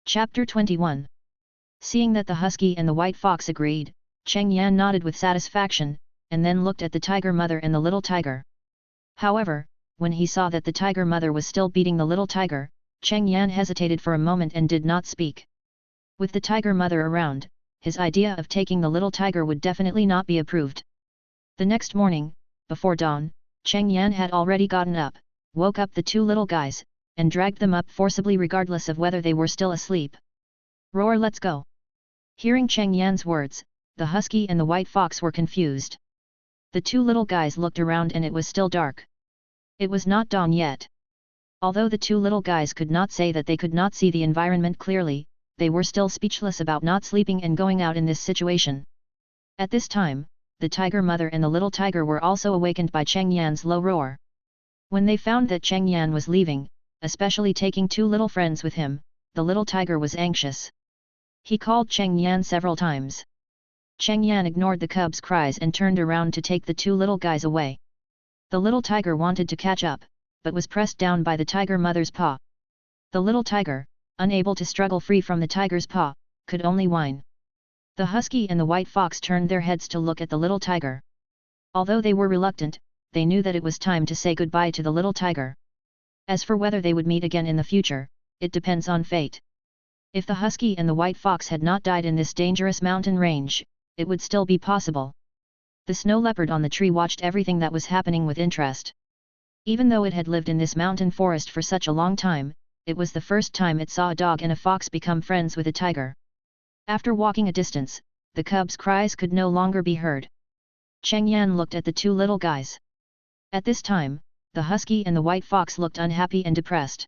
Chapter 21. Seeing that the husky and the white fox agreed, Cheng Yan nodded with satisfaction, and then looked at the tiger mother and the little tiger. However, when he saw that the tiger mother was still beating the little tiger, Cheng Yan hesitated for a moment and did not speak. With the tiger mother around, his idea of taking the little tiger would definitely not be approved. The next morning, before dawn, Cheng Yan had already gotten up, woke up the two little guys, and dragged them up forcibly regardless of whether they were still asleep. "Roar, let's go!" Hearing Cheng Yan's words, the husky and the white fox were confused. The two little guys looked around and it was still dark. It was not dawn yet. Although the two little guys could not say that they could not see the environment clearly, they were still speechless about not sleeping and going out in this situation. At this time, the tiger mother and the little tiger were also awakened by Cheng Yan's low roar. When they found that Cheng Yan was leaving, especially taking two little friends with him, the little tiger was anxious. He called Cheng Yan several times. Cheng Yan ignored the cub's cries and turned around to take the two little guys away. The little tiger wanted to catch up, but was pressed down by the tiger mother's paw. The little tiger, unable to struggle free from the tiger's paw, could only whine. The husky and the white fox turned their heads to look at the little tiger. Although they were reluctant, they knew that it was time to say goodbye to the little tiger. As for whether they would meet again in the future, it depends on fate. If the husky and the white fox had not died in this dangerous mountain range, it would still be possible. The snow leopard on the tree watched everything that was happening with interest. Even though it had lived in this mountain forest for such a long time, it was the first time it saw a dog and a fox become friends with a tiger. After walking a distance, the cub's cries could no longer be heard. Cheng Yan looked at the two little guys. At this time, the husky and the white fox looked unhappy and depressed.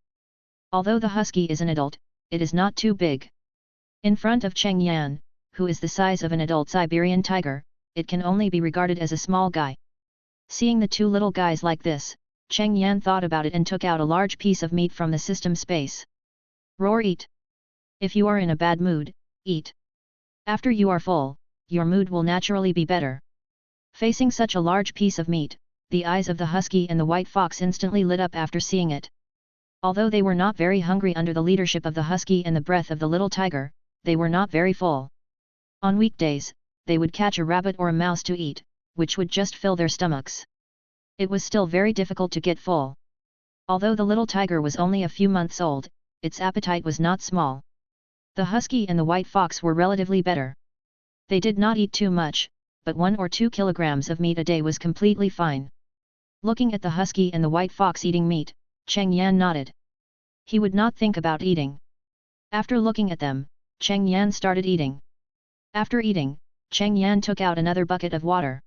Although the husky is an adult, it is not too big. In front of Cheng Yan, who is the size of an adult Siberian tiger, it can only be regarded as a small guy. Seeing the two little guys like this, Cheng Yan thought about it and took out a large piece of meat from the system space. "Roar, eat! If you are in a bad mood, eat. After you are full, your mood will naturally be better." Facing such a large piece of meat, the eyes of the husky and the white fox instantly lit up after seeing it. Although they were not very hungry under the leadership of the husky and the breath of the little tiger, they were not very full. On weekdays, they would catch a rabbit or a mouse to eat, which would just fill their stomachs. It was still very difficult to get full. Although the little tiger was only a few months old, its appetite was not small. The husky and the white fox were relatively better. They did not eat too much, but 1 or 2 kilograms of meat a day was completely fine. Looking at the husky and the white fox eating meat, Cheng Yan nodded. He would not think about eating. After looking at them, Cheng Yan started eating. After eating, Cheng Yan took out another bucket of water.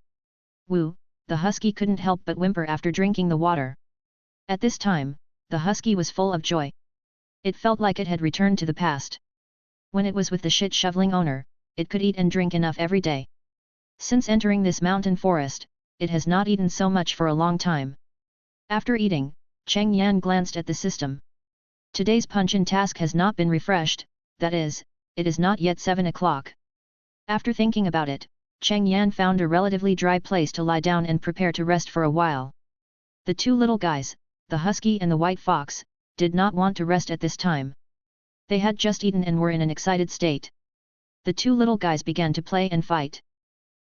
"Woo!" The husky couldn't help but whimper after drinking the water. At this time, the husky was full of joy. It felt like it had returned to the past. When it was with the shit-shoveling owner, it could eat and drink enough every day. Since entering this mountain forest, it has not eaten so much for a long time. After eating, Cheng Yan glanced at the system. Today's punch-in task has not been refreshed, that is, it is not yet 7 o'clock. After thinking about it, Cheng Yan found a relatively dry place to lie down and prepare to rest for a while. The two little guys, the husky and the white fox, did not want to rest at this time. They had just eaten and were in an excited state. The two little guys began to play and fight.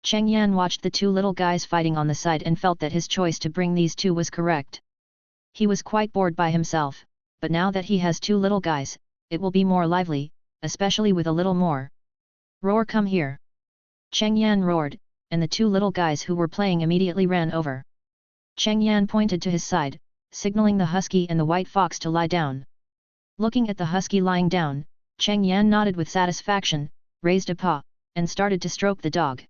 Cheng Yan watched the two little guys fighting on the side and felt that his choice to bring these two was correct. He was quite bored by himself, but now that he has two little guys, it will be more lively, especially with a little more. "Roar, come here!" Cheng Yan roared, and the two little guys who were playing immediately ran over. Cheng Yan pointed to his side, signaling the husky and the white fox to lie down. Looking at the husky lying down, Cheng Yan nodded with satisfaction, raised a paw, and started to stroke the dog.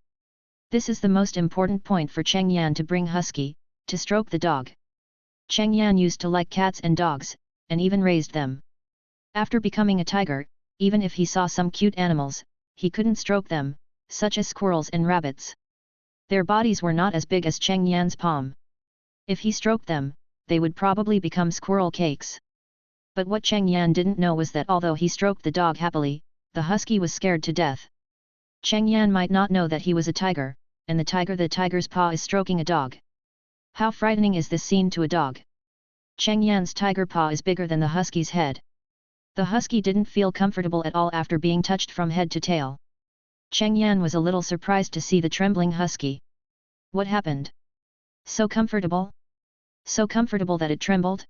This is the most important point for Cheng Yan to bring husky, to stroke the dog. Cheng Yan used to like cats and dogs, and even raised them. After becoming a tiger, even if he saw some cute animals, he couldn't stroke them, such as squirrels and rabbits. Their bodies were not as big as Cheng Yan's palm. If he stroked them, they would probably become squirrel cakes. But what Cheng Yan didn't know was that although he stroked the dog happily, the husky was scared to death. Cheng Yan might not know that he was a tiger, and the tiger's paw is stroking a dog. How frightening is this scene to a dog? Cheng Yan's tiger paw is bigger than the husky's head. The husky didn't feel comfortable at all after being touched from head to tail. Cheng Yan was a little surprised to see the trembling husky. What happened? So comfortable? So comfortable that it trembled?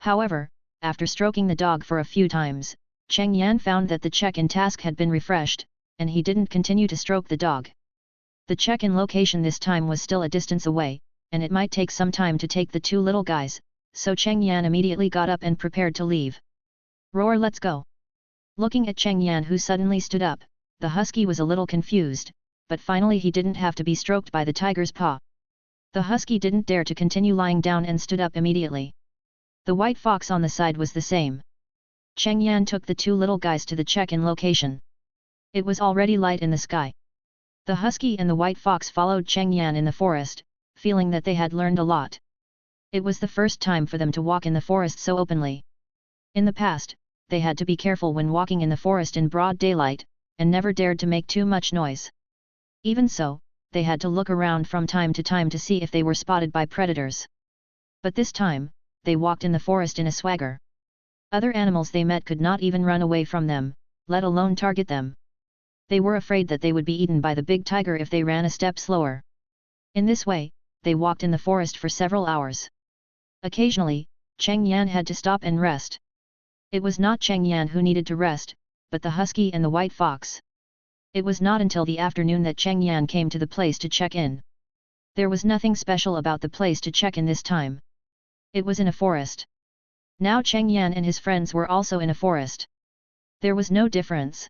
However, after stroking the dog for a few times, Cheng Yan found that the check-in task had been refreshed, and he didn't continue to stroke the dog. The check-in location this time was still a distance away, and it might take some time to take the two little guys, so Cheng Yan immediately got up and prepared to leave. Roar, let's go! Looking at Cheng Yan, who suddenly stood up, the husky was a little confused, but finally he didn't have to be stroked by the tiger's paw. The husky didn't dare to continue lying down and stood up immediately. The white fox on the side was the same. Cheng Yan took the two little guys to the check-in location. It was already light in the sky. The husky and the white fox followed Cheng Yan in the forest, feeling that they had learned a lot. It was the first time for them to walk in the forest so openly. In the past, they had to be careful when walking in the forest in broad daylight, and never dared to make too much noise. Even so, they had to look around from time to time to see if they were spotted by predators. But this time, they walked in the forest in a swagger. Other animals they met could not even run away from them, let alone target them. They were afraid that they would be eaten by the big tiger if they ran a step slower. In this way, they walked in the forest for several hours. Occasionally, Cheng Yan had to stop and rest. It was not Cheng Yan who needed to rest, but the husky and the white fox. It was not until the afternoon that Cheng Yan came to the place to check in. There was nothing special about the place to check in this time. It was in a forest. Now Cheng Yan and his friends were also in a forest. There was no difference.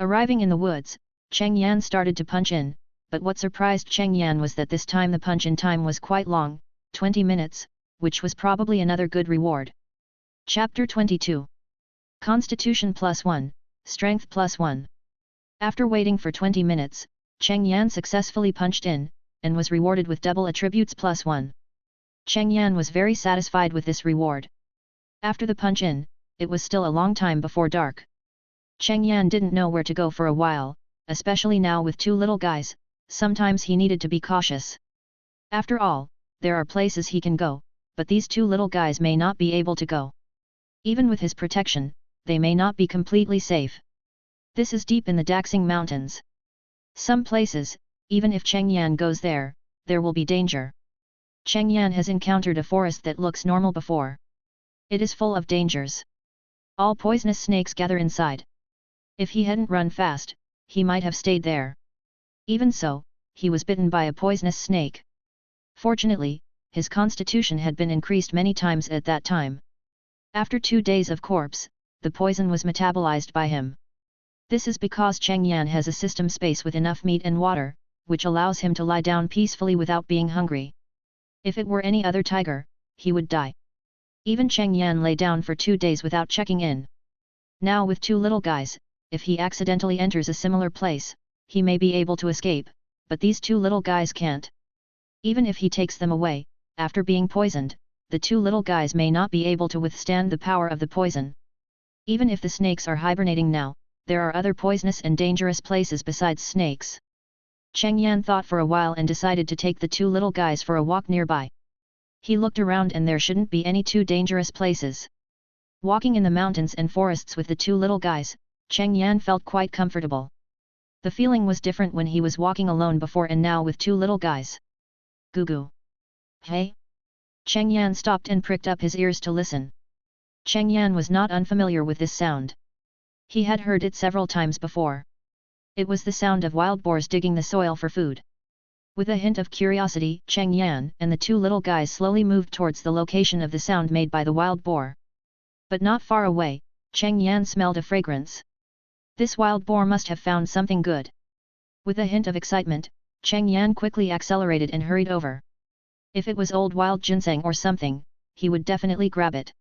Arriving in the woods, Cheng Yan started to punch in, but what surprised Cheng Yan was that this time the punch-in time was quite long, 20 minutes, which was probably another good reward. Chapter 22. Constitution +1, Strength +1. After waiting for 20 minutes, Cheng Yan successfully punched in, and was rewarded with double attributes +1. Cheng Yan was very satisfied with this reward. After the punch-in, it was still a long time before dark. Cheng Yan didn't know where to go for a while, especially now with two little guys, sometimes he needed to be cautious. After all, there are places he can go, but these two little guys may not be able to go. Even with his protection, they may not be completely safe. This is deep in the Daxing Mountains. Some places, even if Cheng Yan goes there, there will be danger. Cheng Yan has encountered a forest that looks normal before. It is full of dangers. All poisonous snakes gather inside. If he hadn't run fast, he might have stayed there. Even so, he was bitten by a poisonous snake. Fortunately, his constitution had been increased many times at that time. After 2 days of corpse, the poison was metabolized by him. This is because Cheng Yan has a system space with enough meat and water, which allows him to lie down peacefully without being hungry. If it were any other tiger, he would die. Even Cheng Yan lay down for 2 days without checking in. Now with two little guys, if he accidentally enters a similar place, he may be able to escape, but these two little guys can't. Even if he takes them away, after being poisoned, the two little guys may not be able to withstand the power of the poison. Even if the snakes are hibernating now, there are other poisonous and dangerous places besides snakes. Cheng Yan thought for a while and decided to take the two little guys for a walk nearby. He looked around and there shouldn't be any too dangerous places. Walking in the mountains and forests with the two little guys, Cheng Yan felt quite comfortable. The feeling was different when he was walking alone before and now with two little guys. Goo goo. Hey? Cheng Yan stopped and pricked up his ears to listen. Cheng Yan was not unfamiliar with this sound. He had heard it several times before. It was the sound of wild boars digging the soil for food. With a hint of curiosity, Cheng Yan and the two little guys slowly moved towards the location of the sound made by the wild boar. But not far away, Cheng Yan smelled a fragrance. This wild boar must have found something good. With a hint of excitement, Cheng Yan quickly accelerated and hurried over. If it was old wild ginseng or something, he would definitely grab it.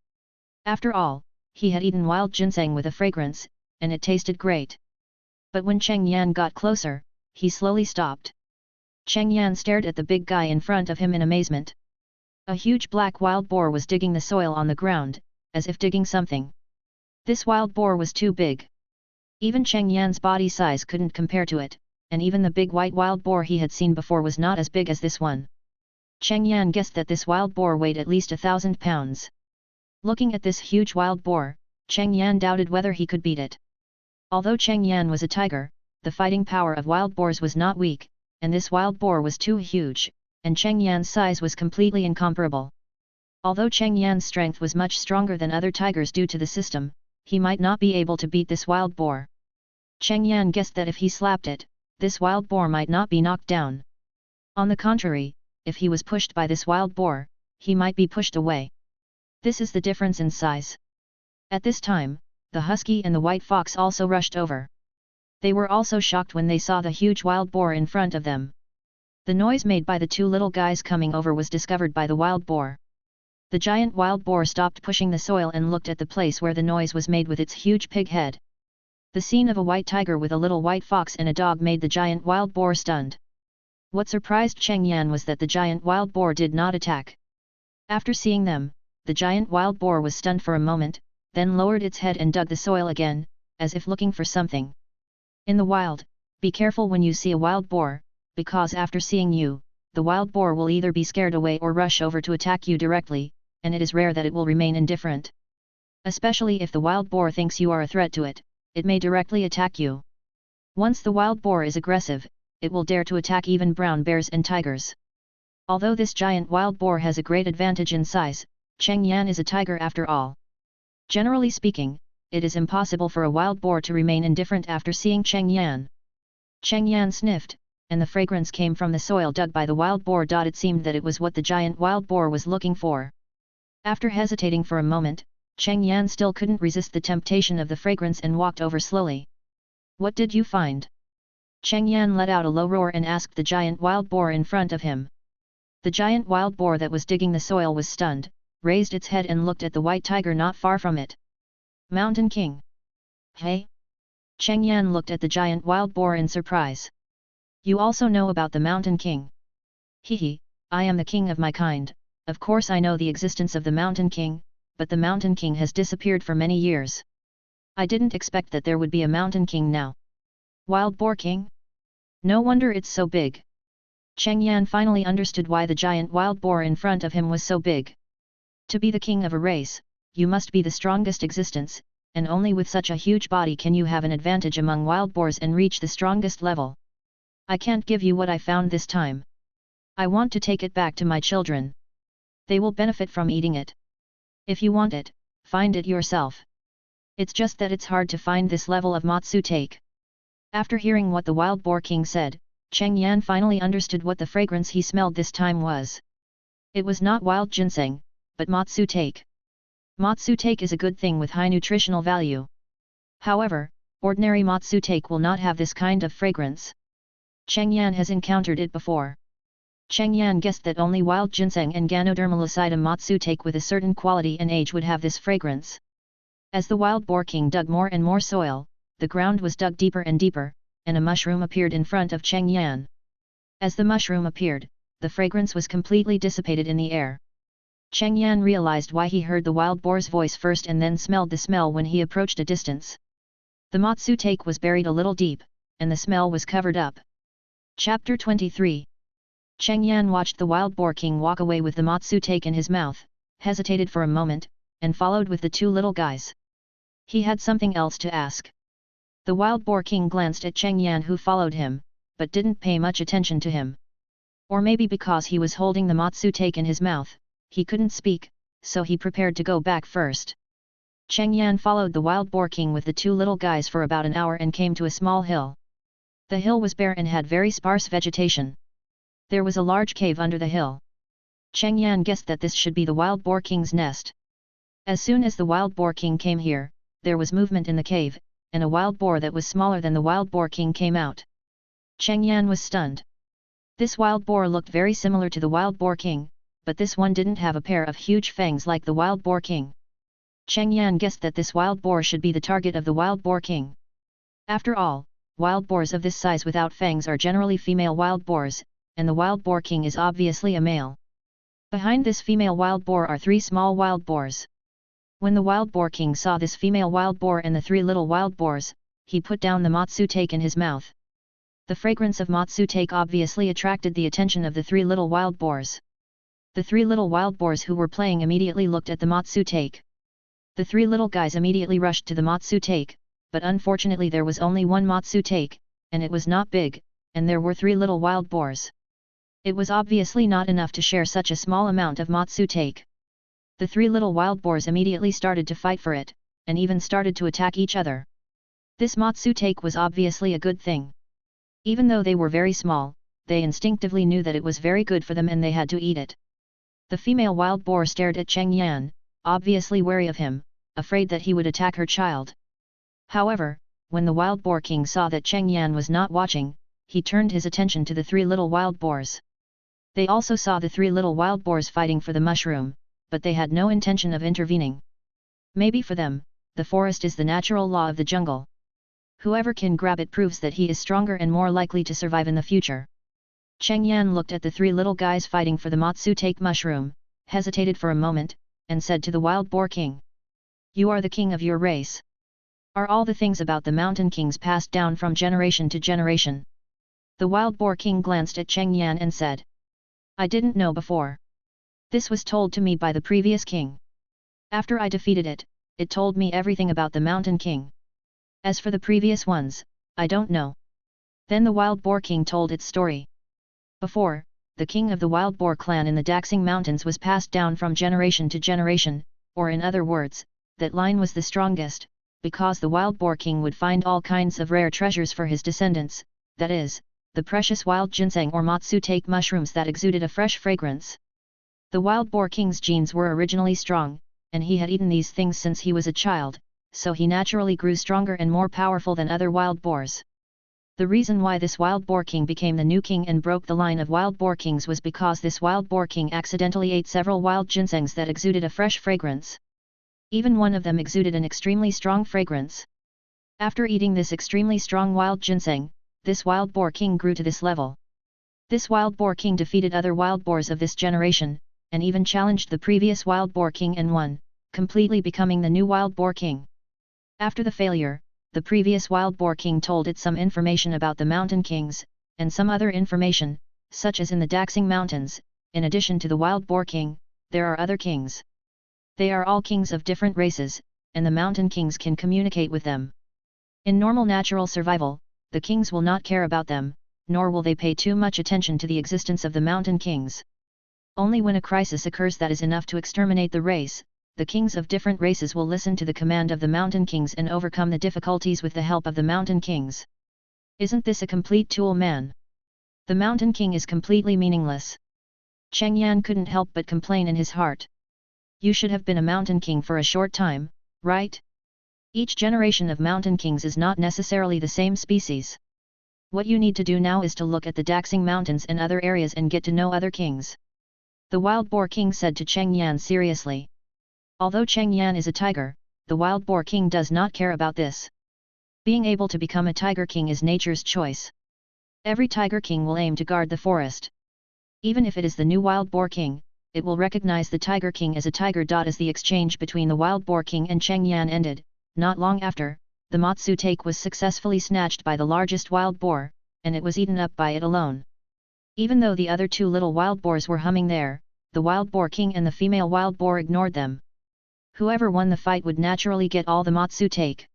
After all, he had eaten wild ginseng with a fragrance, and it tasted great. But when Cheng Yan got closer, he slowly stopped. Cheng Yan stared at the big guy in front of him in amazement. A huge black wild boar was digging the soil on the ground, as if digging something. This wild boar was too big. Even Cheng Yan's body size couldn't compare to it, and even the big white wild boar he had seen before was not as big as this one. Cheng Yan guessed that this wild boar weighed at least 1,000 pounds. Looking at this huge wild boar, Cheng Yan doubted whether he could beat it. Although Cheng Yan was a tiger, the fighting power of wild boars was not weak, and this wild boar was too huge, and Cheng Yan's size was completely incomparable. Although Cheng Yan's strength was much stronger than other tigers due to the system, he might not be able to beat this wild boar. Cheng Yan guessed that if he slapped it, this wild boar might not be knocked down. On the contrary, if he was pushed by this wild boar, he might be pushed away. This is the difference in size. At this time, the husky and the white fox also rushed over. They were also shocked when they saw the huge wild boar in front of them. The noise made by the two little guys coming over was discovered by the wild boar. The giant wild boar stopped pushing the soil and looked at the place where the noise was made with its huge pig head. The scene of a white tiger with a little white fox and a dog made the giant wild boar stunned. What surprised Cheng Yan was that the giant wild boar did not attack. After seeing them, the giant wild boar was stunned for a moment, then lowered its head and dug the soil again, as if looking for something. In the wild, be careful when you see a wild boar, because after seeing you, the wild boar will either be scared away or rush over to attack you directly, and it is rare that it will remain indifferent. Especially if the wild boar thinks you are a threat to it, it may directly attack you. Once the wild boar is aggressive, it will dare to attack even brown bears and tigers. Although this giant wild boar has a great advantage in size, Cheng Yan is a tiger after all. Generally speaking, it is impossible for a wild boar to remain indifferent after seeing Cheng Yan. Cheng Yan sniffed, and the fragrance came from the soil dug by the wild boar. It seemed that it was what the giant wild boar was looking for. After hesitating for a moment, Cheng Yan still couldn't resist the temptation of the fragrance and walked over slowly. "What did you find?" Cheng Yan let out a low roar and asked the giant wild boar in front of him. The giant wild boar that was digging the soil was stunned, raised its head and looked at the white tiger not far from it. "Mountain King." "Hey?" Cheng Yan looked at the giant wild boar in surprise. "You also know about the Mountain King?" "Hehe, I am the king of my kind, of course I know the existence of the Mountain King, but the Mountain King has disappeared for many years. I didn't expect that there would be a Mountain King now." "Wild Boar King? No wonder it's so big." Cheng Yan finally understood why the giant wild boar in front of him was so big. To be the king of a race, you must be the strongest existence, and only with such a huge body can you have an advantage among wild boars and reach the strongest level. "I can't give you what I found this time. I want to take it back to my children. They will benefit from eating it. If you want it, find it yourself. It's just that it's hard to find this level of Matsu take." After hearing what the wild boar king said, Cheng Yan finally understood what the fragrance he smelled this time was. It was not wild ginseng, but Matsu take. Matsu take is a good thing with high nutritional value. However, ordinary Matsu take will not have this kind of fragrance. Cheng Yan has encountered it before. Cheng Yan guessed that only wild ginseng and Ganoderma Matsu take with a certain quality and age would have this fragrance. As the wild boar king dug more and more soil, the ground was dug deeper and deeper, and a mushroom appeared in front of Cheng Yan. As the mushroom appeared, the fragrance was completely dissipated in the air. Cheng Yan realized why he heard the wild boar's voice first and then smelled the smell when he approached a distance. The Matsu take was buried a little deep, and the smell was covered up. Chapter 23. Cheng Yan watched the wild boar king walk away with the Matsu take in his mouth, hesitated for a moment, and followed with the two little guys. He had something else to ask. The wild boar king glanced at Cheng Yan who followed him, but didn't pay much attention to him. Or maybe because he was holding the Matsu take in his mouth, he couldn't speak, so he prepared to go back first. Cheng Yan followed the wild boar king with the two little guys for about an hour and came to a small hill. The hill was bare and had very sparse vegetation. There was a large cave under the hill. Cheng Yan guessed that this should be the wild boar king's nest. As soon as the wild boar king came here, there was movement in the cave, and a wild boar that was smaller than the wild boar king came out. Cheng Yan was stunned. This wild boar looked very similar to the wild boar king, but this one didn't have a pair of huge fangs like the wild boar king. Cheng Yan guessed that this wild boar should be the target of the wild boar king. After all, wild boars of this size without fangs are generally female wild boars, and the wild boar king is obviously a male. Behind this female wild boar are three small wild boars. When the wild boar king saw this female wild boar and the three little wild boars, he put down the Matsu take in his mouth. The fragrance of Matsu take obviously attracted the attention of the three little wild boars. The three little wild boars who were playing immediately looked at the Matsu take. The three little guys immediately rushed to the Matsu take, but unfortunately there was only one Matsu take, and it was not big, and there were 3 little wild boars. It was obviously not enough to share such a small amount of Matsu take. The 3 little wild boars immediately started to fight for it, and even started to attack each other. This Matsu take was obviously a good thing. Even though they were very small, they instinctively knew that it was very good for them and they had to eat it. The female wild boar stared at Cheng Yan, obviously wary of him, afraid that he would attack her child. However, when the wild boar king saw that Cheng Yan was not watching, he turned his attention to the 3 little wild boars. They also saw the 3 little wild boars fighting for the mushroom, but they had no intention of intervening. Maybe for them, the forest is the natural law of the jungle. Whoever can grab it proves that he is stronger and more likely to survive in the future. Cheng Yan looked at the 3 little guys fighting for the Matsu take mushroom, hesitated for a moment, and said to the wild boar king, "You are the king of your race. Are all the things about the mountain kings passed down from generation to generation?" The wild boar king glanced at Cheng Yan and said, "I didn't know before. This was told to me by the previous king. After I defeated it, it told me everything about the mountain king. As for the previous ones, I don't know." Then the wild boar king told its story. Before, the king of the wild boar clan in the Daxing Mountains was passed down from generation to generation, or in other words, that line was the strongest, because the wild boar king would find all kinds of rare treasures for his descendants, that is, the precious wild ginseng or Matsu take mushrooms that exuded a fresh fragrance. The wild boar king's genes were originally strong, and he had eaten these things since he was a child, so he naturally grew stronger and more powerful than other wild boars. The reason why this wild boar king became the new king and broke the line of wild boar kings was because this wild boar king accidentally ate several wild ginsengs that exuded a fresh fragrance. Even one of them exuded an extremely strong fragrance. After eating this extremely strong wild ginseng, this wild boar king grew to this level. This wild boar king defeated other wild boars of this generation, and even challenged the previous wild boar king and won, completely becoming the new wild boar king. After the failure, the previous wild boar king told it some information about the mountain kings, and some other information, such as in the Daxing Mountains, in addition to the wild boar king, there are other kings. They are all kings of different races, and the mountain kings can communicate with them. In normal natural survival, the kings will not care about them, nor will they pay too much attention to the existence of the mountain kings. Only when a crisis occurs that is enough to exterminate the race, the kings of different races will listen to the command of the mountain kings and overcome the difficulties with the help of the mountain kings. Isn't this a complete tool, man? The mountain king is completely meaningless. Cheng Yan couldn't help but complain in his heart. You should have been a mountain king for a short time, right? Each generation of mountain kings is not necessarily the same species. What you need to do now is to look at the Daxing Mountains and other areas and get to know other kings. The wild boar king said to Cheng Yan seriously. Although Cheng Yan is a tiger, the wild boar king does not care about this. Being able to become a tiger king is nature's choice. Every tiger king will aim to guard the forest. Even if it is the new wild boar king, it will recognize the tiger king as a tiger. As the exchange between the wild boar king and Cheng Yan ended, not long after, the Matsu take was successfully snatched by the largest wild boar, and it was eaten up by it alone. Even though the other 2 little wild boars were humming there, the wild boar king and the female wild boar ignored them. Whoever won the fight would naturally get all the Matsu take.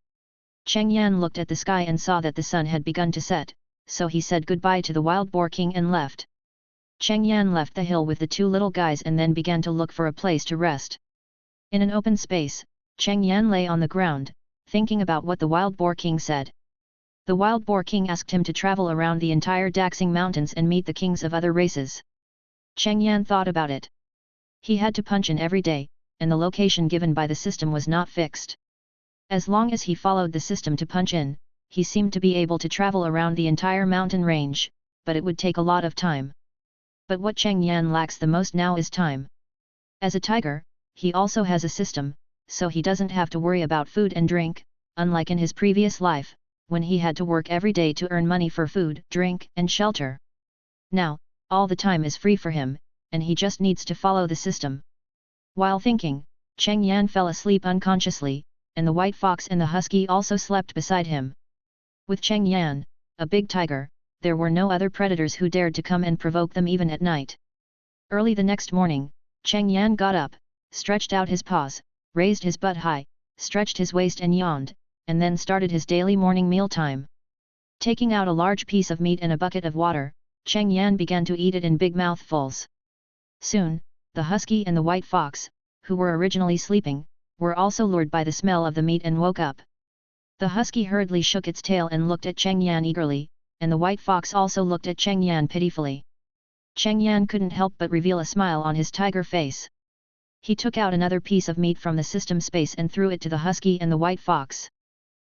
Cheng Yan looked at the sky and saw that the sun had begun to set, so he said goodbye to the wild boar king and left. Cheng Yan left the hill with the 2 little guys and then began to look for a place to rest. In an open space, Cheng Yan lay on the ground, thinking about what the wild boar king said. The wild boar king asked him to travel around the entire Daxing Mountains and meet the kings of other races. Cheng Yan thought about it. He had to punch in every day, and the location given by the system was not fixed. As long as he followed the system to punch in, he seemed to be able to travel around the entire mountain range, but it would take a lot of time. But what Cheng Yan lacks the most now is time. As a tiger, he also has a system, so he doesn't have to worry about food and drink, unlike in his previous life, when he had to work every day to earn money for food, drink, and shelter. Now, all the time is free for him, and he just needs to follow the system. While thinking, Cheng Yan fell asleep unconsciously, and the white fox and the husky also slept beside him. With Cheng Yan, a big tiger, there were no other predators who dared to come and provoke them even at night. Early the next morning, Cheng Yan got up, stretched out his paws, raised his butt high, stretched his waist and yawned, and then started his daily morning meal time. Taking out a large piece of meat and a bucket of water, Cheng Yan began to eat it in big mouthfuls. Soon, the husky and the white fox, who were originally sleeping, were also lured by the smell of the meat and woke up. The husky hurriedly shook its tail and looked at Cheng Yan eagerly, and the white fox also looked at Cheng Yan pitifully. Cheng Yan couldn't help but reveal a smile on his tiger face. He took out another piece of meat from the system space and threw it to the husky and the white fox.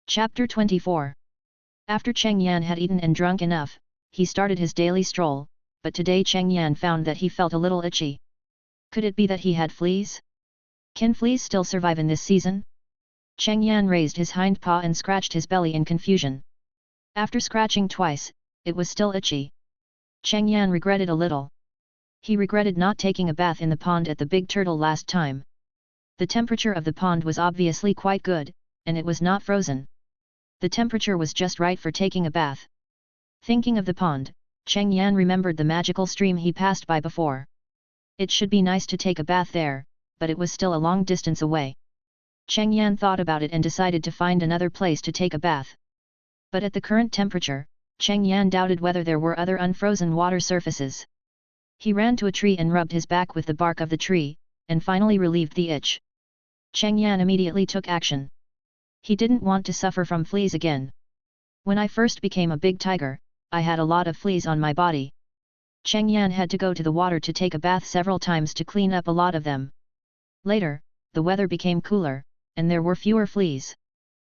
Chapter 24. After Cheng Yan had eaten and drunk enough, he started his daily stroll, but today Cheng Yan found that he felt a little itchy. Could it be that he had fleas? Can fleas still survive in this season? Cheng Yan raised his hind paw and scratched his belly in confusion. After scratching twice, it was still itchy. Cheng Yan regretted a little. He regretted not taking a bath in the pond at the Big Turtle last time. The temperature of the pond was obviously quite good, and it was not frozen. The temperature was just right for taking a bath. Thinking of the pond, Cheng Yan remembered the magical stream he passed by before. It should be nice to take a bath there, but it was still a long distance away. Cheng Yan thought about it and decided to find another place to take a bath. But at the current temperature, Cheng Yan doubted whether there were other unfrozen water surfaces. He ran to a tree and rubbed his back with the bark of the tree, and finally relieved the itch. Cheng Yan immediately took action. He didn't want to suffer from fleas again. When I first became a big tiger, I had a lot of fleas on my body. Cheng Yan had to go to the water to take a bath several times to clean up a lot of them. Later, the weather became cooler, and there were fewer fleas.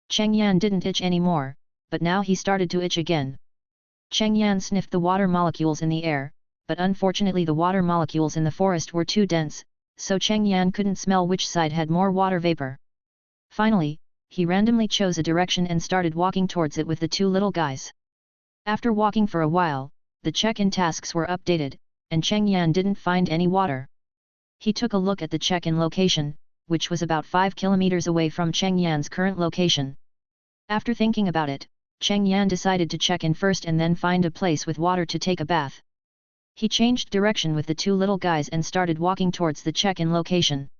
Cheng Yan didn't itch anymore, but now he started to itch again. Cheng Yan sniffed the water molecules in the air, but unfortunately the water molecules in the forest were too dense, so Cheng Yan couldn't smell which side had more water vapor. Finally, he randomly chose a direction and started walking towards it with the two little guys. After walking for a while, the check-in tasks were updated, and Cheng Yan didn't find any water. He took a look at the check-in location, which was about 5 kilometers away from Cheng Yan's current location. After thinking about it, Cheng Yan decided to check in first and then find a place with water to take a bath. He changed direction with the two little guys and started walking towards the check-in location.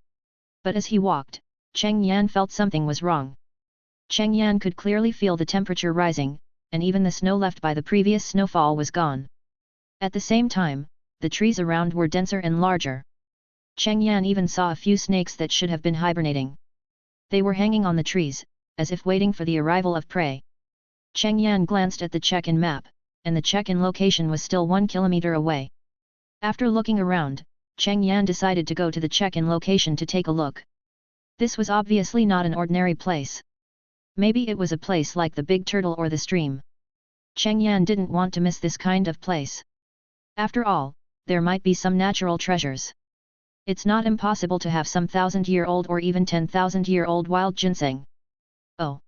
But as he walked, Cheng Yan felt something was wrong. Cheng Yan could clearly feel the temperature rising, and even the snow left by the previous snowfall was gone. At the same time, the trees around were denser and larger. Cheng Yan even saw a few snakes that should have been hibernating. They were hanging on the trees, as if waiting for the arrival of prey. Cheng Yan glanced at the check-in map, and the check-in location was still 1 kilometer away. After looking around, Cheng Yan decided to go to the check-in location to take a look. This was obviously not an ordinary place. Maybe it was a place like the Big Turtle or the stream. Cheng Yan didn't want to miss this kind of place. After all, there might be some natural treasures. It's not impossible to have some 1,000-year-old or even 10,000-year-old wild ginseng. Oh!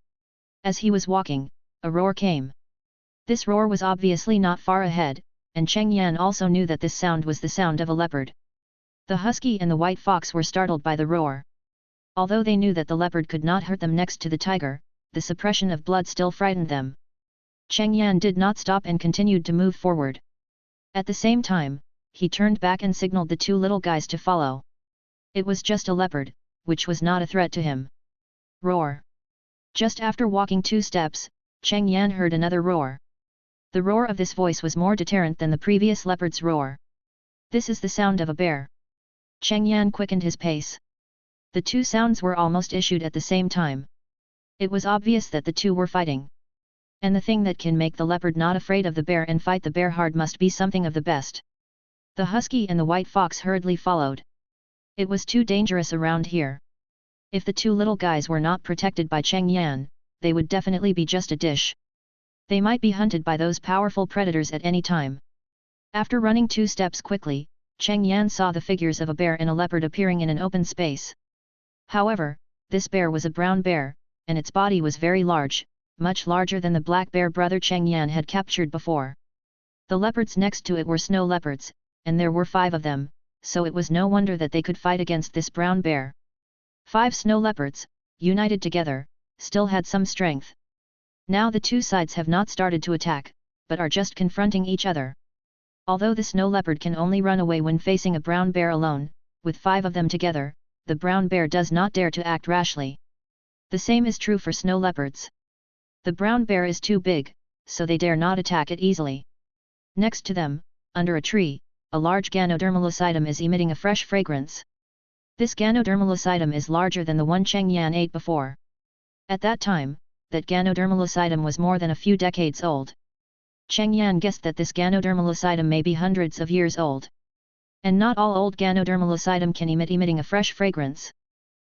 As he was walking, a roar came. This roar was obviously not far ahead, and Cheng Yan also knew that this sound was the sound of a leopard. The husky and the white fox were startled by the roar. Although they knew that the leopard could not hurt them next to the tiger, the suppression of blood still frightened them. Cheng Yan did not stop and continued to move forward. At the same time, he turned back and signaled the two little guys to follow. It was just a leopard, which was not a threat to him. Roar! Just after walking 2 steps, Cheng Yan heard another roar. The roar of this voice was more deterrent than the previous leopard's roar. This is the sound of a bear. Cheng Yan quickened his pace. The two sounds were almost issued at the same time. It was obvious that the two were fighting. And the thing that can make the leopard not afraid of the bear and fight the bear hard must be something of the best. The husky and the white fox hurriedly followed. It was too dangerous around here. If the two little guys were not protected by Cheng Yan, they would definitely be just a dish. They might be hunted by those powerful predators at any time. After running 2 steps quickly, Cheng Yan saw the figures of a bear and a leopard appearing in an open space. However, this bear was a brown bear, and its body was very large, much larger than the black bear brother Cheng Yan had captured before. The leopards next to it were snow leopards, and there were 5 of them, so it was no wonder that they could fight against this brown bear. 5 snow leopards, united together, still had some strength. Now the two sides have not started to attack, but are just confronting each other. Although the snow leopard can only run away when facing a brown bear alone, with 5 of them together, the brown bear does not dare to act rashly. The same is true for snow leopards. The brown bear is too big, so they dare not attack it easily. Next to them, under a tree, a large Ganodermalocytum is emitting a fresh fragrance. This Ganodermalocytum is larger than the one Cheng Yan ate before. At that time, that Ganodermalocytum was more than a few decades old. Cheng Yan guessed that this Ganodermalocytum may be hundreds of years old. And not all old Ganodermalocytum can emitting a fresh fragrance.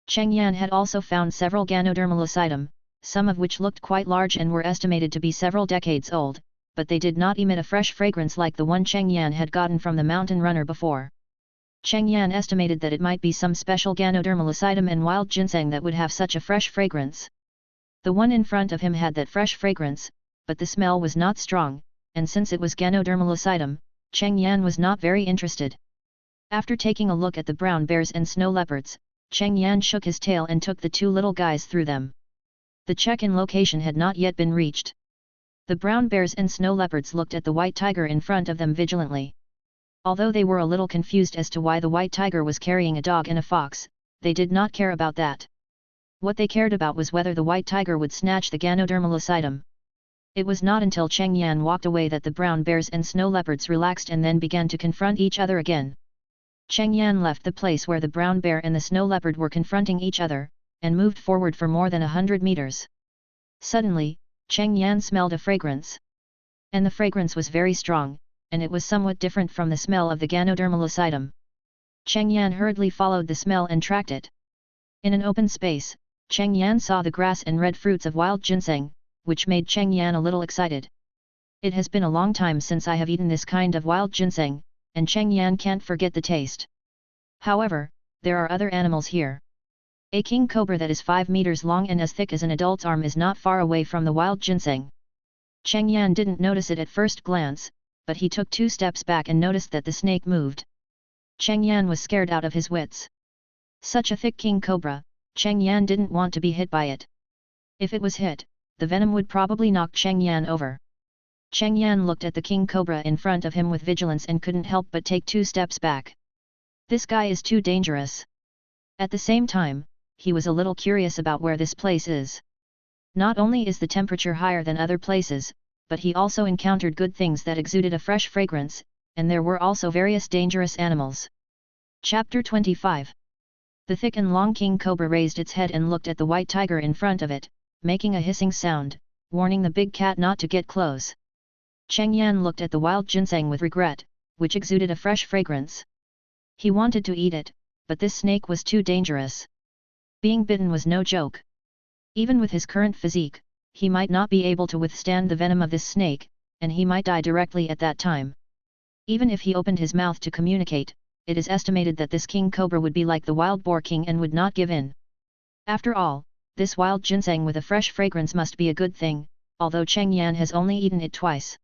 Cheng Yan had also found several Ganodermalocytum, some of which looked quite large and were estimated to be several decades old, but they did not emit a fresh fragrance like the one Cheng Yan had gotten from the mountain runner before. Cheng Yan estimated that it might be some special Ganodermalocytum and wild ginseng that would have such a fresh fragrance. The one in front of him had that fresh fragrance, but the smell was not strong, and since it was Ganodermalocytum, Cheng Yan was not very interested. After taking a look at the brown bears and snow leopards, Cheng Yan shook his tail and took the two little guys through them. The check-in location had not yet been reached. The brown bears and snow leopards looked at the white tiger in front of them vigilantly. Although they were a little confused as to why the white tiger was carrying a dog and a fox, they did not care about that. What they cared about was whether the white tiger would snatch the Ganodermalocytum. It was not until Cheng Yan walked away that the brown bears and snow leopards relaxed and then began to confront each other again. Cheng Yan left the place where the brown bear and the snow leopard were confronting each other, and moved forward for more than 100 meters. Suddenly, Cheng Yan smelled a fragrance. And the fragrance was very strong, and it was somewhat different from the smell of the Ganodermalocytum. Cheng Yan hurriedly followed the smell and tracked it. In an open space, Cheng Yan saw the grass and red fruits of wild ginseng, which made Cheng Yan a little excited. It has been a long time since I have eaten this kind of wild ginseng, and Cheng Yan can't forget the taste. However, there are other animals here. A king cobra that is 5 meters long and as thick as an adult's arm is not far away from the wild ginseng. Cheng Yan didn't notice it at first glance, but he took 2 steps back and noticed that the snake moved. Cheng Yan was scared out of his wits. Such a thick king cobra, Cheng Yan didn't want to be hit by it. If it was hit, the venom would probably knock Cheng Yan over. Cheng Yan looked at the king cobra in front of him with vigilance and couldn't help but take 2 steps back. This guy is too dangerous. At the same time, he was a little curious about where this place is. Not only is the temperature higher than other places, but he also encountered good things that exuded a fresh fragrance, and there were also various dangerous animals. Chapter 25. The thick and long king cobra raised its head and looked at the white tiger in front of it, making a hissing sound, warning the big cat not to get close. Cheng Yan looked at the wild ginseng with regret, which exuded a fresh fragrance. He wanted to eat it, but this snake was too dangerous. Being bitten was no joke. Even with his current physique, he might not be able to withstand the venom of this snake, and he might die directly at that time. Even if he opened his mouth to communicate, it is estimated that this king cobra would be like the wild boar king and would not give in. After all, this wild ginseng with a fresh fragrance must be a good thing, although Cheng Yan has only eaten it twice.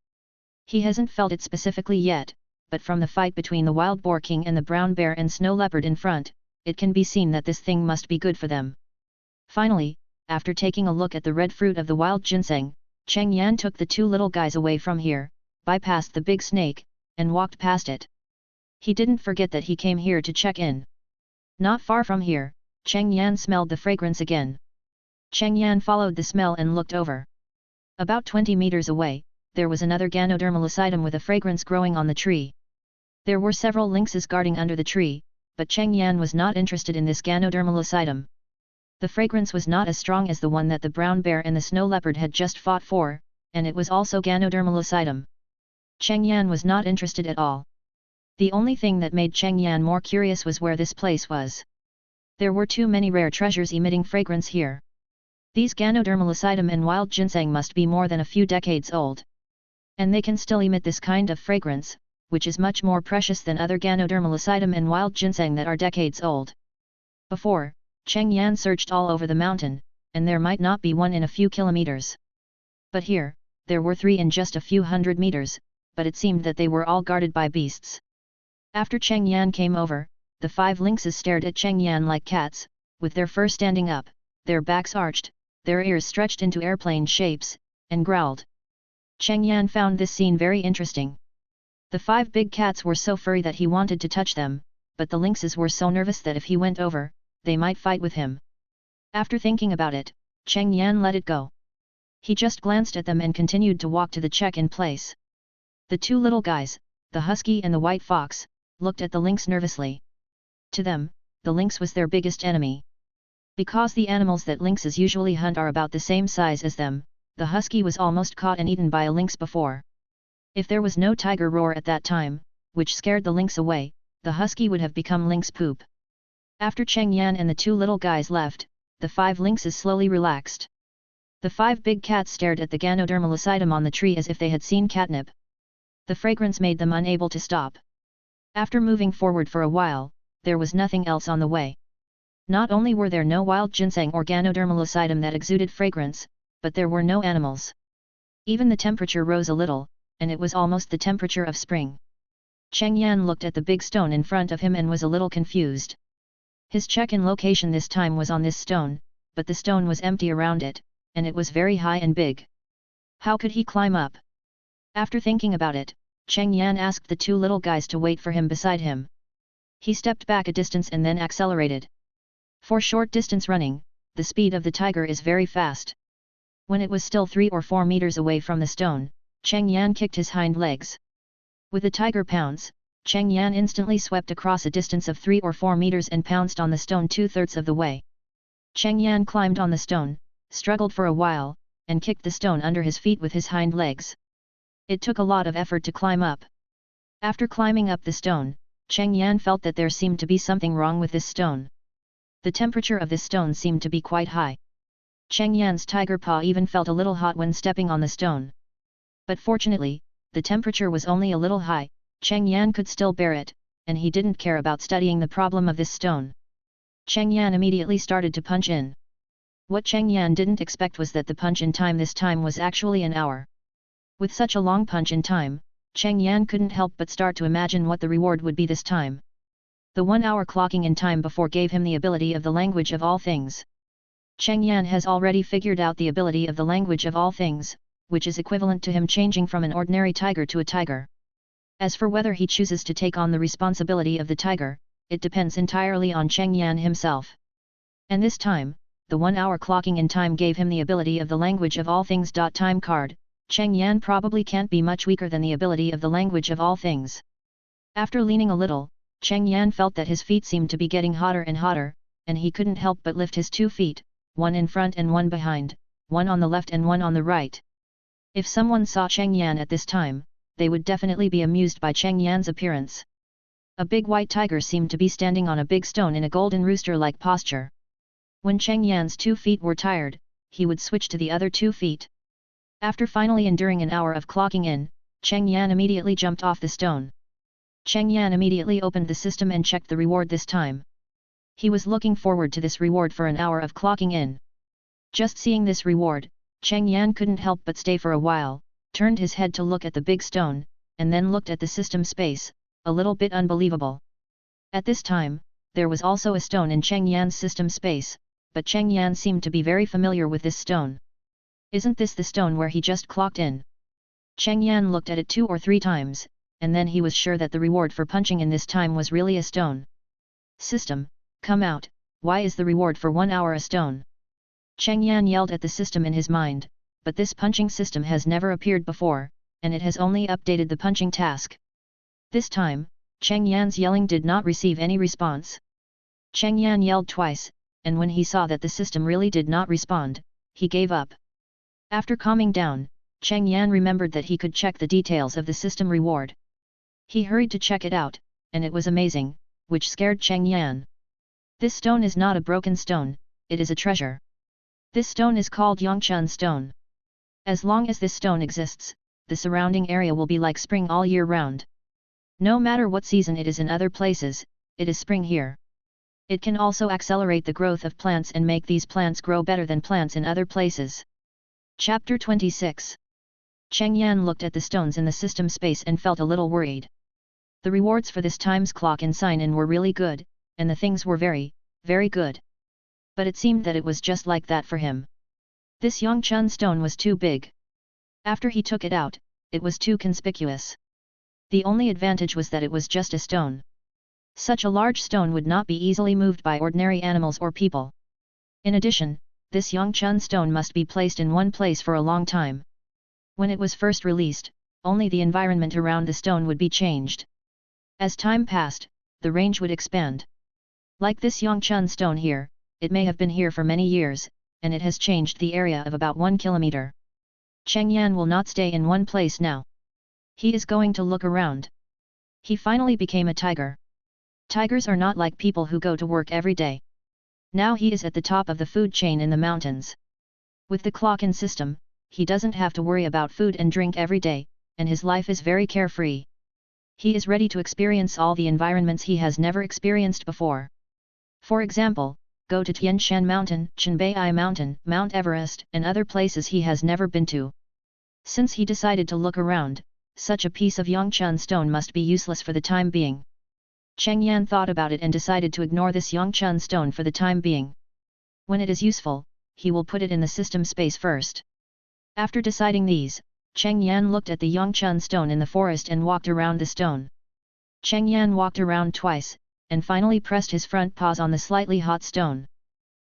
He hasn't felt it specifically yet, but from the fight between the wild boar king and the brown bear and snow leopard in front, it can be seen that this thing must be good for them. Finally, after taking a look at the red fruit of the wild ginseng, Cheng Yan took the 2 little guys away from here, bypassed the big snake, and walked past it. He didn't forget that he came here to check in. Not far from here, Cheng Yan smelled the fragrance again. Cheng Yan followed the smell and looked over. About 20 meters away, there was another Ganodermalocytum with a fragrance growing on the tree. There were several lynxes guarding under the tree, but Cheng Yan was not interested in this Ganodermalocytum. The fragrance was not as strong as the one that the brown bear and the snow leopard had just fought for, and it was also Ganodermalocytum. Cheng Yan was not interested at all. The only thing that made Cheng Yan more curious was where this place was. There were too many rare treasures emitting fragrance here. These Ganodermalocytum and wild ginseng must be more than a few decades old. And they can still emit this kind of fragrance, which is much more precious than other Ganodermalocytum and wild ginseng that are decades old. Before, Cheng Yan searched all over the mountain, and there might not be one in a few kilometers. But here, there were 3 in just a few hundred meters, but it seemed that they were all guarded by beasts. After Cheng Yan came over, the 5 lynxes stared at Cheng Yan like cats, with their fur standing up, their backs arched, their ears stretched into airplane shapes, and growled. Cheng Yan found this scene very interesting. The 5 big cats were so furry that he wanted to touch them, but the lynxes were so nervous that if he went over, they might fight with him. After thinking about it, Cheng Yan let it go. He just glanced at them and continued to walk to the check-in place. The two little guys, the husky and the white fox, looked at the lynx nervously. To them, the lynx was their biggest enemy. Because the animals that lynxes usually hunt are about the same size as them, the husky was almost caught and eaten by a lynx before. If there was no tiger roar at that time, which scared the lynx away, the husky would have become lynx poop. After Cheng Yan and the two little guys left, the 5 lynxes slowly relaxed. The 5 big cats stared at the Ganoderma on the tree as if they had seen catnip. The fragrance made them unable to stop. After moving forward for a while, there was nothing else on the way. Not only were there no wild ginseng or Ganoderma that exuded fragrance, but there were no animals. Even the temperature rose a little, and it was almost the temperature of spring. Cheng Yan looked at the big stone in front of him and was a little confused. His check-in location this time was on this stone, but the stone was empty around it, and it was very high and big. How could he climb up? After thinking about it, Cheng Yan asked the two little guys to wait for him beside him. He stepped back a distance and then accelerated. For short distance running, the speed of the tiger is very fast. When it was still 3 or 4 meters away from the stone, Cheng Yan kicked his hind legs. With the tiger pounce, Cheng Yan instantly swept across a distance of 3 or 4 meters and pounced on the stone 2/3 of the way. Cheng Yan climbed on the stone, struggled for a while, and kicked the stone under his feet with his hind legs. It took a lot of effort to climb up. After climbing up the stone, Cheng Yan felt that there seemed to be something wrong with this stone. The temperature of this stone seemed to be quite high. Cheng Yan's tiger paw even felt a little hot when stepping on the stone. But fortunately, the temperature was only a little high. Cheng Yan could still bear it, and he didn't care about studying the problem of this stone. Cheng Yan immediately started to punch in. What Cheng Yan didn't expect was that the punch in time this time was actually an hour. With such a long punch in time, Cheng Yan couldn't help but start to imagine what the reward would be this time. The 1 hour clocking in time before gave him the ability of the language of all things. Cheng Yan has already figured out the ability of the language of all things, which is equivalent to him changing from an ordinary tiger to a tiger. As for whether he chooses to take on the responsibility of the tiger, it depends entirely on Cheng Yan himself. And this time, the 1 hour clocking in time gave him the ability of the language of all things. Time card, Cheng Yan probably can't be much weaker than the ability of the language of all things. After leaning a little, Cheng Yan felt that his feet seemed to be getting hotter and hotter, and he couldn't help but lift his 2 feet, one in front and one behind, one on the left and one on the right. If someone saw Cheng Yan at this time, they would definitely be amused by Cheng Yan's appearance. A big white tiger seemed to be standing on a big stone in a golden rooster-like posture. When Cheng Yan's 2 feet were tired, he would switch to the other 2 feet. After finally enduring an hour of clocking in, Cheng Yan immediately jumped off the stone. Cheng Yan immediately opened the system and checked the reward this time. He was looking forward to this reward for an hour of clocking in. Just seeing this reward, Cheng Yan couldn't help but stay for a while, turned his head to look at the big stone, and then looked at the system space, a little bit unbelievable. At this time, there was also a stone in Cheng Yan's system space, but Cheng Yan seemed to be very familiar with this stone. Isn't this the stone where he just clocked in? Cheng Yan looked at it 2 or 3 times, and then he was sure that the reward for punching in this time was really a stone. System, come out, why is the reward for 1 hour a stone? Cheng Yan yelled at the system in his mind, but this punching system has never appeared before, and it has only updated the punching task. This time, Cheng Yan's yelling did not receive any response. Cheng Yan yelled twice, and when he saw that the system really did not respond, he gave up. After calming down, Cheng Yan remembered that he could check the details of the system reward. He hurried to check it out, and it was amazing, which scared Cheng Yan. This stone is not a broken stone, it is a treasure. This stone is called Yongchun stone. As long as this stone exists, the surrounding area will be like spring all year round. No matter what season it is in other places, it is spring here. It can also accelerate the growth of plants and make these plants grow better than plants in other places. Chapter 26. Cheng Yan looked at the stones in the system space and felt a little worried. The rewards for this time's clock and sign-in were really good, and the things were very, very good. But it seemed that it was just like that for him. This Yongchun stone was too big. After he took it out, it was too conspicuous. The only advantage was that it was just a stone. Such a large stone would not be easily moved by ordinary animals or people. In addition, this Yongchun stone must be placed in one place for a long time. When it was first released, only the environment around the stone would be changed. As time passed, the range would expand. Like this Yongchun stone here, it may have been here for many years, and it has changed the area of about 1 kilometer. Cheng Yan will not stay in one place now. He is going to look around. He finally became a tiger. Tigers are not like people who go to work every day. Now he is at the top of the food chain in the mountains. With the clock-in system, he doesn't have to worry about food and drink every day, and his life is very carefree. He is ready to experience all the environments he has never experienced before. For example, go to Tian Shan Mountain, Chenbai Mountain, Mount Everest, and other places he has never been to. Since he decided to look around, such a piece of Yongchun stone must be useless for the time being. Cheng Yan thought about it and decided to ignore this Yongchun stone for the time being. When it is useful, he will put it in the system space first. After deciding these, Cheng Yan looked at the Yongchun stone in the forest and walked around the stone. Cheng Yan walked around twice, and finally pressed his front paws on the slightly hot stone.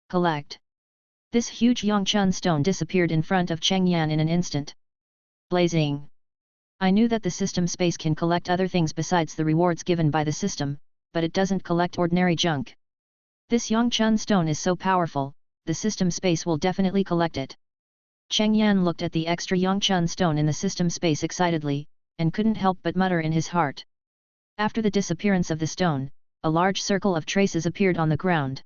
Collect! This huge Yongchun stone disappeared in front of Cheng Yan in an instant. Blazing! I knew that the system space can collect other things besides the rewards given by the system, but it doesn't collect ordinary junk. This Yongchun stone is so powerful, the system space will definitely collect it. Cheng Yan looked at the extra Yongchun stone in the system space excitedly, and couldn't help but mutter in his heart. After the disappearance of the stone, a large circle of traces appeared on the ground.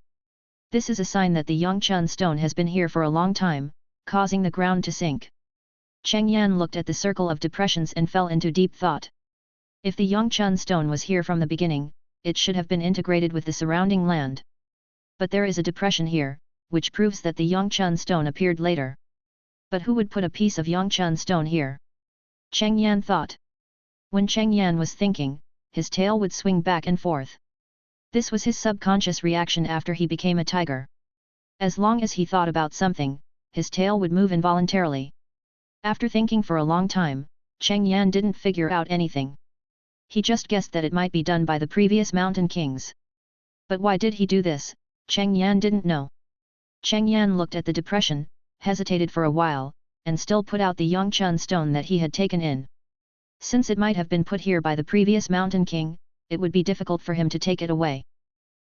This is a sign that the Yongchun stone has been here for a long time, causing the ground to sink. Cheng Yan looked at the circle of depressions and fell into deep thought. If the Yongchun stone was here from the beginning, it should have been integrated with the surrounding land. But there is a depression here, which proves that the Yongchun stone appeared later. But who would put a piece of Yongchun stone here? Cheng Yan thought. When Cheng Yan was thinking, his tail would swing back and forth. This was his subconscious reaction after he became a tiger. As long as he thought about something, his tail would move involuntarily. After thinking for a long time, Cheng Yan didn't figure out anything. He just guessed that it might be done by the previous mountain kings. But why did he do this? Cheng Yan didn't know. Cheng Yan looked at the depression, hesitated for a while, and still put out the Yongchun stone that he had taken in. Since it might have been put here by the previous mountain king, it would be difficult for him to take it away.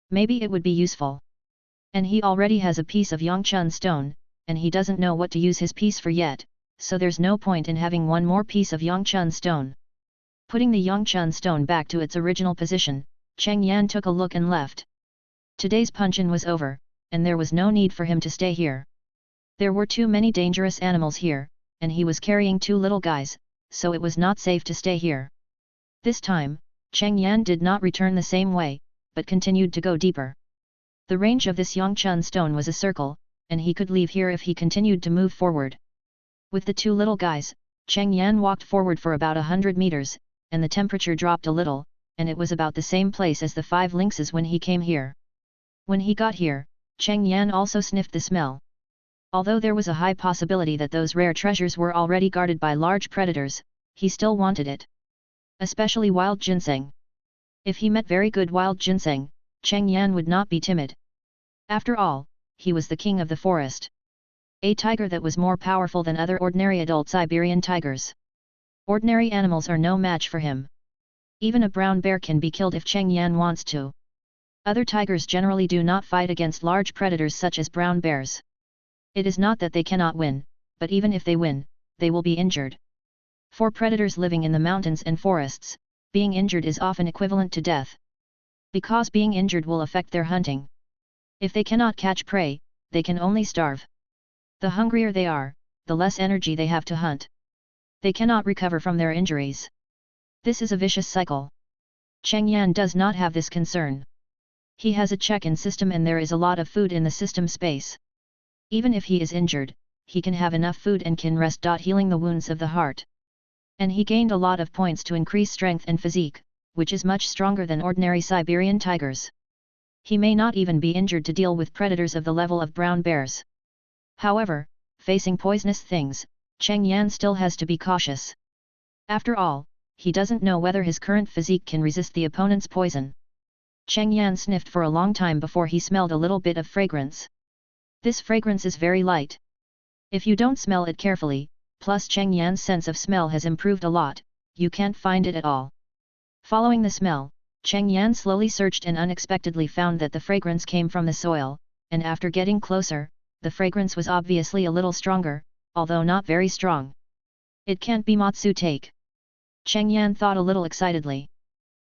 Maybe it would be useful. And he already has a piece of Yongchun stone, and he doesn't know what to use his piece for yet, so there's no point in having one more piece of Yongchun stone. Putting the Yongchun stone back to its original position, Cheng Yan took a look and left. Today's punch-in was over, and there was no need for him to stay here. There were too many dangerous animals here, and he was carrying 2 little guys, so it was not safe to stay here. This time, Cheng Yan did not return the same way, but continued to go deeper. The range of this Yongchun stone was a circle, and he could leave here if he continued to move forward. With the 2 little guys, Cheng Yan walked forward for about 100 meters, and the temperature dropped a little, and it was about the same place as the 5 lynxes when he came here. When he got here, Cheng Yan also sniffed the smell. Although there was a high possibility that those rare treasures were already guarded by large predators, he still wanted it. Especially wild ginseng. If he met very good wild ginseng, Cheng Yan would not be timid. After all, he was the king of the forest. A tiger that was more powerful than other ordinary adult Siberian tigers. Ordinary animals are no match for him. Even a brown bear can be killed if Cheng Yan wants to. Other tigers generally do not fight against large predators such as brown bears. It is not that they cannot win, but even if they win, they will be injured. For predators living in the mountains and forests, being injured is often equivalent to death. Because being injured will affect their hunting. If they cannot catch prey, they can only starve. The hungrier they are, the less energy they have to hunt. They cannot recover from their injuries. This is a vicious cycle. Cheng Yan does not have this concern. He has a check-in system and there is a lot of food in the system space. Even if he is injured, he can have enough food and can rest. Healing the wounds of the heart. And he gained a lot of points to increase strength and physique, which is much stronger than ordinary Siberian tigers. He may not even be injured to deal with predators of the level of brown bears. However, facing poisonous things, Cheng Yan still has to be cautious. After all, he doesn't know whether his current physique can resist the opponent's poison. Cheng Yan sniffed for a long time before he smelled a little bit of fragrance. This fragrance is very light. If you don't smell it carefully, plus Cheng Yan's sense of smell has improved a lot, you can't find it at all. Following the smell, Cheng Yan slowly searched and unexpectedly found that the fragrance came from the soil, and after getting closer, the fragrance was obviously a little stronger, although not very strong. It can't be Matsu take. Cheng Yan thought a little excitedly.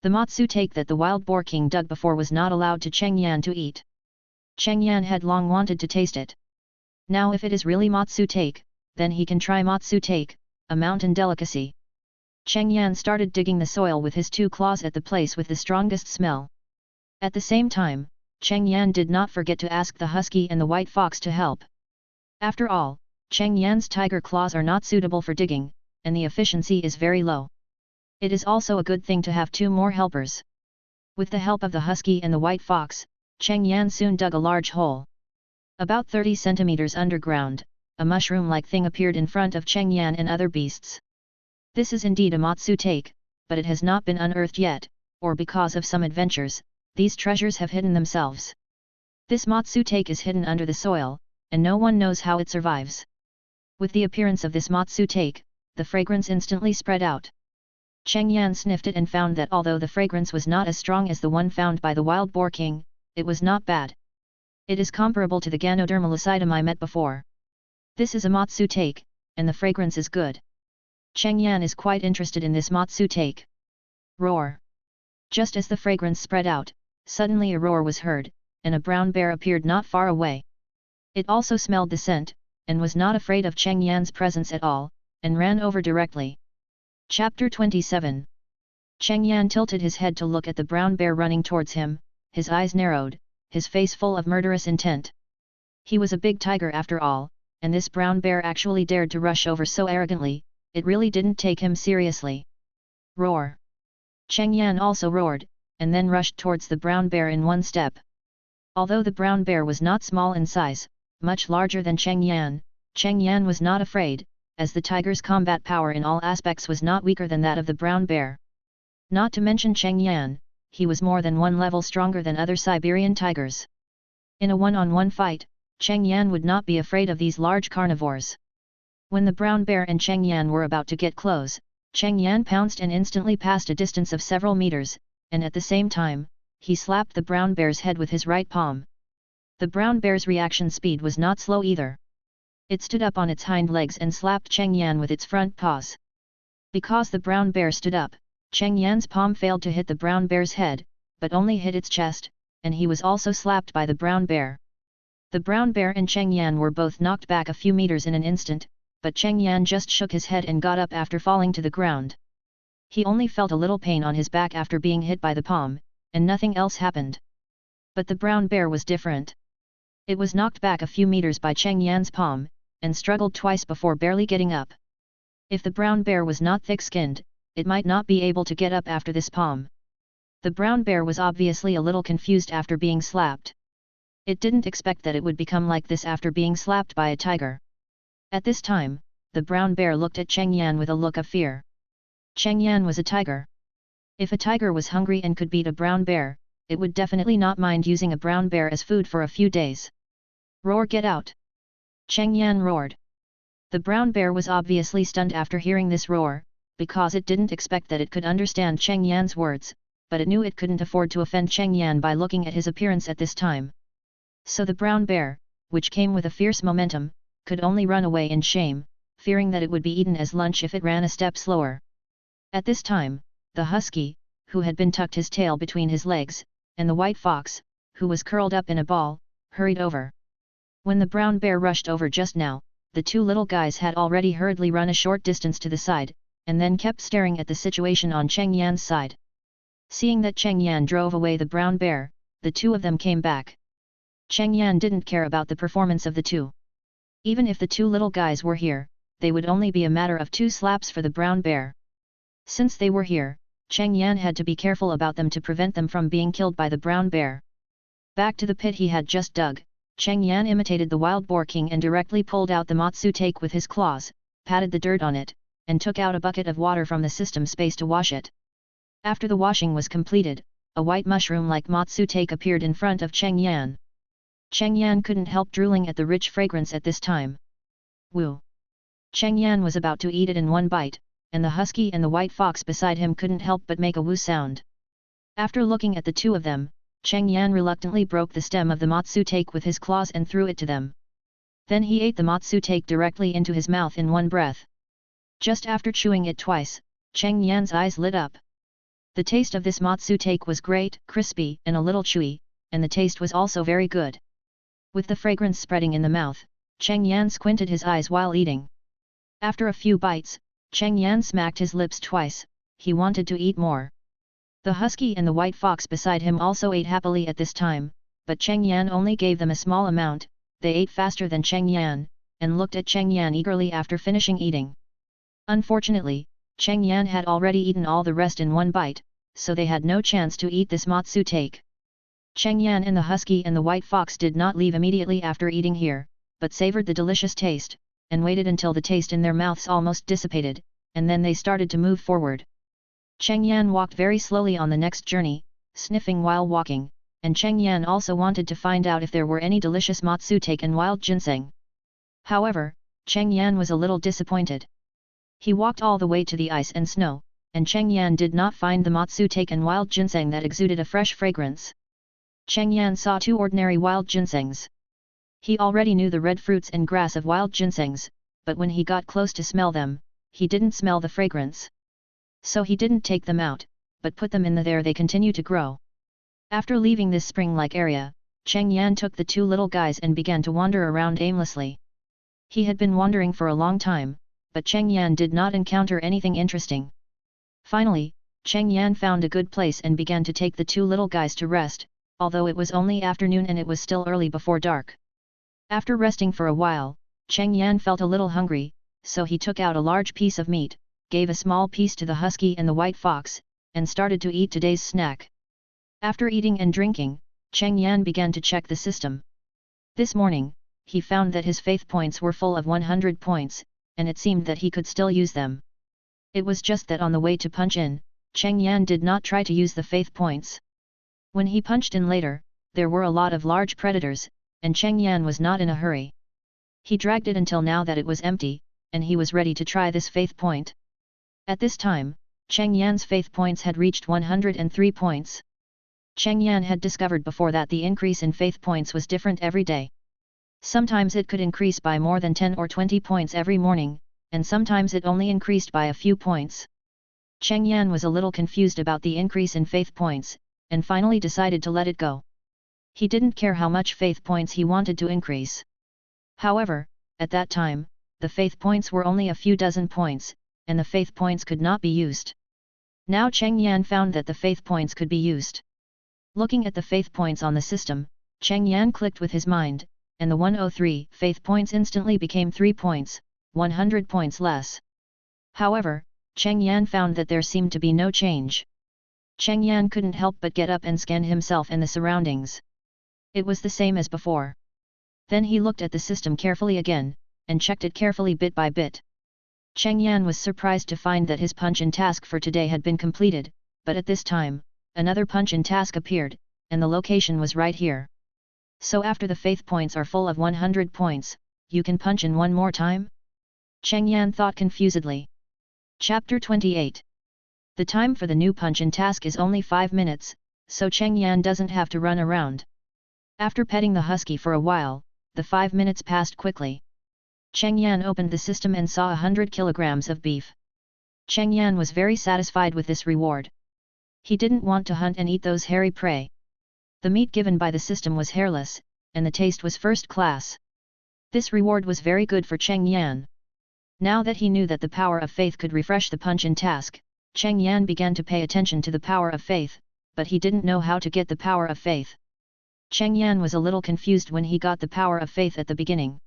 The Matsu take that the wild boar king dug before was not allowed to Cheng Yan to eat. Cheng Yan had long wanted to taste it. Now if it is really Matsu take, then he can try Matsu take, a mountain delicacy. Cheng Yan started digging the soil with his two claws at the place with the strongest smell. At the same time, Cheng Yan did not forget to ask the husky and the white fox to help. After all, Cheng Yan's tiger claws are not suitable for digging, and the efficiency is very low. It is also a good thing to have two more helpers. With the help of the husky and the white fox, Cheng Yan soon dug a large hole. About 30 centimeters underground, a mushroom-like thing appeared in front of Cheng Yan and other beasts. This is indeed a Matsu take, but it has not been unearthed yet, or because of some adventures, these treasures have hidden themselves. This Matsu take is hidden under the soil, and no one knows how it survives. With the appearance of this Matsu take, the fragrance instantly spread out. Cheng Yan sniffed it and found that although the fragrance was not as strong as the one found by the wild boar king, it was not bad. It is comparable to the Ganoderma lucidum I met before. This is a Matsu take, and the fragrance is good. Cheng Yan is quite interested in this Matsu take. Roar! Just as the fragrance spread out, suddenly a roar was heard, and a brown bear appeared not far away. It also smelled the scent, and was not afraid of Cheng Yan's presence at all, and ran over directly. Chapter 27. Cheng Yan tilted his head to look at the brown bear running towards him, his eyes narrowed, his face full of murderous intent. He was a big tiger after all, and this brown bear actually dared to rush over so arrogantly, it really didn't take him seriously. Roar! Cheng Yan also roared, and then rushed towards the brown bear in one step. Although the brown bear was not small in size, much larger than Cheng Yan was not afraid, as the tiger's combat power in all aspects was not weaker than that of the brown bear. Not to mention Cheng Yan, he was more than one level stronger than other Siberian tigers. In a one-on-one fight, Cheng Yan would not be afraid of these large carnivores. When the brown bear and Cheng Yan were about to get close, Cheng Yan pounced and instantly passed a distance of several meters, and at the same time, he slapped the brown bear's head with his right palm. The brown bear's reaction speed was not slow either. It stood up on its hind legs and slapped Cheng Yan with its front paws. Because the brown bear stood up, Cheng Yan's palm failed to hit the brown bear's head, but only hit its chest, and he was also slapped by the brown bear. The brown bear and Cheng Yan were both knocked back a few meters in an instant, but Cheng Yan just shook his head and got up after falling to the ground. He only felt a little pain on his back after being hit by the palm, and nothing else happened. But the brown bear was different. It was knocked back a few meters by Cheng Yan's palm, and struggled twice before barely getting up. If the brown bear was not thick-skinned, it might not be able to get up after this palm. The brown bear was obviously a little confused after being slapped. It didn't expect that it would become like this after being slapped by a tiger. At this time, the brown bear looked at Cheng Yan with a look of fear. Cheng Yan was a tiger. If a tiger was hungry and could beat a brown bear, it would definitely not mind using a brown bear as food for a few days. Roar, get out! Cheng Yan roared. The brown bear was obviously stunned after hearing this roar, because it didn't expect that it could understand Cheng Yan's words, but it knew it couldn't afford to offend Cheng Yan by looking at his appearance at this time. So the brown bear, which came with a fierce momentum, could only run away in shame, fearing that it would be eaten as lunch if it ran a step slower. At this time, the husky, who had been tucked his tail between his legs, and the white fox, who was curled up in a ball, hurried over. When the brown bear rushed over just now, the two little guys had already hurriedly run a short distance to the side, and then kept staring at the situation on Cheng Yan's side. Seeing that Cheng Yan drove away the brown bear, the two of them came back. Cheng Yan didn't care about the performance of the two. Even if the two little guys were here, they would only be a matter of 2 slaps for the brown bear. Since they were here, Cheng Yan had to be careful about them to prevent them from being killed by the brown bear. Back to the pit he had just dug, Cheng Yan imitated the wild boar king and directly pulled out the Matsu take with his claws, patted the dirt on it, and took out a bucket of water from the system space to wash it. After the washing was completed, a white mushroom like Matsu take appeared in front of Cheng Yan. Cheng Yan couldn't help drooling at the rich fragrance at this time. Woo! Cheng Yan was about to eat it in one bite, and the husky and the white fox beside him couldn't help but make a woo sound. After looking at the two of them, Cheng Yan reluctantly broke the stem of the matsu take with his claws and threw it to them. Then he ate the matsu take directly into his mouth in one breath. Just after chewing it twice, Cheng Yan's eyes lit up. The taste of this matsu take was great, crispy and a little chewy, and the taste was also very good. With the fragrance spreading in the mouth, Cheng Yan squinted his eyes while eating. After a few bites, Cheng Yan smacked his lips twice. He wanted to eat more. The husky and the white fox beside him also ate happily at this time, but Cheng Yan only gave them a small amount. They ate faster than Cheng Yan, and looked at Cheng Yan eagerly after finishing eating. Unfortunately, Cheng Yan had already eaten all the rest in one bite, so they had no chance to eat this matsu take. Cheng Yan and the husky and the white fox did not leave immediately after eating here, but savored the delicious taste, and waited until the taste in their mouths almost dissipated, and then they started to move forward. Cheng Yan walked very slowly on the next journey, sniffing while walking, and Cheng Yan also wanted to find out if there were any delicious matsu take and wild ginseng. However, Cheng Yan was a little disappointed. He walked all the way to the ice and snow, and Cheng Yan did not find the matsu take and wild ginseng that exuded a fresh fragrance. Cheng Yan saw two ordinary wild ginsengs. He already knew the red fruits and grass of wild ginsengs, but when he got close to smell them, he didn't smell the fragrance. So he didn't take them out, but put them in there they continue to grow. After leaving this spring-like area, Cheng Yan took the two little guys and began to wander around aimlessly. He had been wandering for a long time, but Cheng Yan did not encounter anything interesting. Finally, Cheng Yan found a good place and began to take the two little guys to rest, although it was only afternoon and it was still early before dark. After resting for a while, Cheng Yan felt a little hungry, so he took out a large piece of meat, gave a small piece to the husky and the white fox, and started to eat today's snack. After eating and drinking, Cheng Yan began to check the system. This morning, he found that his faith points were full of 100 points, and it seemed that he could still use them. It was just that on the way to punch in, Cheng Yan did not try to use the faith points. When he punched in later, there were a lot of large predators, and Cheng Yan was not in a hurry. He dragged it until now that it was empty, and he was ready to try this faith point. At this time, Cheng Yan's faith points had reached 103 points. Cheng Yan had discovered before that the increase in faith points was different every day. Sometimes it could increase by more than 10 or 20 points every morning, and sometimes it only increased by a few points. Cheng Yan was a little confused about the increase in faith points, and finally decided to let it go. He didn't care how much faith points he wanted to increase. However, at that time, the faith points were only a few dozen points, and the faith points could not be used. Now Cheng Yan found that the faith points could be used. Looking at the faith points on the system, Cheng Yan clicked with his mind, and the 103 faith points instantly became 3 points, 100 points less. However, Cheng Yan found that there seemed to be no change. Cheng Yan couldn't help but get up and scan himself and the surroundings. It was the same as before. Then he looked at the system carefully again, and checked it carefully bit by bit. Cheng Yan was surprised to find that his punch-in task for today had been completed, but at this time, another punch-in task appeared, and the location was right here. So after the faith points are full of 100 points, you can punch in one more time? Cheng Yan thought confusedly. Chapter 28. The time for the new punch-in task is only 5 minutes, so Cheng Yan doesn't have to run around. After petting the husky for a while, the 5 minutes passed quickly. Cheng Yan opened the system and saw 100 kilograms of beef. Cheng Yan was very satisfied with this reward. He didn't want to hunt and eat those hairy prey. The meat given by the system was hairless, and the taste was first class. This reward was very good for Cheng Yan. Now that he knew that the power of faith could refresh the punch-in task, Cheng Yan began to pay attention to the power of faith, but he didn't know how to get the power of faith. Cheng Yan was a little confused when he got the power of faith at the beginning.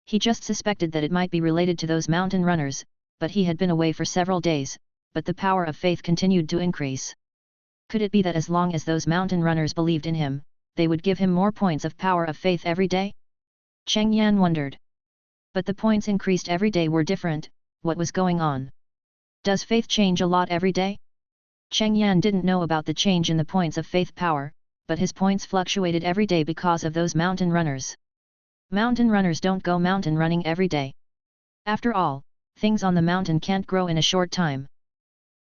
He just suspected that it might be related to those mountain runners, but he had been away for several days, but the power of faith continued to increase. Could it be that as long as those mountain runners believed in him, they would give him more points of power of faith every day? Cheng Yan wondered. But the points increased every day were different. What was going on? Does faith change a lot every day? Cheng Yan didn't know about the change in the points of faith power, but his points fluctuated every day because of those mountain runners. Mountain runners don't go mountain running every day. After all, things on the mountain can't grow in a short time.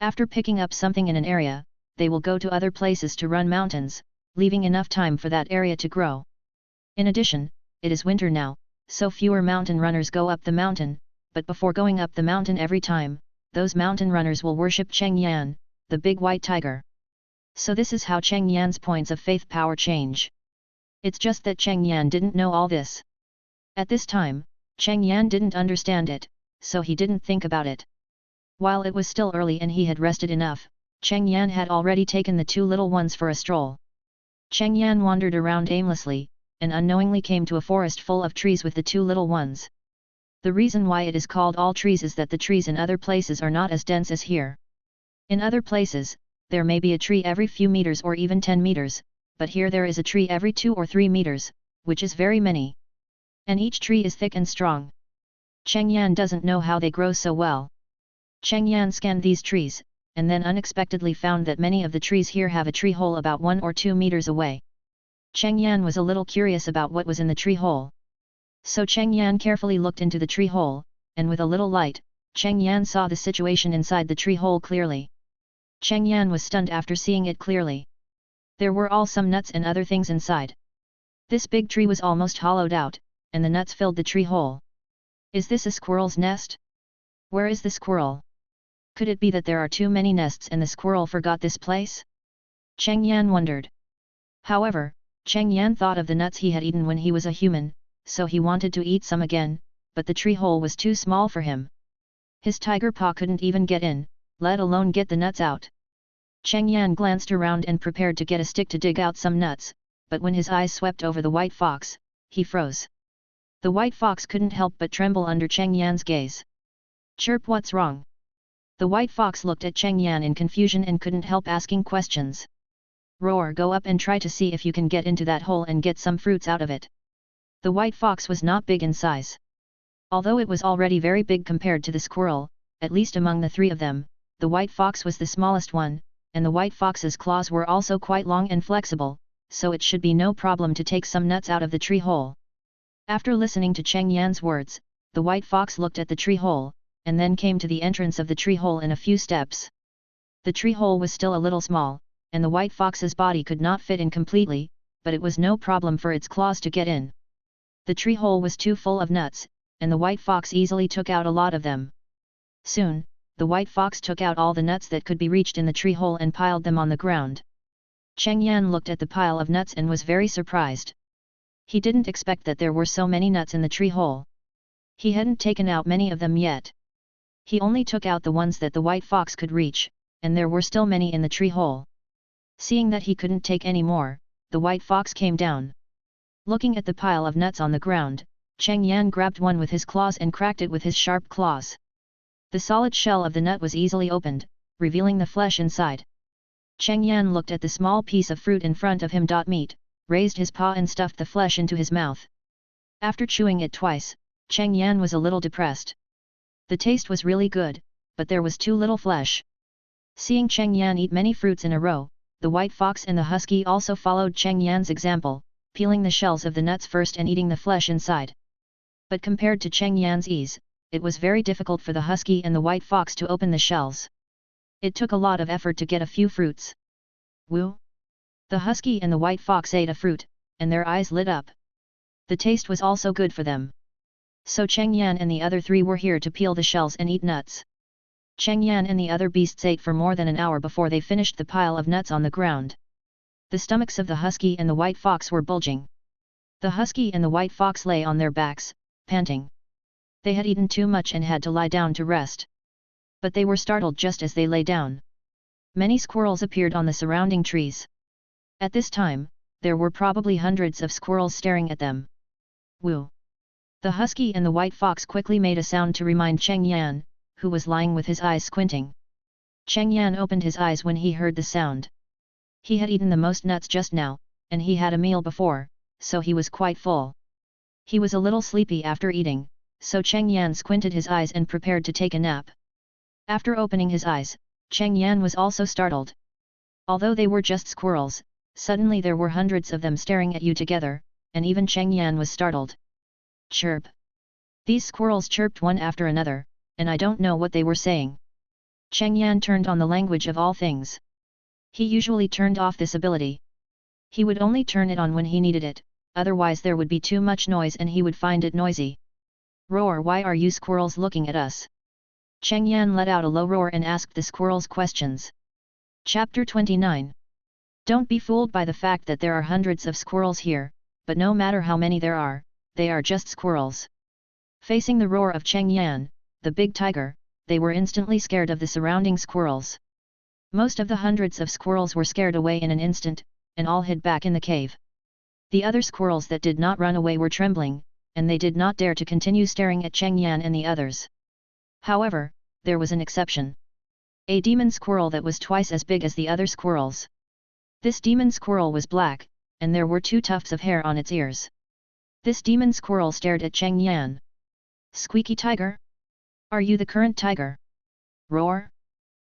After picking up something in an area, they will go to other places to run mountains, leaving enough time for that area to grow. In addition, it is winter now, so fewer mountain runners go up the mountain, but before going up the mountain every time, those mountain runners will worship Cheng Yan, the big white tiger. So this is how Cheng Yan's points of faith power change. It's just that Cheng Yan didn't know all this. At this time, Cheng Yan didn't understand it, so he didn't think about it. While it was still early and he had rested enough, Cheng Yan had already taken the two little ones for a stroll. Cheng Yan wandered around aimlessly, and unknowingly came to a forest full of trees with the two little ones. The reason why it is called all trees is that the trees in other places are not as dense as here. In other places, there may be a tree every few meters or even 10 meters, but here there is a tree every 2 or 3 meters, which is very many. And each tree is thick and strong. Cheng Yan doesn't know how they grow so well. Cheng Yan scanned these trees, and then unexpectedly found that many of the trees here have a tree hole about 1 or 2 meters away. Cheng Yan was a little curious about what was in the tree hole. So Cheng Yan carefully looked into the tree hole, and with a little light, Cheng Yan saw the situation inside the tree hole clearly. Cheng Yan was stunned after seeing it clearly. There were all some nuts and other things inside. This big tree was almost hollowed out, and the nuts filled the tree hole. Is this a squirrel's nest? Where is the squirrel? Could it be that there are too many nests and the squirrel forgot this place? Cheng Yan wondered. However, Cheng Yan thought of the nuts he had eaten when he was a human, so he wanted to eat some again, but the tree hole was too small for him. His tiger paw couldn't even get in, let alone get the nuts out. Cheng Yan glanced around and prepared to get a stick to dig out some nuts, but when his eyes swept over the white fox, he froze. The white fox couldn't help but tremble under Cheng Yan's gaze. Chirp, what's wrong? The white fox looked at Cheng Yan in confusion and couldn't help asking questions. Roar, go up and try to see if you can get into that hole and get some fruits out of it. The white fox was not big in size. Although it was already very big compared to the squirrel, at least among the three of them, the white fox was the smallest one, and the white fox's claws were also quite long and flexible, so it should be no problem to take some nuts out of the tree hole. After listening to Cheng Yan's words, the white fox looked at the tree hole, and then came to the entrance of the tree hole in a few steps. The tree hole was still a little small, and the white fox's body could not fit in completely, but it was no problem for its claws to get in. The tree hole was too full of nuts, and the white fox easily took out a lot of them. Soon, the white fox took out all the nuts that could be reached in the tree hole and piled them on the ground. Cheng Yan looked at the pile of nuts and was very surprised. He didn't expect that there were so many nuts in the tree hole. He hadn't taken out many of them yet. He only took out the ones that the white fox could reach, and there were still many in the tree hole. Seeing that he couldn't take any more, the white fox came down. Looking at the pile of nuts on the ground, Cheng Yan grabbed one with his claws and cracked it with his sharp claws. The solid shell of the nut was easily opened, revealing the flesh inside. Cheng Yan looked at the small piece of fruit in front of him. Meat, raised his paw and stuffed the flesh into his mouth. After chewing it twice, Cheng Yan was a little depressed. The taste was really good, but there was too little flesh. Seeing Cheng Yan eat many fruits in a row, the white fox and the husky also followed Cheng Yan's example, peeling the shells of the nuts first and eating the flesh inside. But compared to Cheng Yan's ease, it was very difficult for the husky and the white fox to open the shells. It took a lot of effort to get a few fruits. Woo! The husky and the white fox ate a fruit, and their eyes lit up. The taste was also good for them. So Cheng Yan and the other three were here to peel the shells and eat nuts. Cheng Yan and the other beasts ate for more than an hour before they finished the pile of nuts on the ground. The stomachs of the husky and the white fox were bulging. The husky and the white fox lay on their backs, panting. They had eaten too much and had to lie down to rest. But they were startled just as they lay down. Many squirrels appeared on the surrounding trees. At this time, there were probably hundreds of squirrels staring at them. Woo! The husky and the white fox quickly made a sound to remind Cheng Yan, who was lying with his eyes squinting. Cheng Yan opened his eyes when he heard the sound. He had eaten the most nuts just now, and he had a meal before, so he was quite full. He was a little sleepy after eating, so Cheng Yan squinted his eyes and prepared to take a nap. After opening his eyes, Cheng Yan was also startled. Although they were just squirrels, Suddenly there were hundreds of them staring at you together, and even Cheng Yan was startled. Chirp! These squirrels chirped one after another, and I don't know what they were saying. Cheng Yan turned on the language of all things. He usually turned off this ability. He would only turn it on when he needed it, otherwise there would be too much noise and he would find it noisy. Roar! Why are you squirrels looking at us? Cheng Yan let out a low roar and asked the squirrels questions. Chapter 29. Don't be fooled by the fact that there are hundreds of squirrels here, but no matter how many there are, they are just squirrels. Facing the roar of Cheng Yan, the big tiger, they were instantly scared of the surrounding squirrels. Most of the hundreds of squirrels were scared away in an instant, and all hid back in the cave. The other squirrels that did not run away were trembling, and they did not dare to continue staring at Cheng Yan and the others. However, there was an exception. A demon squirrel that was twice as big as the other squirrels. This demon squirrel was black, and there were 2 tufts of hair on its ears. This demon squirrel stared at Cheng Yan. Squeaky tiger? Are you the current tiger? Roar!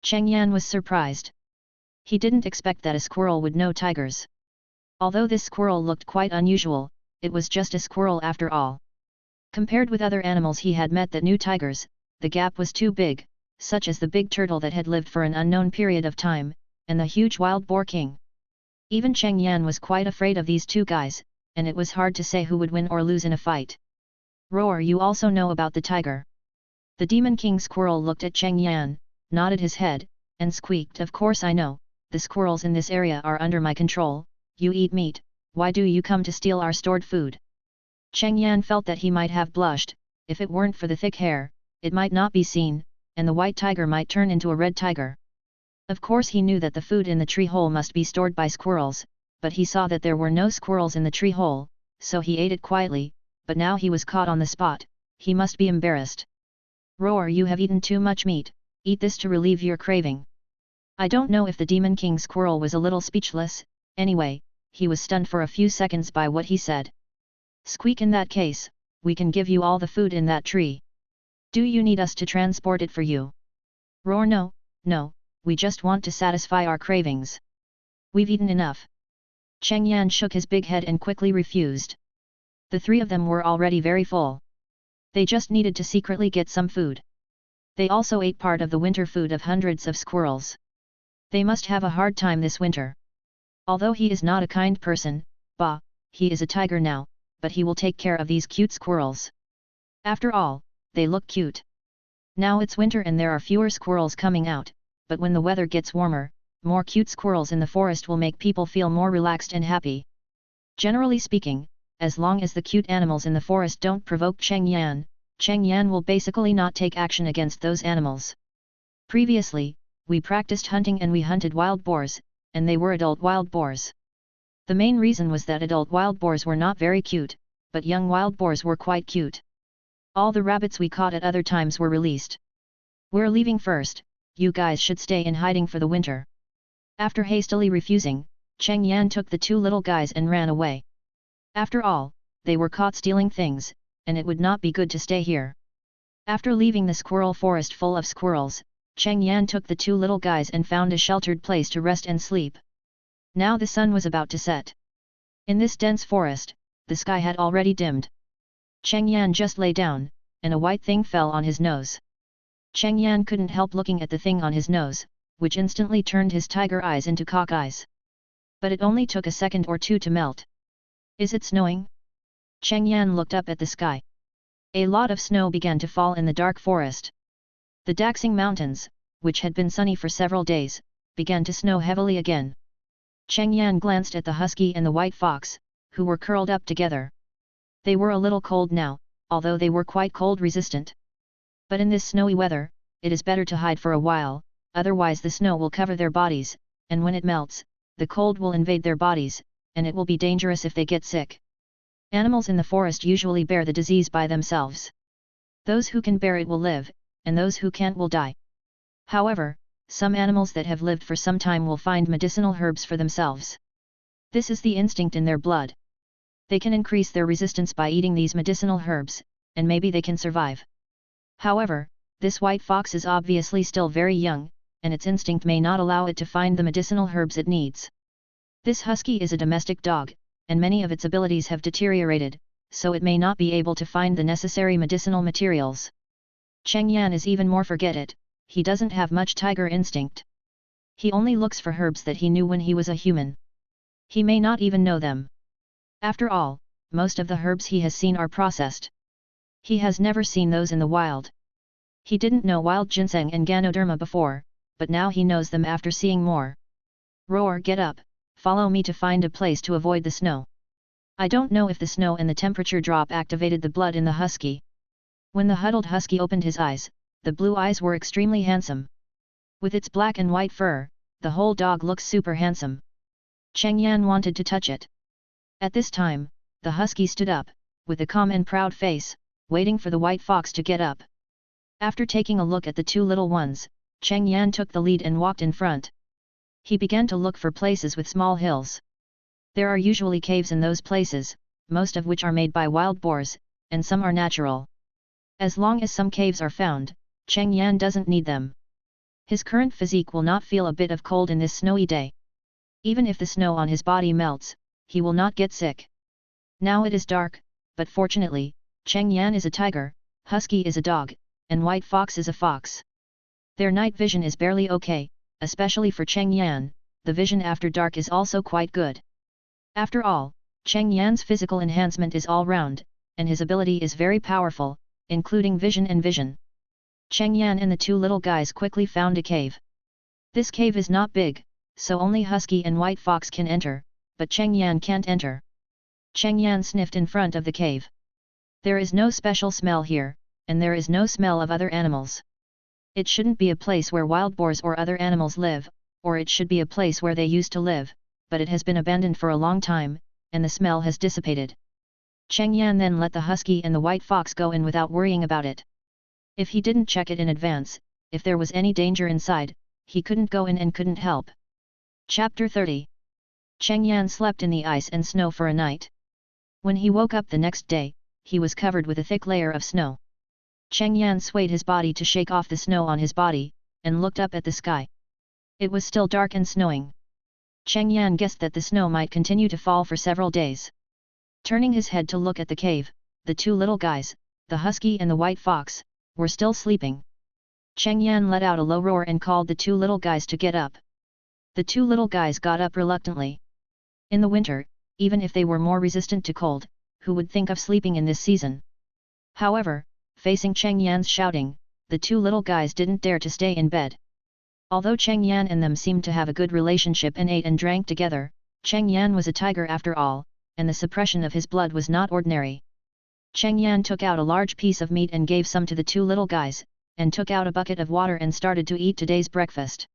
Cheng Yan was surprised. He didn't expect that a squirrel would know tigers. Although this squirrel looked quite unusual, it was just a squirrel after all. Compared with other animals he had met that knew tigers, the gap was too big, such as the big turtle that had lived for an unknown period of time, and the huge wild boar king. Even Cheng Yan was quite afraid of these 2 guys, and it was hard to say who would win or lose in a fight. Roar! You also know about the tiger. The Demon King squirrel looked at Cheng Yan, nodded his head, and squeaked, of course I know, the squirrels in this area are under my control. You eat meat, why do you come to steal our stored food? Cheng Yan felt that he might have blushed, if it weren't for the thick hair, it might not be seen, and the white tiger might turn into a red tiger. Of course he knew that the food in the tree hole must be stored by squirrels, but he saw that there were no squirrels in the tree hole, so he ate it quietly, but now he was caught on the spot, he must be embarrassed. Roar! You have eaten too much meat, eat this to relieve your craving. I don't know if the Demon King squirrel was a little speechless, anyway, he was stunned for a few seconds by what he said. Squeak! In that case, we can give you all the food in that tree. Do you need us to transport it for you? Roar! No, no, we just want to satisfy our cravings. We've eaten enough. Cheng Yan shook his big head and quickly refused. The 3 of them were already very full. They just needed to secretly get some food. They also ate part of the winter food of hundreds of squirrels. They must have a hard time this winter. Although he is not a kind person, he is a tiger now, but he will take care of these cute squirrels. After all, they look cute. Now it's winter and there are fewer squirrels coming out, but when the weather gets warmer, more cute squirrels in the forest will make people feel more relaxed and happy. Generally speaking, as long as the cute animals in the forest don't provoke Cheng Yan will basically not take action against those animals. Previously, we practiced hunting and we hunted wild boars, and they were adult wild boars. The main reason was that adult wild boars were not very cute, but young wild boars were quite cute. All the rabbits we caught at other times were released. We're leaving first, you guys should stay in hiding for the winter. After hastily refusing, Cheng Yan took the 2 little guys and ran away. After all, they were caught stealing things, and it would not be good to stay here. After leaving the squirrel forest full of squirrels, Cheng Yan took the 2 little guys and found a sheltered place to rest and sleep. Now the sun was about to set. In this dense forest, the sky had already dimmed. Cheng Yan just lay down, and a white thing fell on his nose. Cheng Yan couldn't help looking at the thing on his nose, which instantly turned his tiger eyes into cock eyes. But it only took a second or 2 to melt. Is it snowing? Cheng Yan looked up at the sky. A lot of snow began to fall in the dark forest. The Daxing Mountains, which had been sunny for several days, began to snow heavily again. Cheng Yan glanced at the husky and the white fox, who were curled up together. They were a little cold now, although they were quite cold resistant. But in this snowy weather, it is better to hide for a while, otherwise the snow will cover their bodies, and when it melts, the cold will invade their bodies, and it will be dangerous if they get sick. Animals in the forest usually bear the disease by themselves. Those who can bear it will live, and those who can't will die. However, some animals that have lived for some time will find medicinal herbs for themselves. This is the instinct in their blood. They can increase their resistance by eating these medicinal herbs, and maybe they can survive. However, this white fox is obviously still very young, and its instinct may not allow it to find the medicinal herbs it needs. This husky is a domestic dog, and many of its abilities have deteriorated, so it may not be able to find the necessary medicinal materials. Cheng Yan is even more forget-it, he doesn't have much tiger instinct. He only looks for herbs that he knew when he was a human. He may not even know them. After all, most of the herbs he has seen are processed. He has never seen those in the wild. He didn't know wild ginseng and ganoderma before, but now he knows them after seeing more. Roar, get up, follow me to find a place to avoid the snow. I don't know if the snow and the temperature drop activated the blood in the husky. When the huddled husky opened his eyes, the blue eyes were extremely handsome. With its black and white fur, the whole dog looks super handsome. Cheng Yan wanted to touch it. At this time, the husky stood up, with a calm and proud face, waiting for the white fox to get up. After taking a look at the two little ones, Cheng Yan took the lead and walked in front. He began to look for places with small hills. There are usually caves in those places, most of which are made by wild boars, and some are natural. As long as some caves are found, Cheng Yan doesn't need them. His current physique will not feel a bit of cold in this snowy day. Even if the snow on his body melts, he will not get sick. Now it is dark, but fortunately, Cheng Yan is a tiger, husky is a dog, and white fox is a fox. Their night vision is barely okay, especially for Cheng Yan, the vision after dark is also quite good. After all, Cheng Yan's physical enhancement is all round, and his ability is very powerful, including vision and vision. Cheng Yan and the two little guys quickly found a cave. This cave is not big, so only husky and white fox can enter, but Cheng Yan can't enter. Cheng Yan sniffed in front of the cave. There is no special smell here, and there is no smell of other animals. It shouldn't be a place where wild boars or other animals live, or it should be a place where they used to live, but it has been abandoned for a long time, and the smell has dissipated. Cheng Yan then let the husky and the white fox go in without worrying about it. If he didn't check it in advance, if there was any danger inside, he couldn't go in and couldn't help. Chapter 30. Cheng Yan slept in the ice and snow for a night. When he woke up the next day, he was covered with a thick layer of snow. Cheng Yan swayed his body to shake off the snow on his body, and looked up at the sky. It was still dark and snowing. Cheng Yan guessed that the snow might continue to fall for several days. Turning his head to look at the cave, the two little guys, the husky and the white fox, were still sleeping. Cheng Yan let out a low roar and called the two little guys to get up. The two little guys got up reluctantly. In the winter, even if they were more resistant to cold, who would think of sleeping in this season? However, facing Cheng Yan's shouting, the two little guys didn't dare to stay in bed. Although Cheng Yan and them seemed to have a good relationship and ate and drank together, Cheng Yan was a tiger after all, and the suppression of his blood was not ordinary. Cheng Yan took out a large piece of meat and gave some to the two little guys, and took out a bucket of water and started to eat today's breakfast.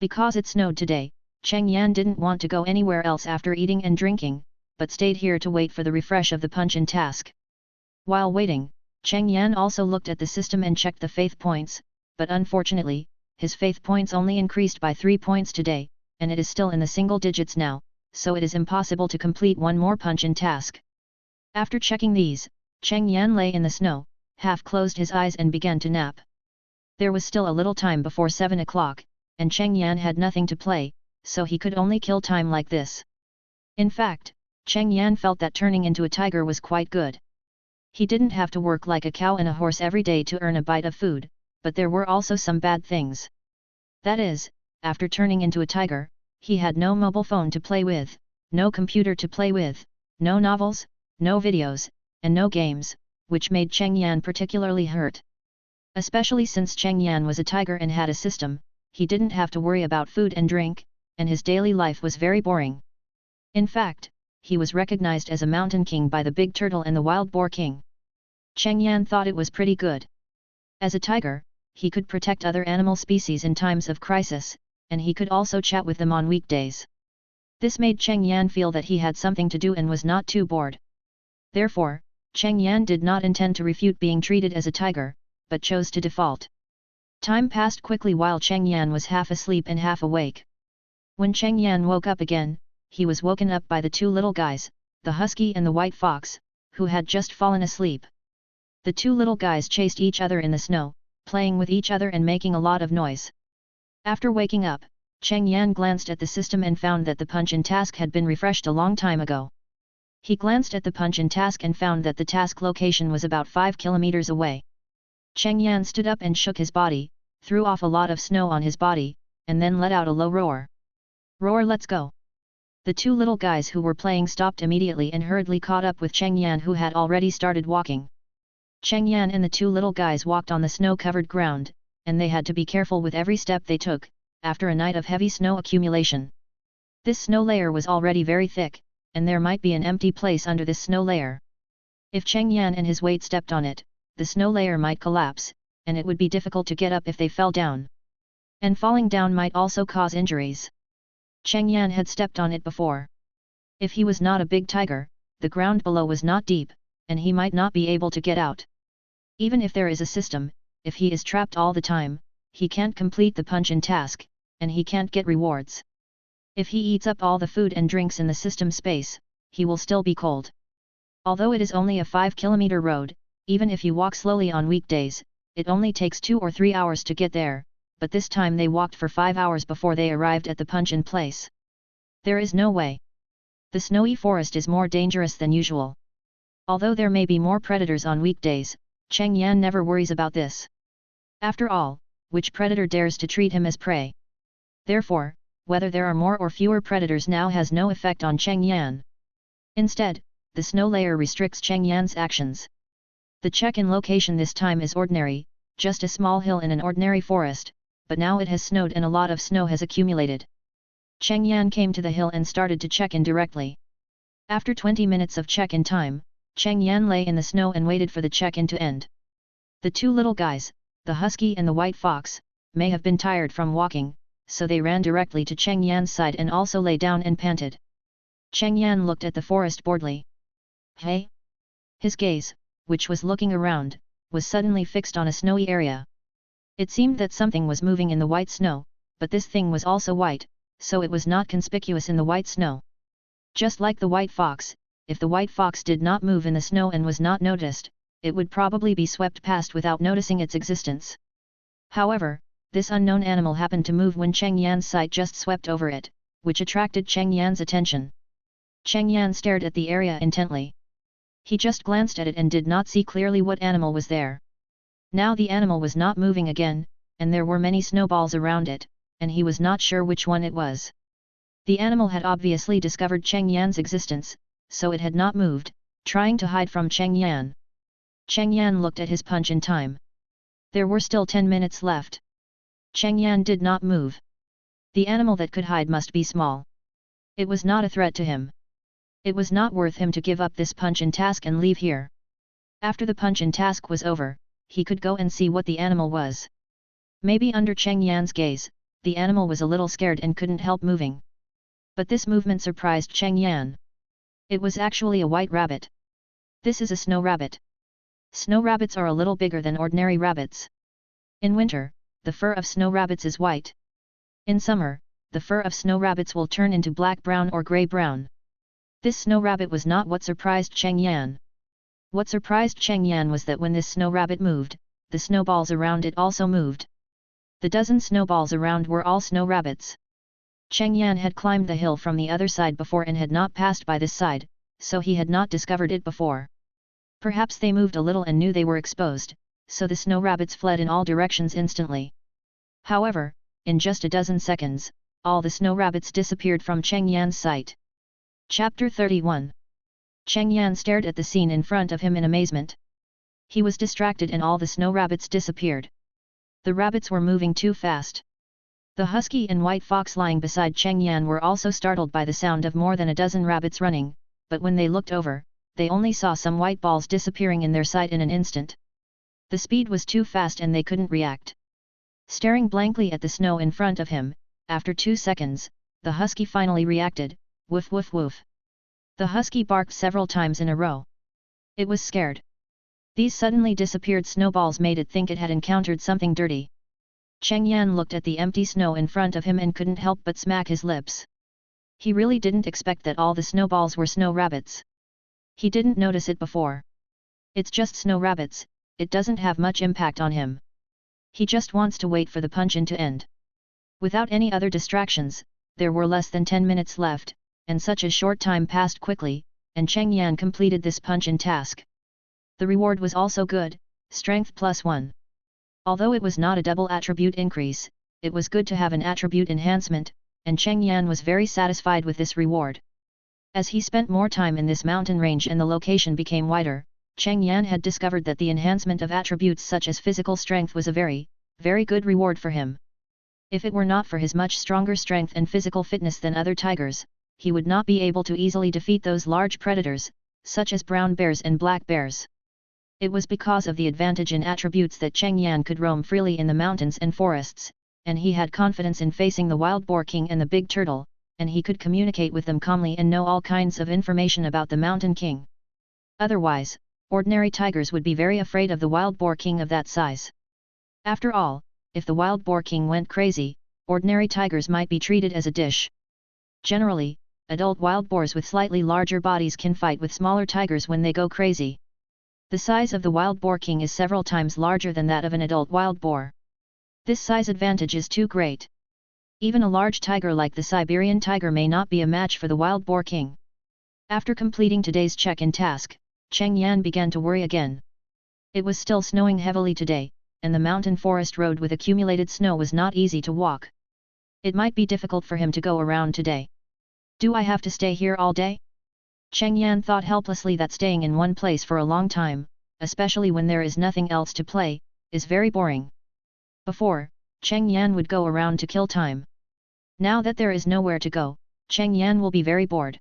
Because it snowed today, Cheng Yan didn't want to go anywhere else after eating and drinking, but stayed here to wait for the refresh of the punch-in task. While waiting, Cheng Yan also looked at the system and checked the faith points, but unfortunately, his faith points only increased by 3 points today, and it is still in the single digits now, so it is impossible to complete one more punch-in task. After checking these, Cheng Yan lay in the snow, half-closed his eyes and began to nap. There was still a little time before 7 o'clock, and Cheng Yan had nothing to play, so he could only kill time like this. In fact, Cheng Yan felt that turning into a tiger was quite good. He didn't have to work like a cow and a horse every day to earn a bite of food, but there were also some bad things. That is, after turning into a tiger, he had no mobile phone to play with, no computer to play with, no novels, no videos, and no games, which made Cheng Yan particularly hurt. Especially since Cheng Yan was a tiger and had a system, he didn't have to worry about food and drink, and his daily life was very boring. In fact, he was recognized as a mountain king by the big turtle and the wild boar king. Cheng Yan thought it was pretty good. As a tiger, he could protect other animal species in times of crisis, and he could also chat with them on weekdays. This made Cheng Yan feel that he had something to do and was not too bored. Therefore, Cheng Yan did not intend to refute being treated as a tiger, but chose to default. Time passed quickly while Cheng Yan was half asleep and half awake. When Cheng Yan woke up again, he was woken up by the two little guys, the husky and the white fox, who had just fallen asleep. The two little guys chased each other in the snow, playing with each other and making a lot of noise. After waking up, Cheng Yan glanced at the system and found that the punch-in task had been refreshed a long time ago. He glanced at the punch-in task and found that the task location was about 5 kilometers away. Cheng Yan stood up and shook his body, threw off a lot of snow on his body, and then let out a low roar. Roar, let's go! The two little guys who were playing stopped immediately and hurriedly caught up with Cheng Yan, who had already started walking. Cheng Yan and the two little guys walked on the snow-covered ground, and they had to be careful with every step they took, after a night of heavy snow accumulation. This snow layer was already very thick, and there might be an empty place under this snow layer. If Cheng Yan and his weight stepped on it, the snow layer might collapse, and it would be difficult to get up if they fell down. And falling down might also cause injuries. Cheng Yan had stepped on it before. If he was not a big tiger, the ground below was not deep, and he might not be able to get out. Even if there is a system, if he is trapped all the time, he can't complete the punch-in task, and he can't get rewards. If he eats up all the food and drinks in the system space, he will still be cold. Although it is only a 5-kilometer road, even if you walk slowly on weekdays, it only takes 2 or 3 hours to get there, but this time they walked for 5 hours before they arrived at the punch-in place. There is no way. The snowy forest is more dangerous than usual. Although there may be more predators on weekdays, Cheng Yan never worries about this. After all, which predator dares to treat him as prey? Therefore, whether there are more or fewer predators now has no effect on Cheng Yan. Instead, the snow layer restricts Cheng Yan's actions. The check-in location this time is ordinary, just a small hill in an ordinary forest, but now it has snowed and a lot of snow has accumulated. Cheng Yan came to the hill and started to check in directly. After 20 minutes of check-in time, Cheng Yan lay in the snow and waited for the check-in to end. The two little guys, the husky and the white fox, may have been tired from walking, so they ran directly to Cheng Yan's side and also lay down and panted. Cheng Yan looked at the forest boredly. Hey? His gaze, which was looking around, was suddenly fixed on a snowy area. It seemed that something was moving in the white snow, but this thing was also white, so it was not conspicuous in the white snow. Just like the white fox, if the white fox did not move in the snow and was not noticed, it would probably be swept past without noticing its existence. However, this unknown animal happened to move when Cheng Yan's sight just swept over it, which attracted Cheng Yan's attention. Cheng Yan stared at the area intently. He just glanced at it and did not see clearly what animal was there. Now the animal was not moving again, and there were many snowballs around it, and he was not sure which one it was. The animal had obviously discovered Cheng Yan's existence, so it had not moved, trying to hide from Cheng Yan. Cheng Yan looked at his punch in time. There were still 10 minutes left. Cheng Yan did not move. The animal that could hide must be small. It was not a threat to him. It was not worth him to give up this punch-in task and leave here. After the punch-in task was over, he could go and see what the animal was. Maybe under Cheng Yan's gaze, the animal was a little scared and couldn't help moving. But this movement surprised Cheng Yan. It was actually a white rabbit. This is a snow rabbit. Snow rabbits are a little bigger than ordinary rabbits. In winter, the fur of snow rabbits is white. In summer, the fur of snow rabbits will turn into black-brown or gray-brown. This snow rabbit was not what surprised Cheng Yan. What surprised Cheng Yan was that when this snow rabbit moved, the snowballs around it also moved. The dozen snowballs around were all snow rabbits. Cheng Yan had climbed the hill from the other side before and had not passed by this side, so he had not discovered it before. Perhaps they moved a little and knew they were exposed, so the snow rabbits fled in all directions instantly. However, in just a dozen seconds, all the snow rabbits disappeared from Cheng Yan's sight. Chapter 31. Cheng Yan stared at the scene in front of him in amazement. He was distracted and all the snow rabbits disappeared. The rabbits were moving too fast. The husky and white fox lying beside Cheng Yan were also startled by the sound of more than a dozen rabbits running, but when they looked over, they only saw some white balls disappearing in their sight in an instant. The speed was too fast and they couldn't react. Staring blankly at the snow in front of him, after 2 seconds, the husky finally reacted, woof woof woof. The husky barked several times in a row. It was scared. These suddenly disappeared snowballs made it think it had encountered something dirty. Cheng Yan looked at the empty snow in front of him and couldn't help but smack his lips. He really didn't expect that all the snowballs were snow rabbits. He didn't notice it before. It's just snow rabbits, it doesn't have much impact on him. He just wants to wait for the punch-in to end. Without any other distractions, there were less than 10 minutes left, and such a short time passed quickly, and Cheng Yan completed this punch-in task. The reward was also good, strength +1. Although it was not a double attribute increase, it was good to have an attribute enhancement, and Cheng Yan was very satisfied with this reward. As he spent more time in this mountain range and the location became wider, Cheng Yan had discovered that the enhancement of attributes such as physical strength was a very, very good reward for him. If it were not for his much stronger strength and physical fitness than other tigers, he would not be able to easily defeat those large predators, such as brown bears and black bears. It was because of the advantage in attributes that Cheng Yan could roam freely in the mountains and forests, and he had confidence in facing the wild boar king and the big turtle, and he could communicate with them calmly and know all kinds of information about the mountain king. Otherwise, ordinary tigers would be very afraid of the wild boar king of that size. After all, if the wild boar king went crazy, ordinary tigers might be treated as a dish. Generally, adult wild boars with slightly larger bodies can fight with smaller tigers when they go crazy. The size of the wild boar king is several times larger than that of an adult wild boar. This size advantage is too great. Even a large tiger like the Siberian tiger may not be a match for the wild boar king. After completing today's check-in task, Cheng Yan began to worry again. It was still snowing heavily today, and the mountain forest road with accumulated snow was not easy to walk. It might be difficult for him to go around today. Do I have to stay here all day? Cheng Yan thought helplessly that staying in one place for a long time, especially when there is nothing else to play, is very boring. Before, Cheng Yan would go around to kill time. Now that there is nowhere to go, Cheng Yan will be very bored.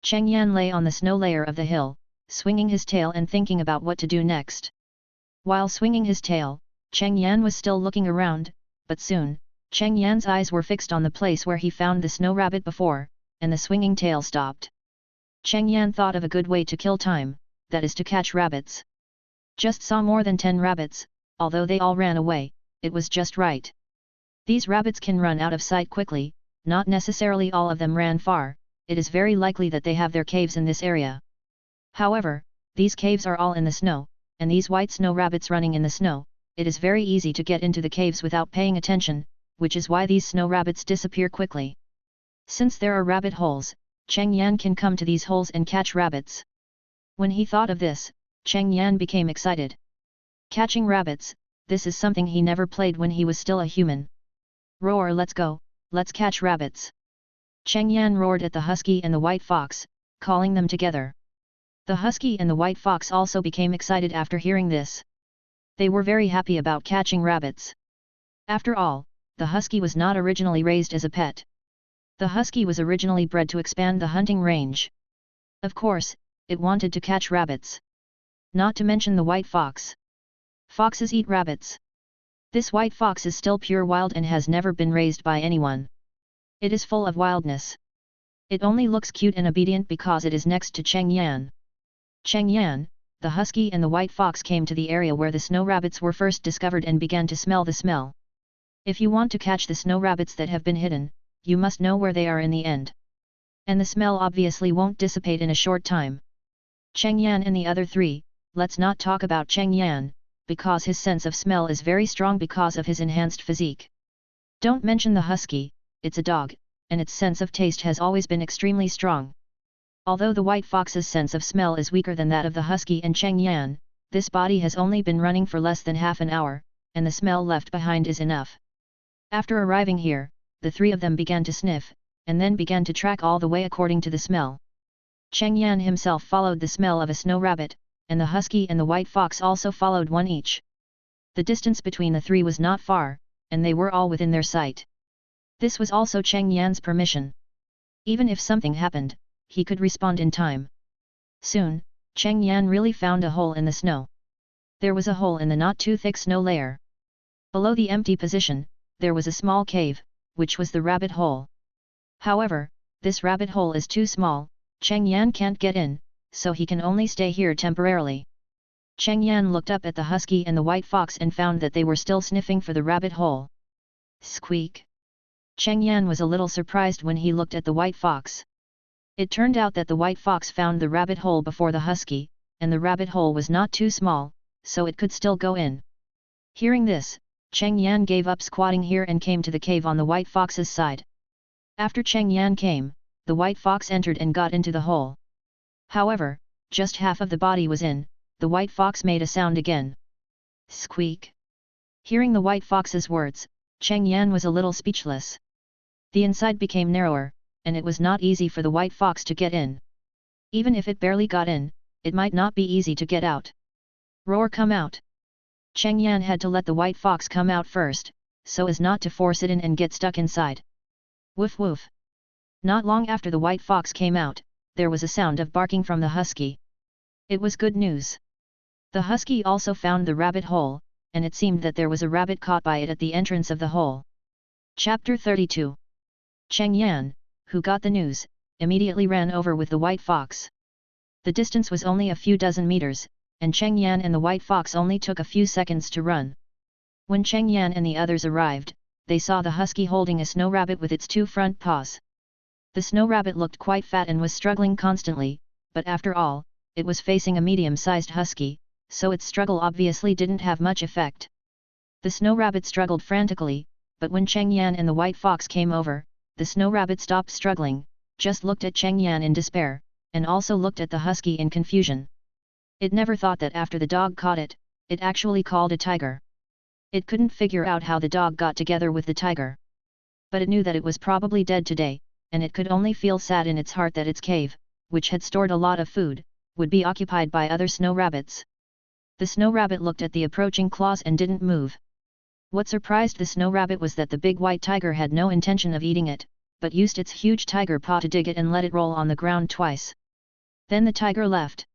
Cheng Yan lay on the snow layer of the hill, swinging his tail and thinking about what to do next. While swinging his tail, Cheng Yan was still looking around, but soon, Cheng Yan's eyes were fixed on the place where he found the snow rabbit before, and the swinging tail stopped. Cheng Yan thought of a good way to kill time, that is to catch rabbits. Just saw more than 10 rabbits, although they all ran away, it was just right. These rabbits can run out of sight quickly, not necessarily all of them ran far, it is very likely that they have their caves in this area. However, these caves are all in the snow, and these white snow rabbits running in the snow, it is very easy to get into the caves without paying attention, which is why these snow rabbits disappear quickly. Since there are rabbit holes, Cheng Yan can come to these holes and catch rabbits. When he thought of this, Cheng Yan became excited. Catching rabbits, this is something he never played when he was still a human. Roar, let's go, let's catch rabbits. Cheng Yan roared at the husky and the white fox, calling them together. The husky and the white fox also became excited after hearing this. They were very happy about catching rabbits. After all, the husky was not originally raised as a pet. The husky was originally bred to expand the hunting range. Of course, it wanted to catch rabbits. Not to mention the white fox. Foxes eat rabbits. This white fox is still pure wild and has never been raised by anyone. It is full of wildness. It only looks cute and obedient because it is next to Cheng Yan. Cheng Yan, the husky and the white fox came to the area where the snow rabbits were first discovered and began to smell the smell. If you want to catch the snow rabbits that have been hidden, you must know where they are in the end. And the smell obviously won't dissipate in a short time. Cheng Yan and the other three, let's not talk about Cheng Yan, because his sense of smell is very strong because of his enhanced physique. Don't mention the husky, it's a dog, and its sense of taste has always been extremely strong. Although the white fox's sense of smell is weaker than that of the husky and Cheng Yan, this body has only been running for less than half an hour, and the smell left behind is enough. After arriving here, the three of them began to sniff, and then began to track all the way according to the smell. Cheng Yan himself followed the smell of a snow rabbit, and the husky and the white fox also followed one each. The distance between the three was not far, and they were all within their sight. This was also Cheng Yan's permission. Even if something happened, he could respond in time. Soon, Cheng Yan really found a hole in the snow. There was a hole in the not too thick snow layer. Below the empty position, there was a small cave, which was the rabbit hole. However, this rabbit hole is too small, Cheng Yan can't get in, so he can only stay here temporarily. Cheng Yan looked up at the husky and the white fox and found that they were still sniffing for the rabbit hole. Squeak! Cheng Yan was a little surprised when he looked at the white fox. It turned out that the white fox found the rabbit hole before the husky, and the rabbit hole was not too small, so it could still go in. Hearing this, Cheng Yan gave up squatting here and came to the cave on the white fox's side. After Cheng Yan came, the white fox entered and got into the hole. However, just half of the body was in, the white fox made a sound again. Squeak! Hearing the white fox's words, Cheng Yan was a little speechless. The inside became narrower, and it was not easy for the white fox to get in. Even if it barely got in, it might not be easy to get out. Roar, come out! Cheng Yan had to let the white fox come out first, so as not to force it in and get stuck inside. Woof woof! Not long after the white fox came out, there was a sound of barking from the husky. It was good news. The husky also found the rabbit hole, and it seemed that there was a rabbit caught by it at the entrance of the hole. Chapter 32. Cheng Yan, who got the news, immediately ran over with the white fox. The distance was only a few dozen meters, and Cheng Yan and the white fox only took a few seconds to run. When Cheng Yan and the others arrived, they saw the husky holding a snow rabbit with its two front paws. The snow rabbit looked quite fat and was struggling constantly, but after all, it was facing a medium-sized husky, so its struggle obviously didn't have much effect. The snow rabbit struggled frantically, but when Cheng Yan and the white fox came over, the snow rabbit stopped struggling, just looked at Cheng Yan in despair, and also looked at the husky in confusion. It never thought that after the dog caught it, it actually called a tiger. It couldn't figure out how the dog got together with the tiger. But it knew that it was probably dead today, and it could only feel sad in its heart that its cave, which had stored a lot of food, would be occupied by other snow rabbits. The snow rabbit looked at the approaching claws and didn't move. What surprised the snow rabbit was that the big white tiger had no intention of eating it, but used its huge tiger paw to dig it and let it roll on the ground twice. Then the tiger left.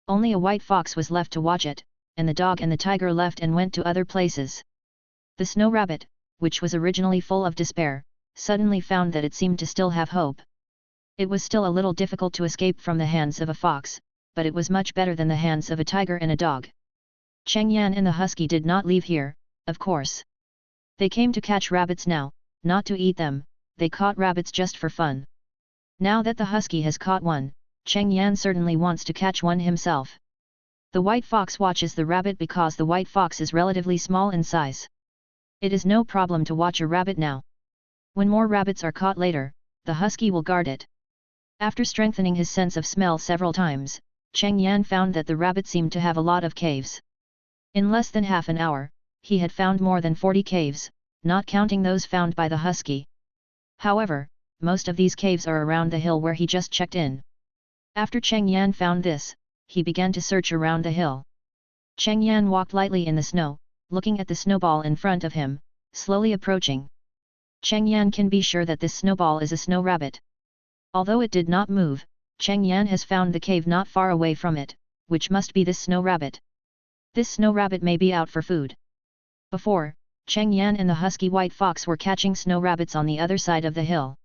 Only a white fox was left to watch it, and the dog and the tiger left and went to other places. The snow rabbit, which was originally full of despair, suddenly found that it seemed to still have hope. It was still a little difficult to escape from the hands of a fox, but it was much better than the hands of a tiger and a dog. Cheng Yan and the husky did not leave here, of course. They came to catch rabbits now, not to eat them, they caught rabbits just for fun. Now that the husky has caught one, Cheng Yan certainly wants to catch one himself. The white fox watches the rabbit because the white fox is relatively small in size. It is no problem to watch a rabbit now. When more rabbits are caught later, the husky will guard it. After strengthening his sense of smell several times, Cheng Yan found that the rabbit seemed to have a lot of caves. In less than half an hour, he had found more than 40 caves, not counting those found by the husky. However, most of these caves are around the hill where he just checked in. After Cheng Yan found this, he began to search around the hill. Cheng Yan walked lightly in the snow, looking at the snowball in front of him, slowly approaching. Cheng Yan can be sure that this snowball is a snow rabbit. Although it did not move, Cheng Yan has found the cave not far away from it, which must be this snow rabbit. This snow rabbit may be out for food. Before, Cheng Yan and the husky white fox were catching snow rabbits on the other side of the hill.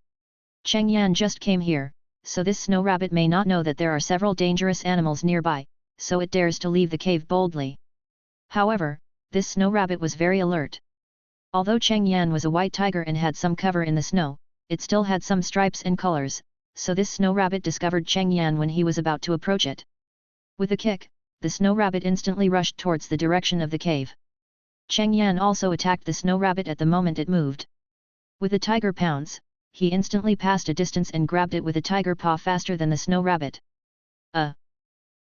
Cheng Yan just came here, so this snow rabbit may not know that there are several dangerous animals nearby, so it dares to leave the cave boldly. However, this snow rabbit was very alert. Although Cheng Yan was a white tiger and had some cover in the snow, it still had some stripes and colors, so this snow rabbit discovered Cheng Yan when he was about to approach it. With a kick, the snow rabbit instantly rushed towards the direction of the cave. Cheng Yan also attacked the snow rabbit at the moment it moved. With a tiger pounce, he instantly passed a distance and grabbed it with a tiger paw faster than the snow rabbit.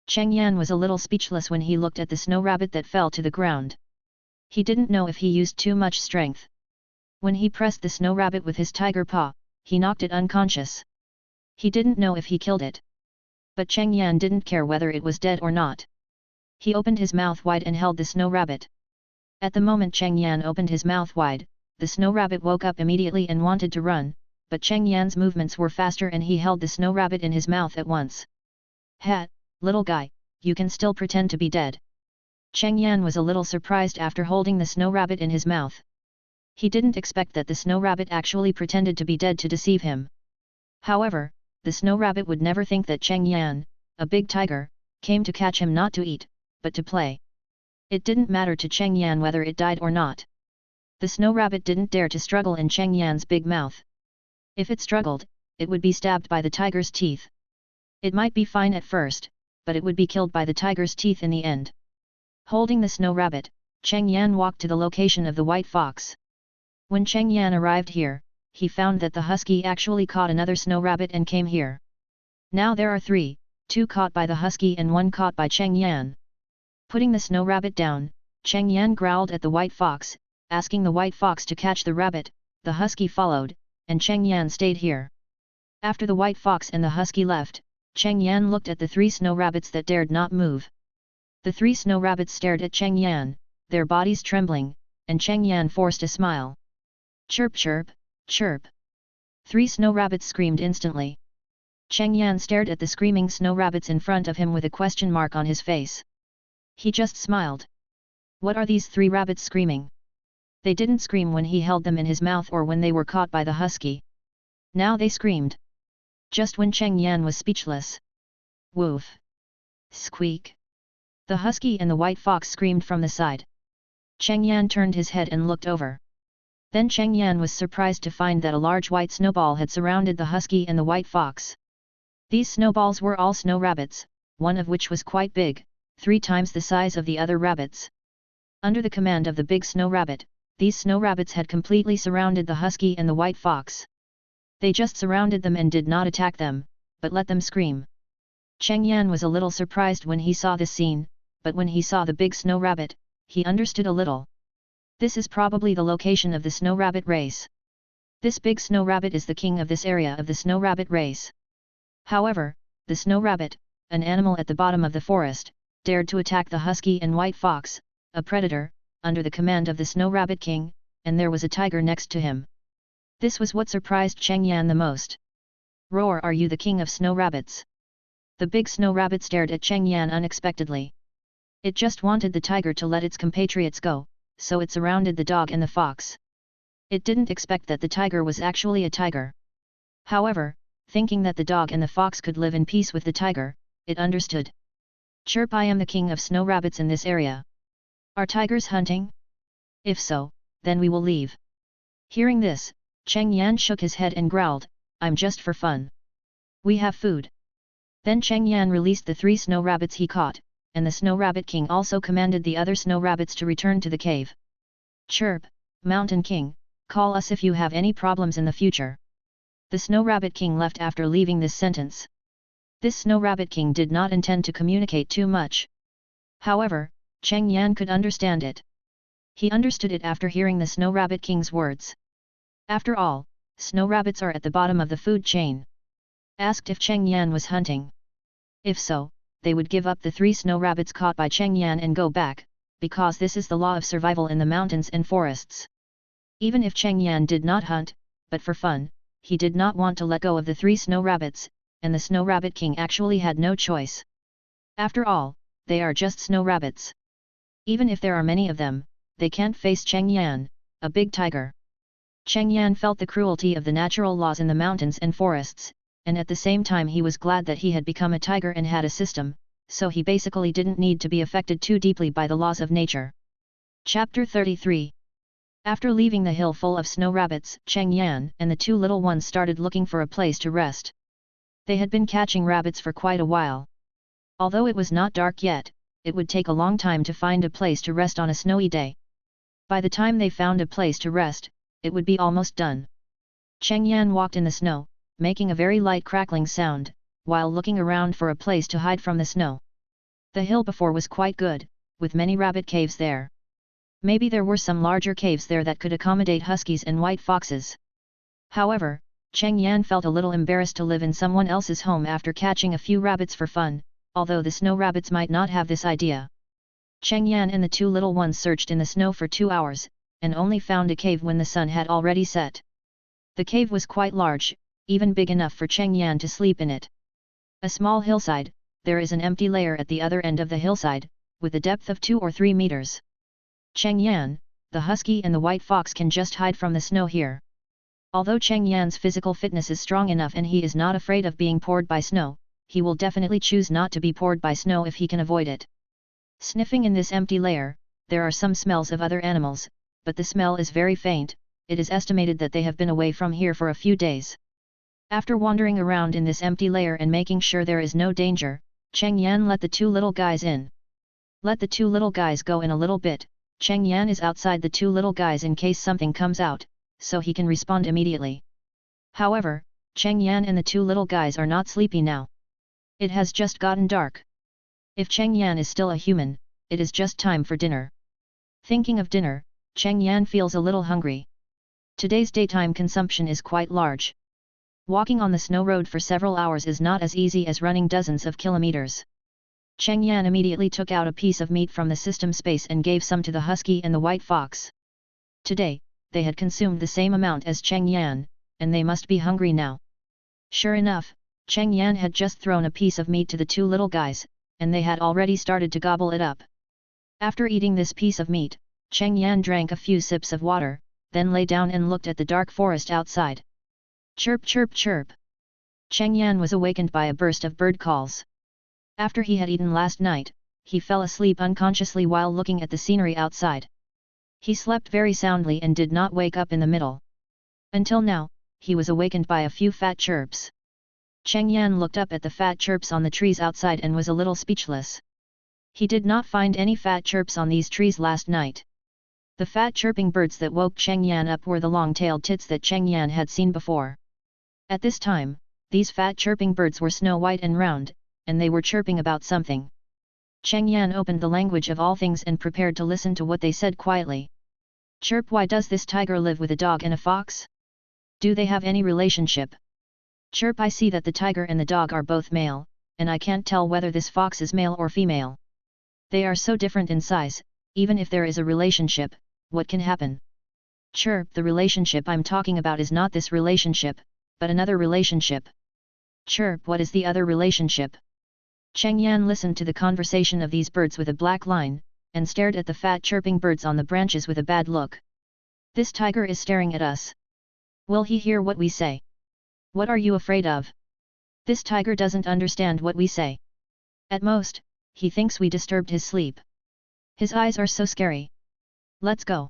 Cheng Yan was a little speechless when he looked at the snow rabbit that fell to the ground. He didn't know if he used too much strength. When he pressed the snow rabbit with his tiger paw, he knocked it unconscious. He didn't know if he killed it. But Cheng Yan didn't care whether it was dead or not. He opened his mouth wide and held the snow rabbit. At the moment Cheng Yan opened his mouth wide, the snow rabbit woke up immediately and wanted to run, but Cheng Yan's movements were faster and he held the snow rabbit in his mouth at once. "Ha, little guy, you can still pretend to be dead." Cheng Yan was a little surprised after holding the snow rabbit in his mouth. He didn't expect that the snow rabbit actually pretended to be dead to deceive him. However, the snow rabbit would never think that Cheng Yan, a big tiger, came to catch him not to eat, but to play. It didn't matter to Cheng Yan whether it died or not. The snow rabbit didn't dare to struggle in Cheng Yan's big mouth. If it struggled, it would be stabbed by the tiger's teeth. It might be fine at first, but it would be killed by the tiger's teeth in the end. Holding the snow rabbit, Cheng Yan walked to the location of the white fox. When Cheng Yan arrived here, he found that the husky actually caught another snow rabbit and came here. Now there are three, two caught by the husky and one caught by Cheng Yan. Putting the snow rabbit down, Cheng Yan growled at the white fox, asking the white fox to catch the rabbit. The husky followed, and Cheng Yan stayed here. After the white fox and the husky left, Cheng Yan looked at the three snow rabbits that dared not move. The three snow rabbits stared at Cheng Yan, their bodies trembling, and Cheng Yan forced a smile. Chirp chirp, chirp. Three snow rabbits screamed instantly. Cheng Yan stared at the screaming snow rabbits in front of him with a question mark on his face. He just smiled. What are these three rabbits screaming? They didn't scream when he held them in his mouth or when they were caught by the husky. Now they screamed. Just when Cheng Yan was speechless. Woof! Squeak! The husky and the white fox screamed from the side. Cheng Yan turned his head and looked over. Then Cheng Yan was surprised to find that a large white snowball had surrounded the husky and the white fox. These snowballs were all snow rabbits, one of which was quite big, 3 times the size of the other rabbits. Under the command of the big snow rabbit, these snow rabbits had completely surrounded the husky and the white fox. They just surrounded them and did not attack them, but let them scream. Cheng Yan was a little surprised when he saw this scene, but when he saw the big snow rabbit, he understood a little. This is probably the location of the snow rabbit race. This big snow rabbit is the king of this area of the snow rabbit race. However, the snow rabbit, an animal at the bottom of the forest, dared to attack the husky and white fox, a predator, under the command of the snow rabbit king, and there was a tiger next to him. This was what surprised Cheng Yan the most. Roar, are you the king of snow rabbits? The big snow rabbit stared at Cheng Yan unexpectedly. It just wanted the tiger to let its compatriots go, so it surrounded the dog and the fox. It didn't expect that the tiger was actually a tiger. However, thinking that the dog and the fox could live in peace with the tiger, it understood. Chirp, I am the king of snow rabbits in this area. Are tigers hunting? If so, then we will leave. Hearing this, Cheng Yan shook his head and growled, I'm just for fun. We have food. Then Cheng Yan released the 3 snow rabbits he caught, and the snow rabbit king also commanded the other snow rabbits to return to the cave. Chirp, Mountain King, call us if you have any problems in the future. The snow rabbit king left after leaving this sentence. This snow rabbit king did not intend to communicate too much. However, Cheng Yan could understand it. He understood it after hearing the snow rabbit king's words. After all, snow rabbits are at the bottom of the food chain. Asked if Cheng Yan was hunting. If so, they would give up the 3 snow rabbits caught by Cheng Yan and go back, because this is the law of survival in the mountains and forests. Even if Cheng Yan did not hunt, but for fun, he did not want to let go of the 3 snow rabbits, and the snow rabbit king actually had no choice. After all, they are just snow rabbits. Even if there are many of them, they can't face Cheng Yan, a big tiger. Cheng Yan felt the cruelty of the natural laws in the mountains and forests, and at the same time he was glad that he had become a tiger and had a system, so he basically didn't need to be affected too deeply by the laws of nature. Chapter 33. After leaving the hill full of snow rabbits, Cheng Yan and the 2 little ones started looking for a place to rest. They had been catching rabbits for quite a while. Although it was not dark yet, it would take a long time to find a place to rest on a snowy day. By the time they found a place to rest, it would be almost done. Cheng Yan walked in the snow, making a very light crackling sound, while looking around for a place to hide from the snow. The hill before was quite good, with many rabbit caves there. Maybe there were some larger caves there that could accommodate huskies and white foxes. However, Cheng Yan felt a little embarrassed to live in someone else's home after catching a few rabbits for fun, although the snow rabbits might not have this idea. Cheng Yan and the 2 little ones searched in the snow for 2 hours, and only found a cave when the sun had already set. The cave was quite large, even big enough for Cheng Yan to sleep in it. A small hillside, there is an empty layer at the other end of the hillside, with a depth of 2 or 3 meters. Cheng Yan, the husky and the white fox can just hide from the snow here. Although Cheng Yan's physical fitness is strong enough and he is not afraid of being poured by snow, he will definitely choose not to be poured by snow if he can avoid it. Sniffing in this empty layer, there are some smells of other animals, but the smell is very faint. It is estimated that they have been away from here for a few days. After wandering around in this empty layer and making sure there is no danger, Cheng Yan let the 2 little guys in. Let the 2 little guys go in a little bit, Cheng Yan is outside the two little guys in case something comes out, so he can respond immediately. However, Cheng Yan and the two little guys are not sleepy now. It has just gotten dark. If Cheng Yan is still a human, it is just time for dinner. Thinking of dinner, Cheng Yan feels a little hungry. Today's daytime consumption is quite large. Walking on the snow road for several hours is not as easy as running dozens of kilometers. Cheng Yan immediately took out a piece of meat from the system space and gave some to the husky and the white fox. Today, they had consumed the same amount as Cheng Yan, and they must be hungry now. Sure enough, Cheng Yan had just thrown a piece of meat to the two little guys, and they had already started to gobble it up. After eating this piece of meat, Cheng Yan drank a few sips of water, then lay down and looked at the dark forest outside. Chirp chirp chirp. Cheng Yan was awakened by a burst of bird calls. After he had eaten last night, he fell asleep unconsciously while looking at the scenery outside. He slept very soundly and did not wake up in the middle. Until now, he was awakened by a few fat chirps. Cheng Yan looked up at the fat chirps on the trees outside and was a little speechless. He did not find any fat chirps on these trees last night. The fat chirping birds that woke Cheng Yan up were the long-tailed tits that Cheng Yan had seen before. At this time, these fat chirping birds were snow white and round, and they were chirping about something. Cheng Yan opened the language of all things and prepared to listen to what they said quietly. Chirp, why does this tiger live with a dog and a fox? Do they have any relationship? Chirp, I see that the tiger and the dog are both male, and I can't tell whether this fox is male or female. They are so different in size, even if there is a relationship, what can happen? Chirp, the relationship I'm talking about is not this relationship, but another relationship. Chirp, what is the other relationship? Cheng Yan listened to the conversation of these birds with a black line, and stared at the fat chirping birds on the branches with a bad look. This tiger is staring at us. Will he hear what we say? What are you afraid of? This tiger doesn't understand what we say. At most, he thinks we disturbed his sleep. His eyes are so scary. Let's go.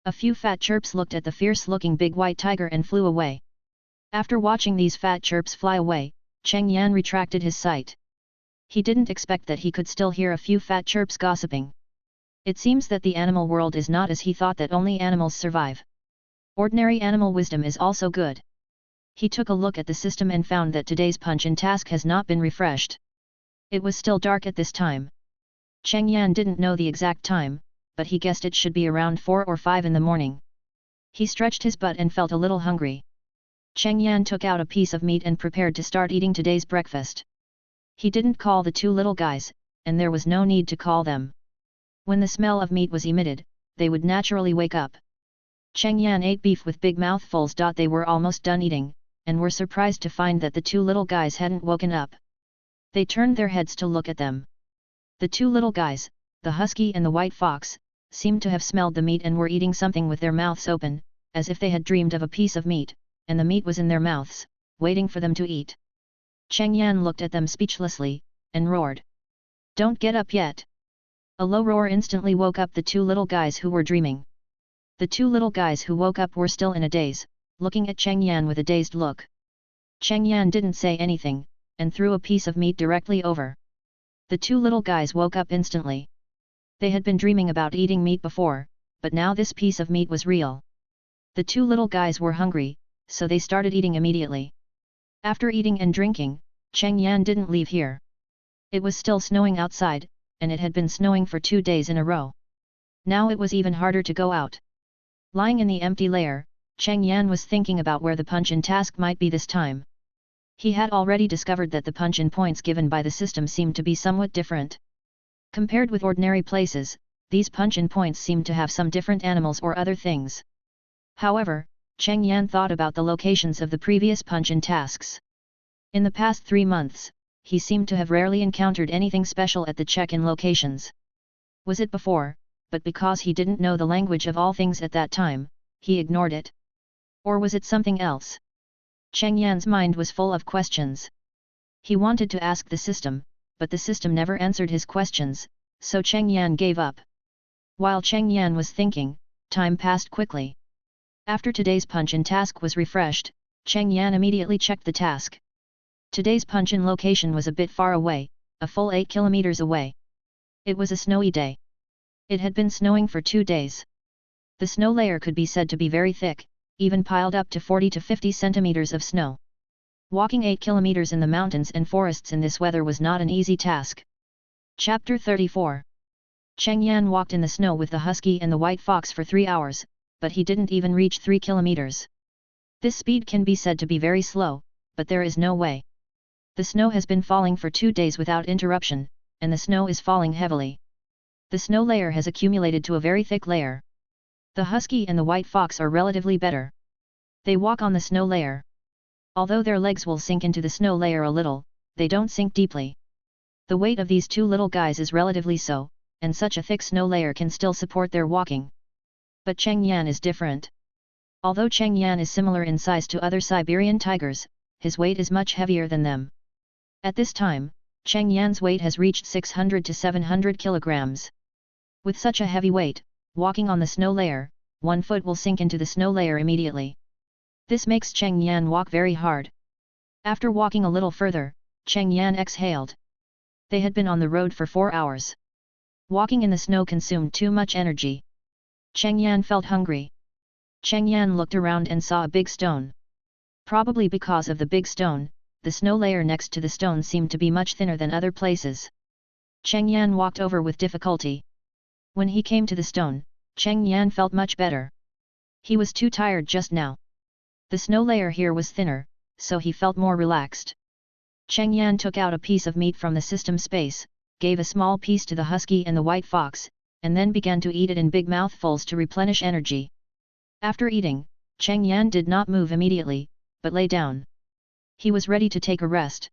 A few fat chirps looked at the fierce-looking big white tiger and flew away. After watching these fat chirps fly away, Cheng Yan retracted his sight. He didn't expect that he could still hear a few fat chirps gossiping. It seems that the animal world is not as he thought, that only animals survive. Ordinary animal wisdom is also good. He took a look at the system and found that today's punch-in task has not been refreshed. It was still dark at this time. Cheng Yan didn't know the exact time, but he guessed it should be around 4 or 5 in the morning. He stretched his butt and felt a little hungry. Cheng Yan took out a piece of meat and prepared to start eating today's breakfast. He didn't call the two little guys, and there was no need to call them. When the smell of meat was emitted, they would naturally wake up. Cheng Yan ate beef with big mouthfuls. They were almost done eating, and were surprised to find that the two little guys hadn't woken up. They turned their heads to look at them. The two little guys, the husky and the white fox, seemed to have smelled the meat and were eating something with their mouths open, as if they had dreamed of a piece of meat, and the meat was in their mouths, waiting for them to eat. Cheng Yan looked at them speechlessly, and roared. Don't get up yet! A low roar instantly woke up the two little guys who were dreaming. The two little guys who woke up were still in a daze, looking at Cheng Yan with a dazed look. Cheng Yan didn't say anything, and threw a piece of meat directly over. The two little guys woke up instantly. They had been dreaming about eating meat before, but now this piece of meat was real. The two little guys were hungry, so they started eating immediately. After eating and drinking, Cheng Yan didn't leave here. It was still snowing outside, and it had been snowing for 2 days in a row. Now it was even harder to go out. Lying in the empty lair, Cheng Yan was thinking about where the punch-in task might be this time. He had already discovered that the punch-in points given by the system seemed to be somewhat different. Compared with ordinary places, these punch-in points seemed to have some different animals or other things. However, Cheng Yan thought about the locations of the previous punch-in tasks. In the past 3 months, he seemed to have rarely encountered anything special at the check-in locations. Was it before, but because he didn't know the language of all things at that time, he ignored it? Or was it something else? Cheng Yan's mind was full of questions. He wanted to ask the system, but the system never answered his questions, so Cheng Yan gave up. While Cheng Yan was thinking, time passed quickly. After today's punch-in task was refreshed, Cheng Yan immediately checked the task. Today's punch-in location was a bit far away, a full 8 kilometers away. It was a snowy day. It had been snowing for 2 days. The snow layer could be said to be very thick, even piled up to 40 to 50 centimeters of snow. Walking 8 kilometers in the mountains and forests in this weather was not an easy task. Chapter 34. Cheng Yan walked in the snow with the husky and the white fox for 3 hours, but he didn't even reach 3 kilometers. This speed can be said to be very slow, but there is no way. The snow has been falling for 2 days without interruption, and the snow is falling heavily. The snow layer has accumulated to a very thick layer. The husky and the white fox are relatively better. They walk on the snow layer. Although their legs will sink into the snow layer a little, they don't sink deeply. The weight of these two little guys is relatively so, and such a thick snow layer can still support their walking. But Cheng Yan is different. Although Cheng Yan is similar in size to other Siberian tigers, his weight is much heavier than them. At this time, Cheng Yan's weight has reached 600 to 700 kilograms. With such a heavy weight, walking on the snow layer, one foot will sink into the snow layer immediately. This makes Cheng Yan walk very hard. After walking a little further, Cheng Yan exhaled. They had been on the road for 4 hours. Walking in the snow consumed too much energy. Cheng Yan felt hungry. Cheng Yan looked around and saw a big stone. Probably because of the big stone, the snow layer next to the stone seemed to be much thinner than other places. Cheng Yan walked over with difficulty. When he came to the stone, Cheng Yan felt much better. He was too tired just now. The snow layer here was thinner, so he felt more relaxed. Cheng Yan took out a piece of meat from the system space, gave a small piece to the husky and the white fox, and then began to eat it in big mouthfuls to replenish energy. After eating, Cheng Yan did not move immediately, but lay down. He was ready to take a rest.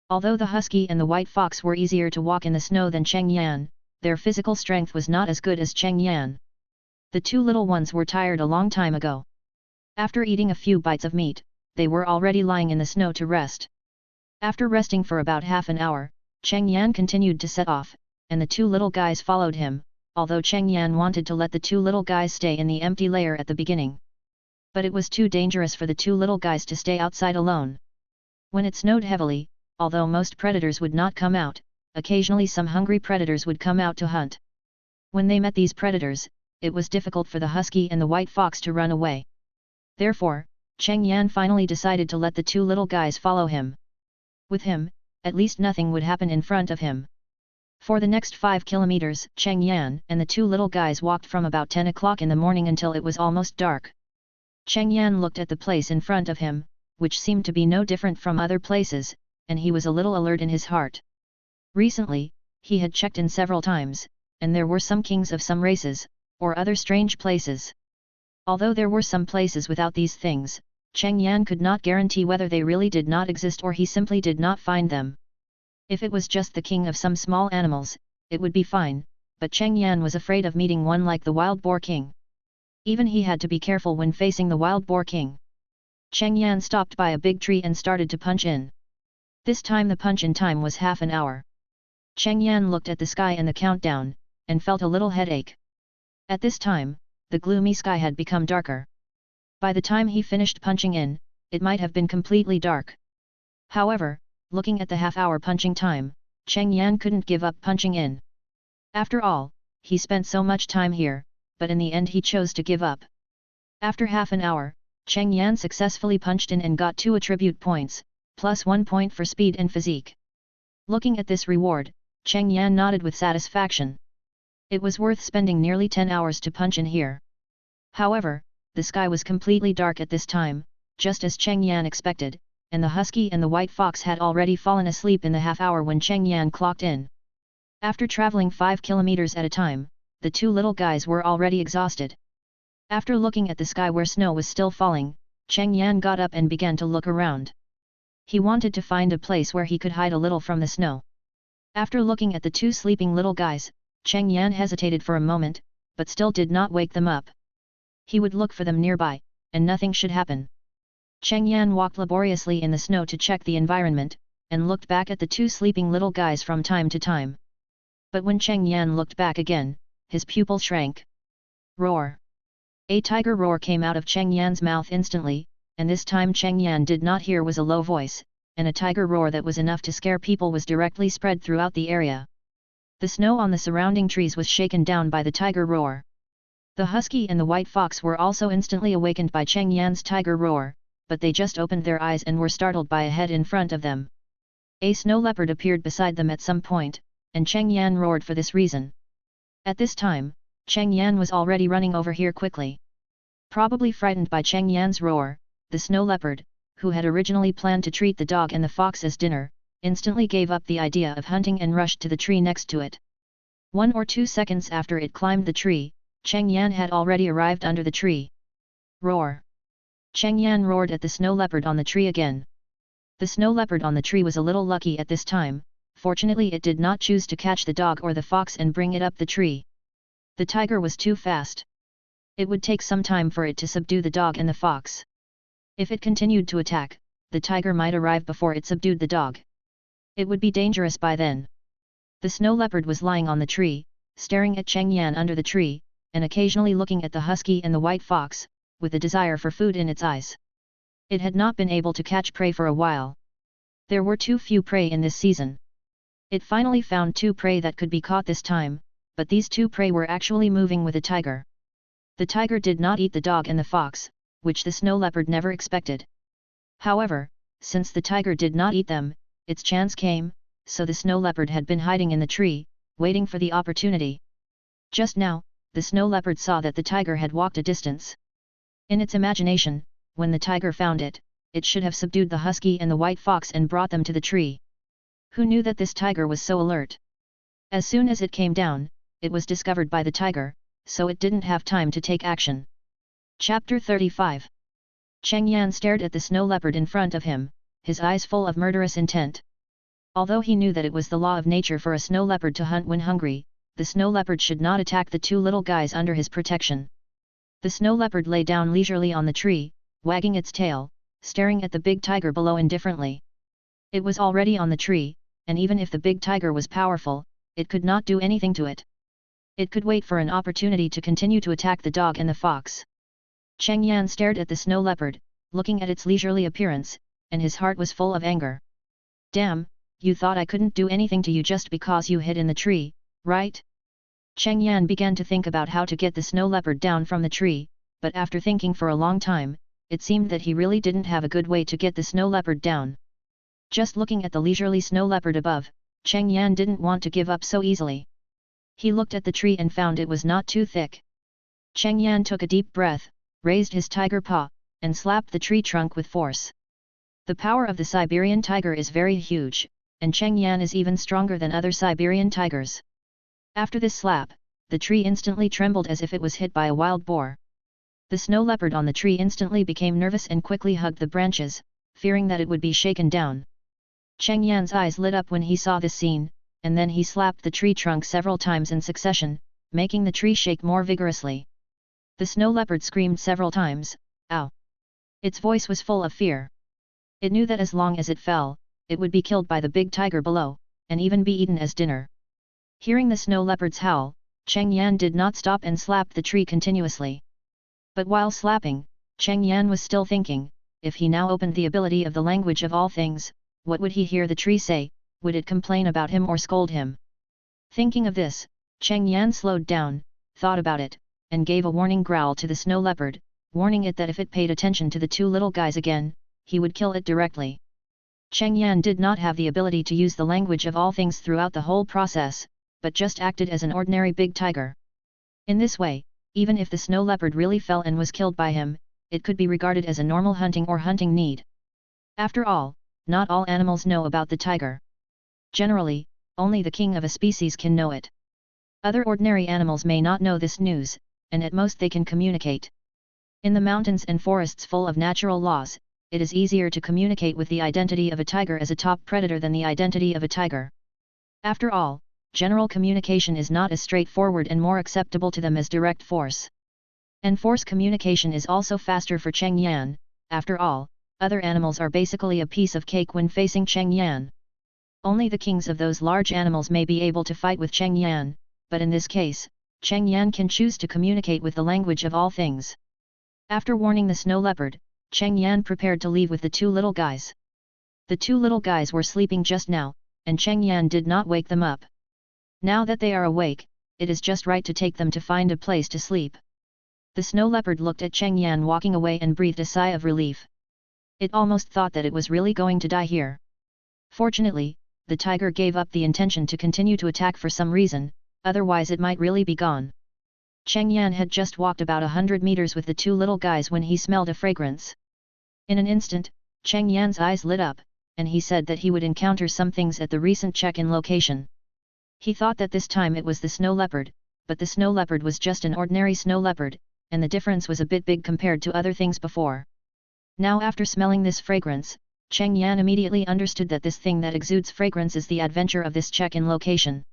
Although the husky and the white fox were easier to walk in the snow than Cheng Yan, their physical strength was not as good as Cheng Yan. The two little ones were tired a long time ago. After eating a few bites of meat, they were already lying in the snow to rest. After resting for about half an hour, Cheng Yan continued to set off, and the two little guys followed him, although Cheng Yan wanted to let the two little guys stay in the empty layer at the beginning. But it was too dangerous for the two little guys to stay outside alone. When it snowed heavily, although most predators would not come out, occasionally some hungry predators would come out to hunt. When they met these predators, it was difficult for the husky and the white fox to run away. Therefore, Cheng Yan finally decided to let the two little guys follow him. With him, at least nothing would happen in front of him. For the next 5 kilometers, Cheng Yan and the two little guys walked from about 10 o'clock in the morning until it was almost dark. Cheng Yan looked at the place in front of him, which seemed to be no different from other places, and he was a little alert in his heart. Recently, he had checked in several times, and there were some kings of some races, or other strange places. Although there were some places without these things, Cheng Yan could not guarantee whether they really did not exist or he simply did not find them. If it was just the king of some small animals, it would be fine, but Cheng Yan was afraid of meeting one like the wild boar king. Even he had to be careful when facing the wild boar king. Cheng Yan stopped by a big tree and started to punch in. This time the punch-in time was half an hour. Cheng Yan looked at the sky and the countdown, and felt a little headache. At this time, the gloomy sky had become darker. By the time he finished punching in, it might have been completely dark. However, looking at the half-hour punching time, Cheng Yan couldn't give up punching in. After all, he spent so much time here, but in the end he chose to give up. After half an hour, Cheng Yan successfully punched in and got 2 attribute points, plus 1 point for speed and physique. Looking at this reward, Cheng Yan nodded with satisfaction. It was worth spending nearly 10 hours to punch in here. However, the sky was completely dark at this time, just as Cheng Yan expected, and the husky and the white fox had already fallen asleep in the half-hour when Cheng Yan clocked in. After traveling 5 kilometers at a time, the two little guys were already exhausted. After looking at the sky where snow was still falling, Cheng Yan got up and began to look around. He wanted to find a place where he could hide a little from the snow. After looking at the two sleeping little guys, Cheng Yan hesitated for a moment, but still did not wake them up. He would look for them nearby, and nothing should happen. Cheng Yan walked laboriously in the snow to check the environment, and looked back at the two sleeping little guys from time to time. But when Cheng Yan looked back again, his pupil shrank. Roar! A tiger roar came out of Cheng Yan's mouth instantly, and this time Cheng Yan did not hear was a low voice, and a tiger roar that was enough to scare people was directly spread throughout the area. The snow on the surrounding trees was shaken down by the tiger roar. The husky and the white fox were also instantly awakened by Cheng Yan's tiger roar, but they just opened their eyes and were startled by a head in front of them. A snow leopard appeared beside them at some point, and Cheng Yan roared for this reason. At this time, Cheng Yan was already running over here quickly. Probably frightened by Cheng Yan's roar, the snow leopard, who had originally planned to treat the dog and the fox as dinner, instantly gave up the idea of hunting and rushed to the tree next to it. 1 or 2 seconds after it climbed the tree, Cheng Yan had already arrived under the tree. Roar! Cheng Yan roared at the snow leopard on the tree again. The snow leopard on the tree was a little lucky at this time. Fortunately it did not choose to catch the dog or the fox and bring it up the tree. The tiger was too fast. It would take some time for it to subdue the dog and the fox. If it continued to attack, the tiger might arrive before it subdued the dog. It would be dangerous by then. The snow leopard was lying on the tree, staring at Cheng Yan under the tree, and occasionally looking at the husky and the white fox, with a desire for food in its eyes. It had not been able to catch prey for a while. There were too few prey in this season. It finally found 2 prey that could be caught this time, but these 2 prey were actually moving with a tiger. The tiger did not eat the dog and the fox, which the snow leopard never expected. However, since the tiger did not eat them, its chance came, so the snow leopard had been hiding in the tree, waiting for the opportunity. Just now, the snow leopard saw that the tiger had walked a distance. In its imagination, when the tiger found it, it should have subdued the husky and the white fox and brought them to the tree. Who knew that this tiger was so alert? As soon as it came down, it was discovered by the tiger, so it didn't have time to take action. Chapter 35. Cheng Yan stared at the snow leopard in front of him, his eyes full of murderous intent. Although he knew that it was the law of nature for a snow leopard to hunt when hungry, the snow leopard should not attack the 2 little guys under his protection. The snow leopard lay down leisurely on the tree, wagging its tail, staring at the big tiger below indifferently. It was already on the tree, and even if the big tiger was powerful, it could not do anything to it. It could wait for an opportunity to continue to attack the dog and the fox. Cheng Yan stared at the snow leopard, looking at its leisurely appearance, and his heart was full of anger. Damn, you thought I couldn't do anything to you just because you hid in the tree, right? Cheng Yan began to think about how to get the snow leopard down from the tree, but after thinking for a long time, it seemed that he really didn't have a good way to get the snow leopard down. Just looking at the leisurely snow leopard above, Cheng Yan didn't want to give up so easily. He looked at the tree and found it was not too thick. Cheng Yan took a deep breath, raised his tiger paw, and slapped the tree trunk with force. The power of the Siberian tiger is very huge, and Cheng Yan is even stronger than other Siberian tigers. After this slap, the tree instantly trembled as if it was hit by a wild boar. The snow leopard on the tree instantly became nervous and quickly hugged the branches, fearing that it would be shaken down. Cheng Yan's eyes lit up when he saw this scene, and then he slapped the tree trunk several times in succession, making the tree shake more vigorously. The snow leopard screamed several times, "Ow!" Its voice was full of fear. It knew that as long as it fell, it would be killed by the big tiger below, and even be eaten as dinner. Hearing the snow leopard's howl, Cheng Yan did not stop and slapped the tree continuously. But while slapping, Cheng Yan was still thinking, if he now opened the ability of the language of all things, what would he hear the tree say? Would it complain about him or scold him? Thinking of this, Cheng Yan slowed down, thought about it, and gave a warning growl to the snow leopard, warning it that if it paid attention to the 2 little guys again, he would kill it directly. Cheng Yan did not have the ability to use the language of all things throughout the whole process, but just acted as an ordinary big tiger. In this way, even if the snow leopard really fell and was killed by him, it could be regarded as a normal hunting or hunting need. After all, not all animals know about the tiger. Generally, only the king of a species can know it. Other ordinary animals may not know this news, and at most they can communicate. In the mountains and forests full of natural laws, it is easier to communicate with the identity of a tiger as a top predator than the identity of a tiger. After all, general communication is not as straightforward and more acceptable to them as direct force. And force communication is also faster for Cheng Yan. After all, other animals are basically a piece of cake when facing Cheng Yan. Only the kings of those large animals may be able to fight with Cheng Yan, but in this case, Cheng Yan can choose to communicate with the language of all things. After warning the snow leopard, Cheng Yan prepared to leave with the 2 little guys. The 2 little guys were sleeping just now, and Cheng Yan did not wake them up. Now that they are awake, it is just right to take them to find a place to sleep. The snow leopard looked at Cheng Yan walking away and breathed a sigh of relief. It almost thought that it was really going to die here. Fortunately, the tiger gave up the intention to continue to attack for some reason, otherwise it might really be gone. Cheng Yan had just walked about 100 meters with the two little guys when he smelled a fragrance. In an instant, Cheng Yan's eyes lit up, and he said that he would encounter some things at the recent check-in location. He thought that this time it was the snow leopard, but the snow leopard was just an ordinary snow leopard, and the difference was a bit big compared to other things before. Now after smelling this fragrance, Cheng Yan immediately understood that this thing that exudes fragrance is the adventure of this check-in location.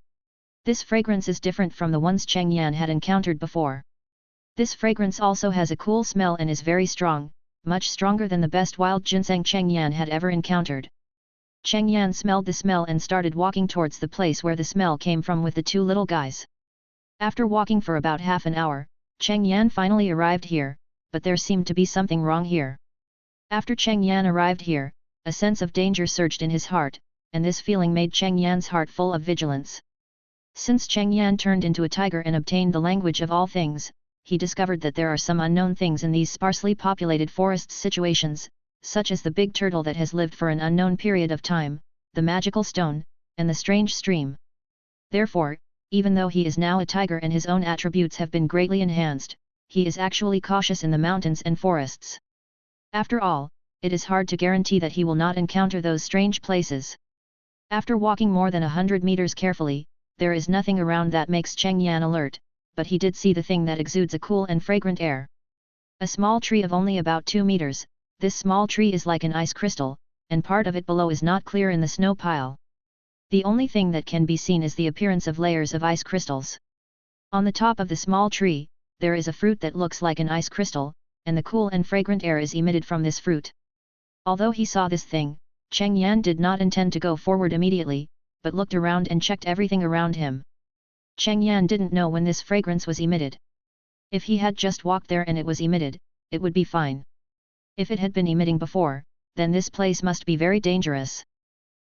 This fragrance is different from the ones Cheng Yan had encountered before. This fragrance also has a cool smell and is very strong, much stronger than the best wild ginseng Cheng Yan had ever encountered. Cheng Yan smelled the smell and started walking towards the place where the smell came from with the two little guys. After walking for about half an hour, Cheng Yan finally arrived here, but there seemed to be something wrong here. After Cheng Yan arrived here, a sense of danger surged in his heart, and this feeling made Cheng Yan's heart full of vigilance. Since Cheng Yan turned into a tiger and obtained the language of all things, he discovered that there are some unknown things in these sparsely populated forests situations, such as the big turtle that has lived for an unknown period of time, the magical stone, and the strange stream. Therefore, even though he is now a tiger and his own attributes have been greatly enhanced, he is actually cautious in the mountains and forests. After all, it is hard to guarantee that he will not encounter those strange places. After walking more than 100 meters carefully, there is nothing around that makes Cheng Yan alert, but he did see the thing that exudes a cool and fragrant air. A small tree of only about 2 meters, this small tree is like an ice crystal, and part of it below is not clear in the snow pile. The only thing that can be seen is the appearance of layers of ice crystals. On the top of the small tree, there is a fruit that looks like an ice crystal, and the cool and fragrant air is emitted from this fruit. Although he saw this thing, Cheng Yan did not intend to go forward immediately, but looked around and checked everything around him. Cheng Yan didn't know when this fragrance was emitted. If he had just walked there and it was emitted, it would be fine. If it had been emitting before, then this place must be very dangerous.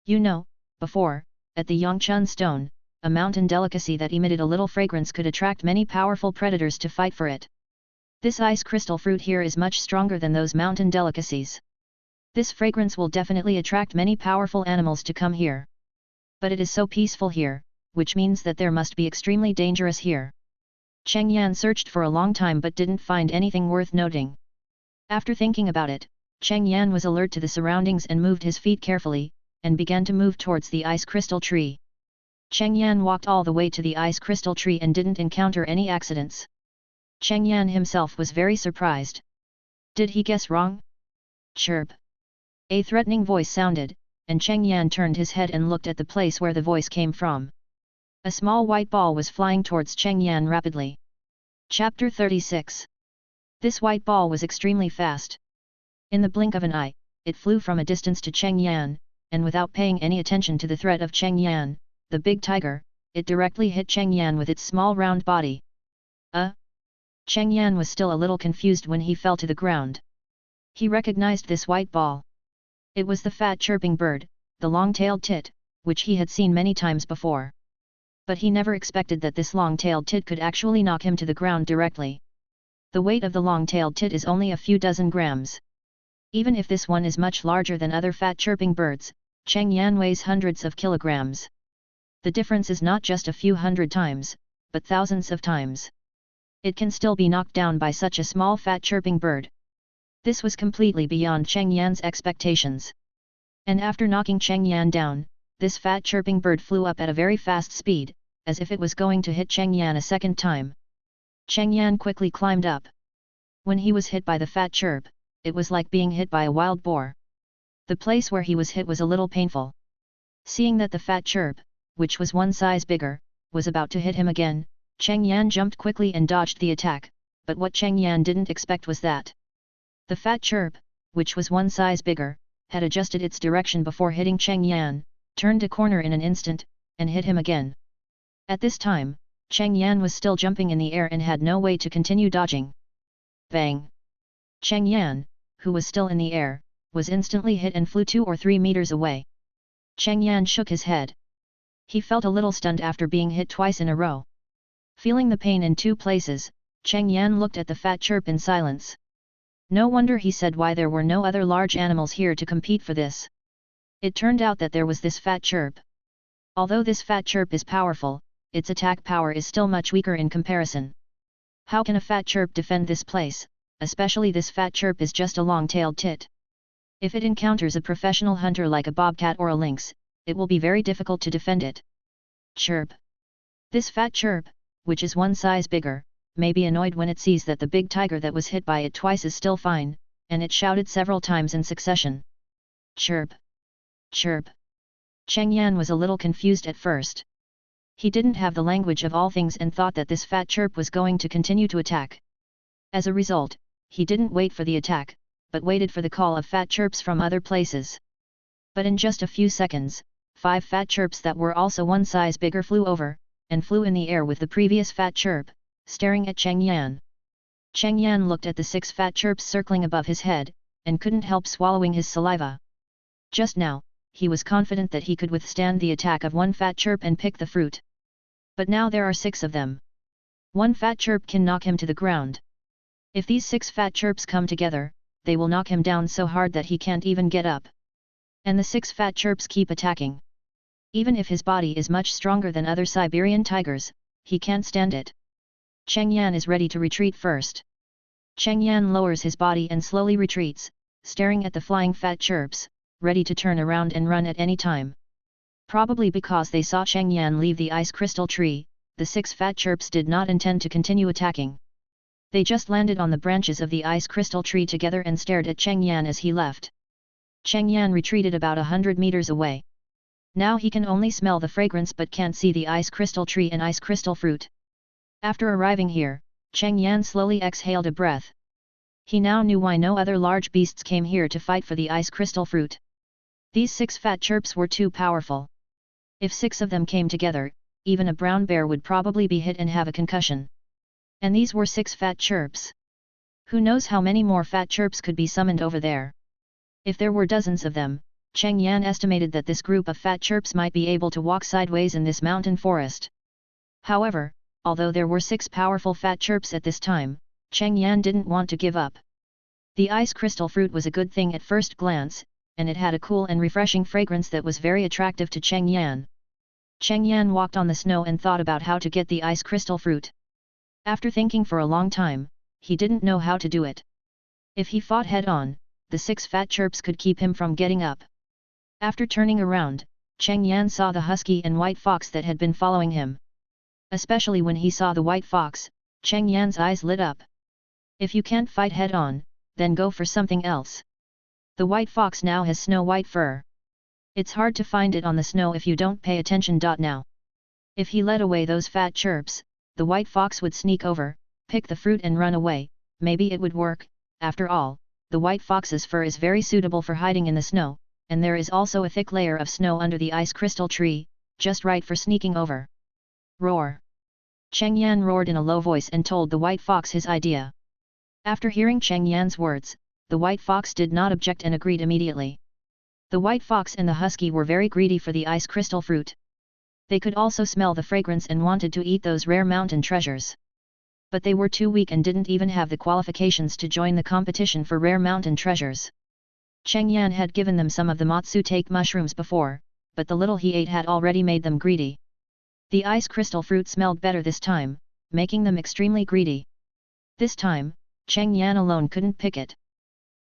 You know, before, at the Yangchun Stone, a mountain delicacy that emitted a little fragrance could attract many powerful predators to fight for it. This ice crystal fruit here is much stronger than those mountain delicacies. This fragrance will definitely attract many powerful animals to come here. But it is so peaceful here, which means that there must be extremely dangerous here. Cheng Yan searched for a long time but didn't find anything worth noting. After thinking about it, Cheng Yan was alert to the surroundings and moved his feet carefully, and began to move towards the ice crystal tree. Cheng Yan walked all the way to the ice crystal tree and didn't encounter any accidents. Cheng Yan himself was very surprised. Did he guess wrong? Chirp. A threatening voice sounded, and Cheng Yan turned his head and looked at the place where the voice came from. A small white ball was flying towards Cheng Yan rapidly. Chapter 36. This white ball was extremely fast. In the blink of an eye, it flew from a distance to Cheng Yan, and without paying any attention to the threat of Cheng Yan, the big tiger, it directly hit Cheng Yan with its small round body. Cheng Yan was still a little confused when he fell to the ground. He recognized this white ball. It was the fat chirping bird, the long-tailed tit, which he had seen many times before. But he never expected that this long-tailed tit could actually knock him to the ground directly. The weight of the long-tailed tit is only a few dozen grams. Even if this one is much larger than other fat chirping birds, Cheng Yan weighs hundreds of kilograms. The difference is not just a few hundred times, but thousands of times. It can still be knocked down by such a small fat chirping bird. This was completely beyond Cheng Yan's expectations. And after knocking Cheng Yan down, this fat chirping bird flew up at a very fast speed, as if it was going to hit Cheng Yan a second time. Cheng Yan quickly climbed up. When he was hit by the fat chirp, it was like being hit by a wild boar. The place where he was hit was a little painful. Seeing that the fat chirp, which was one size bigger, was about to hit him again, Cheng Yan jumped quickly and dodged the attack, but what Cheng Yan didn't expect was that the fat chirp, which was one size bigger, had adjusted its direction before hitting Cheng Yan, turned a corner in an instant, and hit him again. At this time, Cheng Yan was still jumping in the air and had no way to continue dodging. Bang! Cheng Yan, who was still in the air, was instantly hit and flew 2 or 3 meters away. Cheng Yan shook his head. He felt a little stunned after being hit twice in a row. Feeling the pain in two places, Cheng Yan looked at the fat chirp in silence. No wonder, he said, why there were no other large animals here to compete for this. It turned out that there was this fat chirp. Although this fat chirp is powerful, its attack power is still much weaker in comparison. How can a fat chirp defend this place, especially this fat chirp is just a long-tailed tit? If it encounters a professional hunter like a bobcat or a lynx, it will be very difficult to defend it. Chirp. This fat chirp, which is one size bigger, may be annoyed when it sees that the big tiger that was hit by it twice is still fine, and it shouted several times in succession. Chirp. Chirp. Cheng Yan was a little confused at first. He didn't have the language of all things and thought that this fat chirp was going to continue to attack. As a result, he didn't wait for the attack, but waited for the call of fat chirps from other places. But in just a few seconds, 5 fat chirps that were also one size bigger flew over, and flew in the air with the previous fat chirp, staring at Cheng Yan. Cheng Yan looked at the 6 fat chirps circling above his head, and couldn't help swallowing his saliva. Just now, he was confident that he could withstand the attack of one fat chirp and pick the fruit. But now there are 6 of them. One fat chirp can knock him to the ground. If these 6 fat chirps come together, they will knock him down so hard that he can't even get up. And the 6 fat chirps keep attacking. Even if his body is much stronger than other Siberian tigers, he can't stand it. Cheng Yan is ready to retreat first. Cheng Yan lowers his body and slowly retreats, staring at the flying fat chirps, ready to turn around and run at any time. Probably because they saw Cheng Yan leave the ice crystal tree, the 6 fat chirps did not intend to continue attacking. They just landed on the branches of the ice crystal tree together and stared at Cheng Yan as he left. Cheng Yan retreated about 100 meters away. Now he can only smell the fragrance but can't see the ice crystal tree and ice crystal fruit. After arriving here, Cheng Yan slowly exhaled a breath. He now knew why no other large beasts came here to fight for the ice crystal fruit. These 6 fat chirps were too powerful. If 6 of them came together, even a brown bear would probably be hit and have a concussion. And these were 6 fat chirps. Who knows how many more fat chirps could be summoned over there? If there were dozens of them, Cheng Yan estimated that this group of fat chirps might be able to walk sideways in this mountain forest. However, although there were 6 powerful fat chirps at this time, Cheng Yan didn't want to give up. The ice crystal fruit was a good thing at first glance, and it had a cool and refreshing fragrance that was very attractive to Cheng Yan. Cheng Yan walked on the snow and thought about how to get the ice crystal fruit. After thinking for a long time, he didn't know how to do it. If he fought head-on, the 6 fat chirps could keep him from getting up. After turning around, Cheng Yan saw the husky and white fox that had been following him. Especially when he saw the white fox, Cheng Yan's eyes lit up. If you can't fight head-on, then go for something else. The white fox now has snow-white fur. It's hard to find it on the snow if you don't pay attention. Now, if he led away those fat chirps, the white fox would sneak over, pick the fruit and run away. Maybe it would work. After all, the white fox's fur is very suitable for hiding in the snow, and there is also a thick layer of snow under the ice crystal tree, just right for sneaking over. Roar! Cheng Yan roared in a low voice and told the white fox his idea. After hearing Cheng Yan's words, the white fox did not object and agreed immediately. The white fox and the husky were very greedy for the ice crystal fruit. They could also smell the fragrance and wanted to eat those rare mountain treasures. But they were too weak and didn't even have the qualifications to join the competition for rare mountain treasures. Cheng Yan had given them some of the matsutake mushrooms before, but the little he ate had already made them greedy. The ice crystal fruit smelled better this time, making them extremely greedy. This time, Cheng Yan alone couldn't pick it.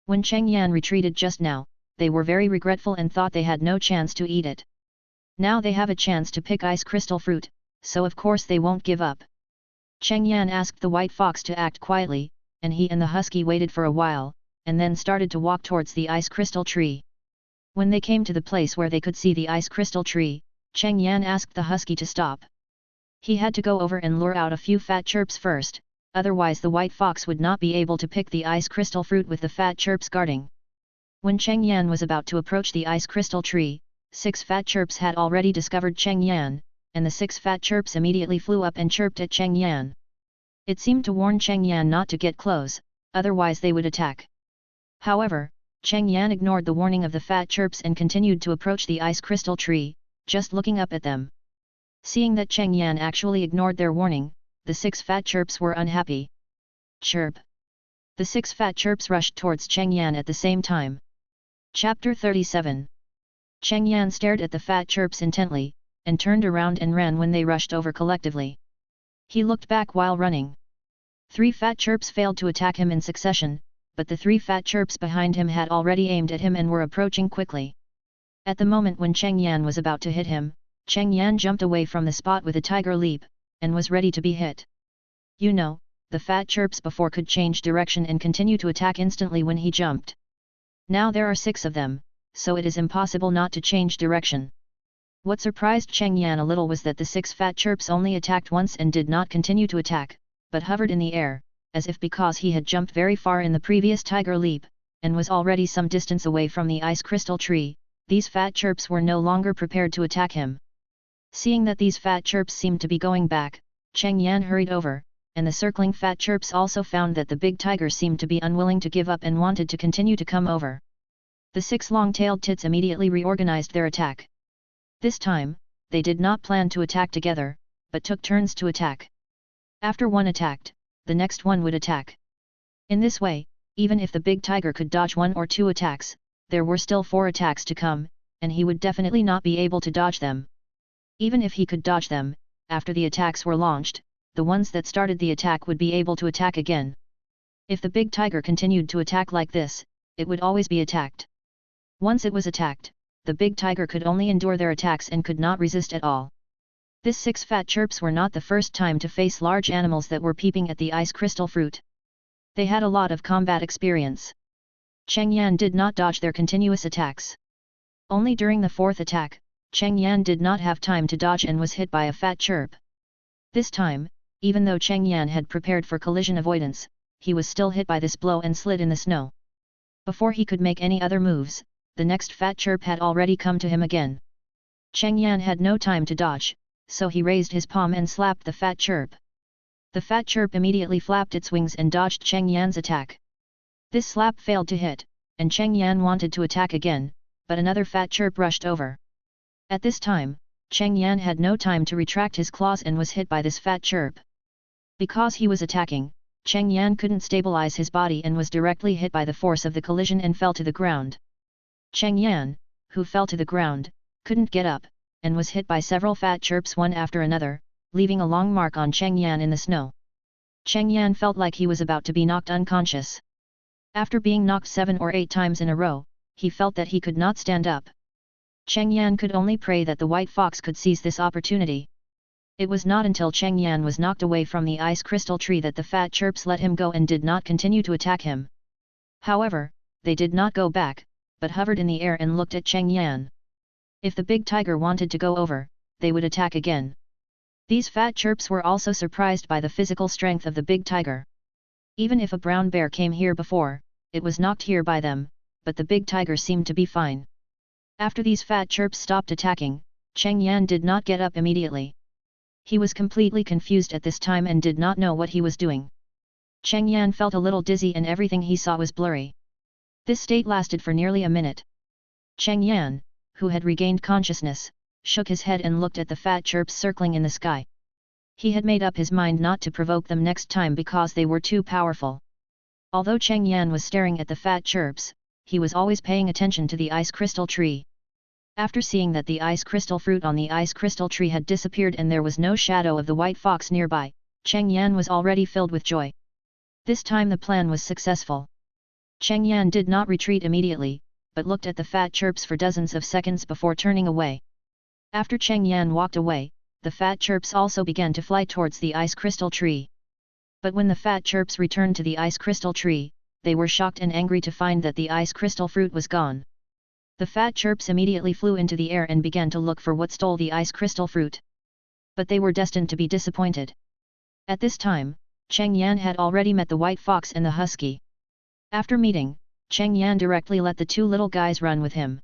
When Cheng Yan retreated just now, they were very regretful and thought they had no chance to eat it. Now they have a chance to pick ice crystal fruit, so of course they won't give up. Cheng Yan asked the white fox to act quietly, and he and the husky waited for a while, and then started to walk towards the ice crystal tree. When they came to the place where they could see the ice crystal tree, Cheng Yan asked the husky to stop. He had to go over and lure out a few fat chirps first, otherwise the white fox would not be able to pick the ice crystal fruit with the fat chirps guarding. When Cheng Yan was about to approach the ice crystal tree, 6 fat chirps had already discovered Cheng Yan, and the 6 fat chirps immediately flew up and chirped at Cheng Yan. It seemed to warn Cheng Yan not to get close, otherwise they would attack. However, Cheng Yan ignored the warning of the fat chirps and continued to approach the ice crystal tree, just looking up at them. Seeing that Cheng Yan actually ignored their warning, the 6 fat chirps were unhappy. Chirp! The 6 fat chirps rushed towards Cheng Yan at the same time. Chapter 37. Cheng Yan stared at the fat chirps intently, and turned around and ran when they rushed over collectively. He looked back while running. 3 fat chirps failed to attack him in succession, but the 3 fat chirps behind him had already aimed at him and were approaching quickly. At the moment when Cheng Yan was about to hit him, Cheng Yan jumped away from the spot with a tiger leap, and was ready to be hit. You know, the fat chirps before could change direction and continue to attack instantly when he jumped. Now there are 6 of them, so it is impossible not to change direction. What surprised Cheng Yan a little was that the 6 fat chirps only attacked once and did not continue to attack, but hovered in the air, as if because he had jumped very far in the previous tiger leap, and was already some distance away from the ice crystal tree, these fat chirps were no longer prepared to attack him. Seeing that these fat chirps seemed to be going back, Cheng Yan hurried over, and the circling fat chirps also found that the big tiger seemed to be unwilling to give up and wanted to continue to come over. The 6 long-tailed tits immediately reorganized their attack. This time, they did not plan to attack together, but took turns to attack. After one attacked, the next one would attack. In this way, even if the big tiger could dodge 1 or 2 attacks, there were still 4 attacks to come, and he would definitely not be able to dodge them. Even if he could dodge them, after the attacks were launched, the ones that started the attack would be able to attack again. If the big tiger continued to attack like this, it would always be attacked. Once it was attacked, the big tiger could only endure their attacks and could not resist at all. This 6 fat chirps were not the first time to face large animals that were peeping at the ice crystal fruit. They had a lot of combat experience. Cheng Yan did not dodge their continuous attacks. Only during the 4th attack, Cheng Yan did not have time to dodge and was hit by a fat chirp. This time, even though Cheng Yan had prepared for collision avoidance, he was still hit by this blow and slid in the snow. Before he could make any other moves, the next fat chirp had already come to him again. Cheng Yan had no time to dodge, so he raised his palm and slapped the fat chirp. The fat chirp immediately flapped its wings and dodged Cheng Yan's attack. This slap failed to hit, and Cheng Yan wanted to attack again, but another fat chirp rushed over. At this time, Cheng Yan had no time to retract his claws and was hit by this fat chirp. Because he was attacking, Cheng Yan couldn't stabilize his body and was directly hit by the force of the collision and fell to the ground. Cheng Yan, who fell to the ground, couldn't get up, and was hit by several fat chirps one after another, leaving a long mark on Cheng Yan in the snow. Cheng Yan felt like he was about to be knocked unconscious. After being knocked 7 or 8 times in a row, he felt that he could not stand up. Cheng Yan could only pray that the white fox could seize this opportunity. It was not until Cheng Yan was knocked away from the ice crystal tree that the fat chirps let him go and did not continue to attack him. However, they did not go back, but hovered in the air and looked at Cheng Yan. If the big tiger wanted to go over, they would attack again. These fat chirps were also surprised by the physical strength of the big tiger. Even if a brown bear came here before, it was knocked here by them, but the big tiger seemed to be fine. After these fat chirps stopped attacking, Cheng Yan did not get up immediately. He was completely confused at this time and did not know what he was doing. Cheng Yan felt a little dizzy and everything he saw was blurry. This state lasted for nearly a minute. Cheng Yan, who had regained consciousness, shook his head and looked at the fat chirps circling in the sky. He had made up his mind not to provoke them next time because they were too powerful. Although Cheng Yan was staring at the fat chirps, he was always paying attention to the ice crystal tree. After seeing that the ice crystal fruit on the ice crystal tree had disappeared and there was no shadow of the white fox nearby, Cheng Yan was already filled with joy. This time the plan was successful. Cheng Yan did not retreat immediately, but looked at the fat chirps for dozens of seconds before turning away. After Cheng Yan walked away, the fat chirps also began to fly towards the ice crystal tree. But when the fat chirps returned to the ice crystal tree, they were shocked and angry to find that the ice crystal fruit was gone. The fat chirps immediately flew into the air and began to look for what stole the ice crystal fruit. But they were destined to be disappointed. At this time, Cheng Yan had already met the white fox and the husky. After meeting, Cheng Yan directly let the 2 little guys run with him.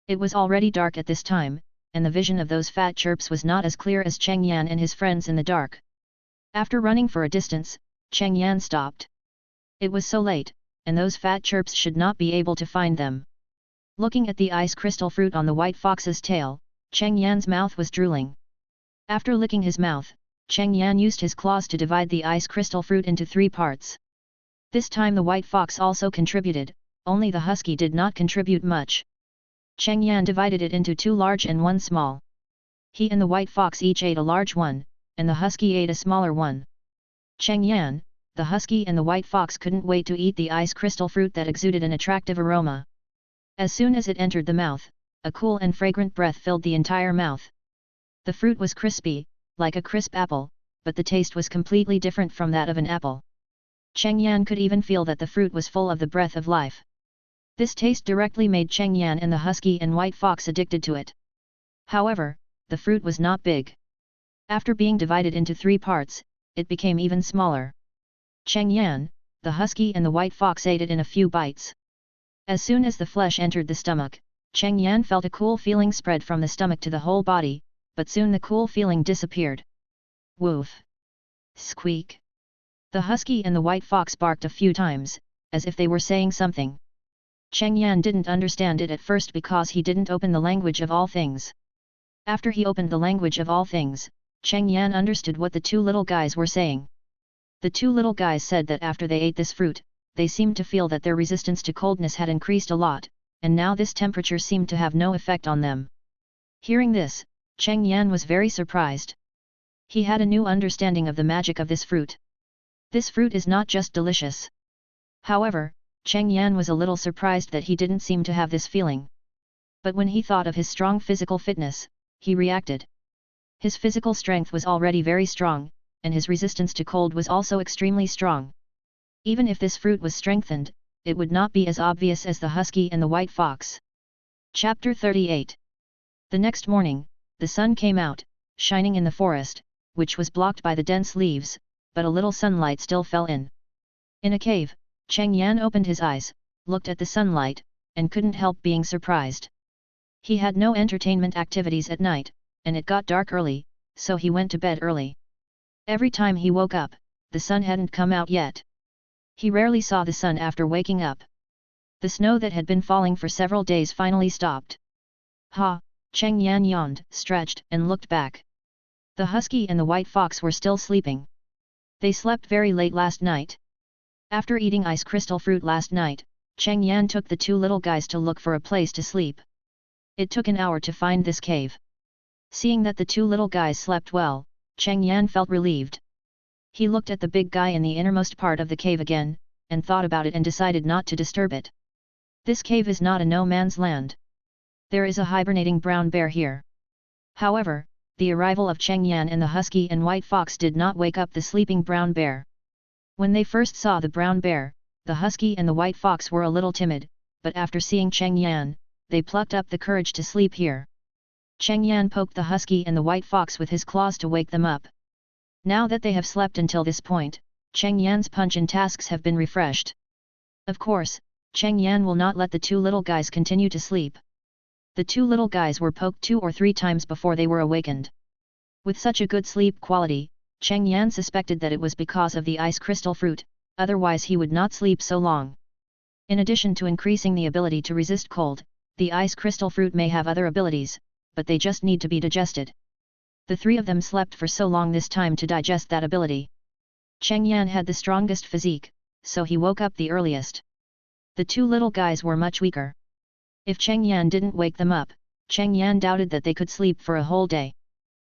It was already dark at this time, and the vision of those fat chirps was not as clear as Cheng Yan and his friends in the dark. After running for a distance, Cheng Yan stopped. It was so late, and those fat chirps should not be able to find them. Looking at the ice crystal fruit on the white fox's tail, Cheng Yan's mouth was drooling. After licking his mouth, Cheng Yan used his claws to divide the ice crystal fruit into 3 parts. This time the white fox also contributed, only the husky did not contribute much. Cheng Yan divided it into 2 large and 1 small. He and the white fox each ate a large one, and the husky ate a smaller one. Cheng Yan, the husky and the white fox couldn't wait to eat the ice crystal fruit that exuded an attractive aroma. As soon as it entered the mouth, a cool and fragrant breath filled the entire mouth. The fruit was crispy, like a crisp apple, but the taste was completely different from that of an apple. Cheng Yan could even feel that the fruit was full of the breath of life. This taste directly made Cheng Yan and the husky and white fox addicted to it. However, the fruit was not big. After being divided into 3 parts, it became even smaller. Cheng Yan, the husky and the white fox ate it in a few bites. As soon as the flesh entered the stomach, Cheng Yan felt a cool feeling spread from the stomach to the whole body, but soon the cool feeling disappeared. Woof! Squeak! The husky and the white fox barked a few times, as if they were saying something. Cheng Yan didn't understand it at first because he didn't open the language of all things. After he opened the language of all things, Cheng Yan understood what the 2 little guys were saying. The 2 little guys said that after they ate this fruit, they seemed to feel that their resistance to coldness had increased a lot, and now this temperature seemed to have no effect on them. Hearing this, Cheng Yan was very surprised. He had a new understanding of the magic of this fruit. This fruit is not just delicious. However, Cheng Yan was a little surprised that he didn't seem to have this feeling. But when he thought of his strong physical fitness, he reacted. His physical strength was already very strong, and his resistance to cold was also extremely strong. Even if this fruit was strengthened, it would not be as obvious as the husky and the white fox. Chapter 38. The next morning, the sun came out, shining in the forest, which was blocked by the dense leaves, but a little sunlight still fell in. In a cave, Cheng Yan opened his eyes, looked at the sunlight, and couldn't help being surprised. He had no entertainment activities at night, and it got dark early, so he went to bed early. Every time he woke up, the sun hadn't come out yet. He rarely saw the sun after waking up. The snow that had been falling for several days finally stopped. Ha! Cheng Yan yawned, stretched, and looked back. The husky and the white fox were still sleeping. They slept very late last night. After eating ice crystal fruit last night, Cheng Yan took the 2 little guys to look for a place to sleep. It took an hour to find this cave. Seeing that the 2 little guys slept well, Cheng Yan felt relieved. He looked at the big guy in the innermost part of the cave again, and thought about it and decided not to disturb it. This cave is not a no-man's land. There is a hibernating brown bear here. However, the arrival of Cheng Yan and the husky and white fox did not wake up the sleeping brown bear. When they first saw the brown bear, the husky and the white fox were a little timid, but after seeing Cheng Yan, they plucked up the courage to sleep here. Cheng Yan poked the husky and the white fox with his claws to wake them up. Now that they have slept until this point, Cheng Yan's punch-in tasks have been refreshed. Of course, Cheng Yan will not let the 2 little guys continue to sleep. The 2 little guys were poked 2 or 3 times before they were awakened. With such a good sleep quality, Cheng Yan suspected that it was because of the ice crystal fruit, otherwise he would not sleep so long. In addition to increasing the ability to resist cold, the ice crystal fruit may have other abilities, but they just need to be digested. The 3 of them slept for so long this time to digest that ability. Cheng Yan had the strongest physique, so he woke up the earliest. The 2 little guys were much weaker. If Cheng Yan didn't wake them up, Cheng Yan doubted that they could sleep for a whole day.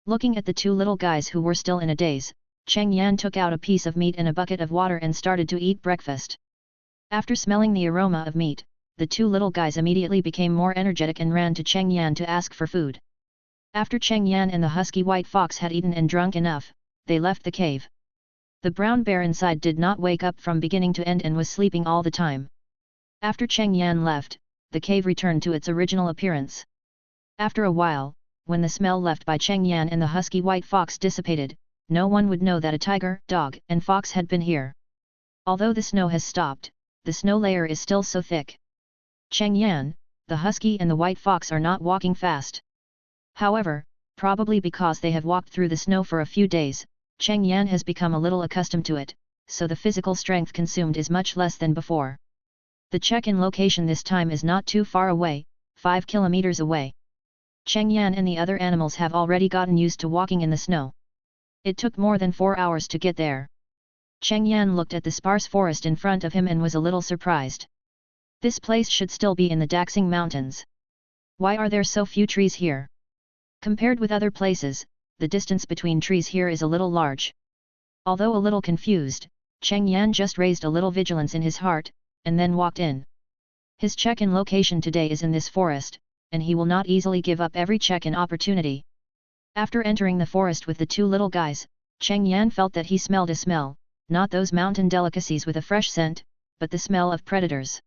Looking at the 2 little guys who were still in a daze, Cheng Yan took out a piece of meat and a bucket of water and started to eat breakfast. After smelling the aroma of meat, the 2 little guys immediately became more energetic and ran to Cheng Yan to ask for food. After Cheng Yan and the husky white fox had eaten and drunk enough, they left the cave. The brown bear inside did not wake up from beginning to end and was sleeping all the time. After Cheng Yan left, the cave returned to its original appearance. After a while, when the smell left by Cheng Yan and the husky white fox dissipated, no one would know that a tiger, dog, and fox had been here. Although the snow has stopped, the snow layer is still so thick. Cheng Yan, the husky and the white fox are not walking fast. However, probably because they have walked through the snow for a few days, Cheng Yan has become a little accustomed to it, so the physical strength consumed is much less than before. The check-in location this time is not too far away, 5 kilometers away. Cheng Yan and the other animals have already gotten used to walking in the snow. It took more than 4 hours to get there. Cheng Yan looked at the sparse forest in front of him and was a little surprised. This place should still be in the Daxing Mountains. Why are there so few trees here? Compared with other places, the distance between trees here is a little large. Although a little confused, Cheng Yan just raised a little vigilance in his heart, and then walked in. His check-in location today is in this forest, and he will not easily give up every check-in opportunity. After entering the forest with the two little guys, Cheng Yan felt that he smelled a smell, not those mountain delicacies with a fresh scent, but the smell of predators.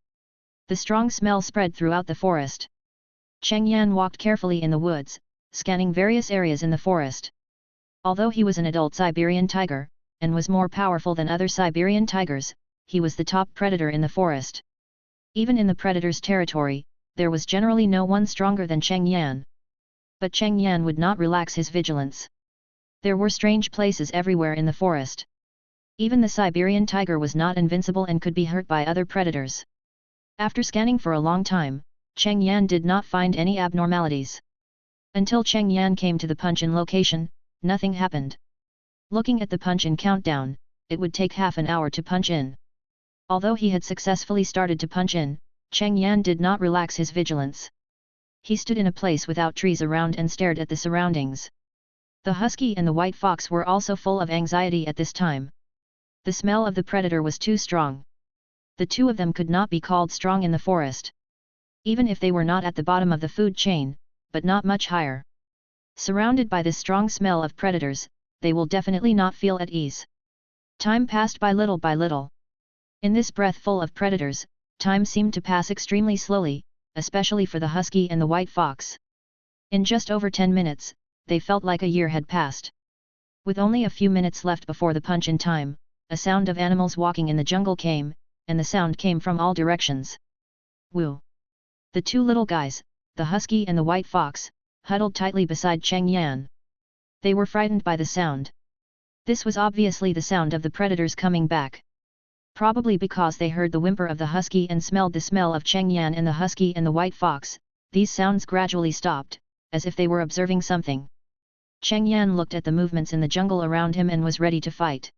The strong smell spread throughout the forest. Cheng Yan walked carefully in the woods, scanning various areas in the forest. Although he was an adult Siberian tiger, and was more powerful than other Siberian tigers, he was the top predator in the forest. Even in the predator's territory, there was generally no one stronger than Cheng Yan. But Cheng Yan would not relax his vigilance. There were strange places everywhere in the forest. Even the Siberian tiger was not invincible and could be hurt by other predators. After scanning for a long time, Cheng Yan did not find any abnormalities. Until Cheng Yan came to the punch-in location, nothing happened. Looking at the punch-in countdown, it would take half an hour to punch in. Although he had successfully started to punch in, Cheng Yan did not relax his vigilance. He stood in a place without trees around and stared at the surroundings. The husky and the white fox were also full of anxiety at this time. The smell of the predator was too strong. The two of them could not be called strong in the forest. Even if they were not at the bottom of the food chain, but not much higher. Surrounded by this strong smell of predators, they will definitely not feel at ease. Time passed by little by little. In this breath full of predators, time seemed to pass extremely slowly, especially for the husky and the white fox. In just over 10 minutes, they felt like a year had passed. With only a few minutes left before the punch-in time, a sound of animals walking in the jungle came, and the sound came from all directions. Woo! The two little guys, the husky and the white fox, huddled tightly beside Cheng Yan. They were frightened by the sound. This was obviously the sound of the predators coming back. Probably because they heard the whimper of the husky and smelled the smell of Cheng Yan and the husky and the white fox, these sounds gradually stopped, as if they were observing something. Cheng Yan looked at the movements in the jungle around him and was ready to fight.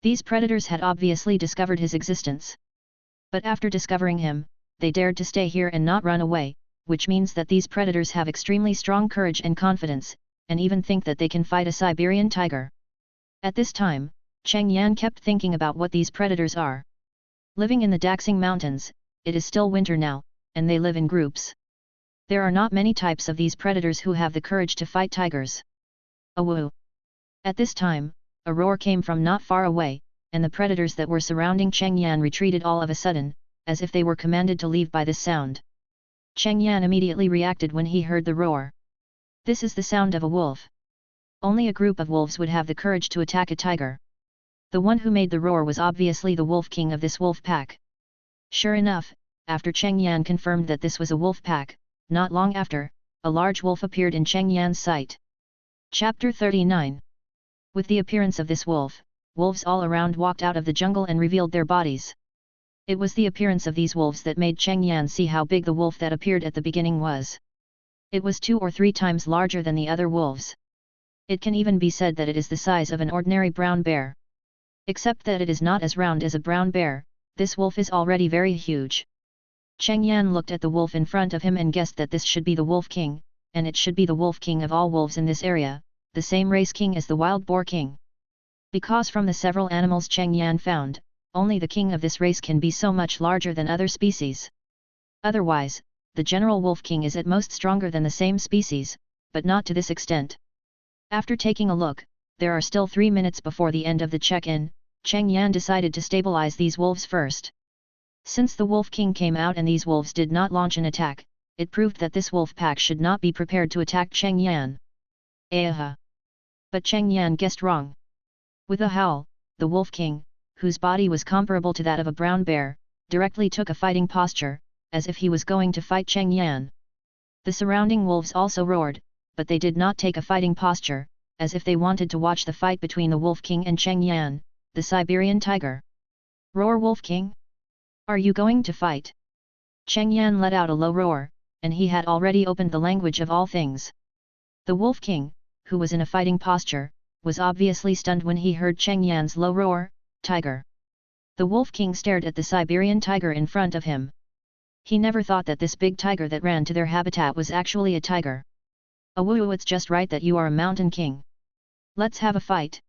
These predators had obviously discovered his existence. But after discovering him, they dared to stay here and not run away, which means that these predators have extremely strong courage and confidence, and even think that they can fight a Siberian tiger. At this time, Cheng Yan kept thinking about what these predators are. Living in the Daxing Mountains, it is still winter now, and they live in groups. There are not many types of these predators who have the courage to fight tigers. Awoo! At this time, a roar came from not far away, and the predators that were surrounding Cheng Yan retreated all of a sudden, as if they were commanded to leave by this sound. Cheng Yan immediately reacted when he heard the roar. This is the sound of a wolf. Only a group of wolves would have the courage to attack a tiger. The one who made the roar was obviously the wolf king of this wolf pack. Sure enough, after Cheng Yan confirmed that this was a wolf pack, not long after, a large wolf appeared in Cheng Yan's sight. Chapter 39. With the appearance of this wolf, wolves all around walked out of the jungle and revealed their bodies. It was the appearance of these wolves that made Cheng Yan see how big the wolf that appeared at the beginning was. It was 2 or 3 times larger than the other wolves. It can even be said that it is the size of an ordinary brown bear. Except that it is not as round as a brown bear, this wolf is already very huge. Cheng Yan looked at the wolf in front of him and guessed that this should be the wolf king, and it should be the wolf king of all wolves in this area, the same race king as the wild boar king. Because from the several animals Cheng Yan found, only the king of this race can be so much larger than other species. Otherwise, the general wolf king is at most stronger than the same species, but not to this extent. After taking a look, there are still 3 minutes before the end of the check-in. Cheng Yan decided to stabilize these wolves first. Since the wolf king came out and these wolves did not launch an attack, it proved that this wolf pack should not be prepared to attack Cheng Yan. Aha! But Cheng Yan guessed wrong. With a howl, the wolf king, whose body was comparable to that of a brown bear, directly took a fighting posture, as if he was going to fight Cheng Yan. The surrounding wolves also roared, but they did not take a fighting posture, as if they wanted to watch the fight between the wolf king and Cheng Yan, the Siberian tiger. Roar, wolf king! Are you going to fight? Cheng Yan let out a low roar, and he had already opened the language of all things. The Wolf King, who was in a fighting posture, was obviously stunned when he heard Cheng Yan's low roar, "Tiger!" The Wolf King stared at the Siberian tiger in front of him. He never thought that this big tiger that ran to their habitat was actually a tiger. "Awoo, it's just right that you are a mountain king. Let's have a fight.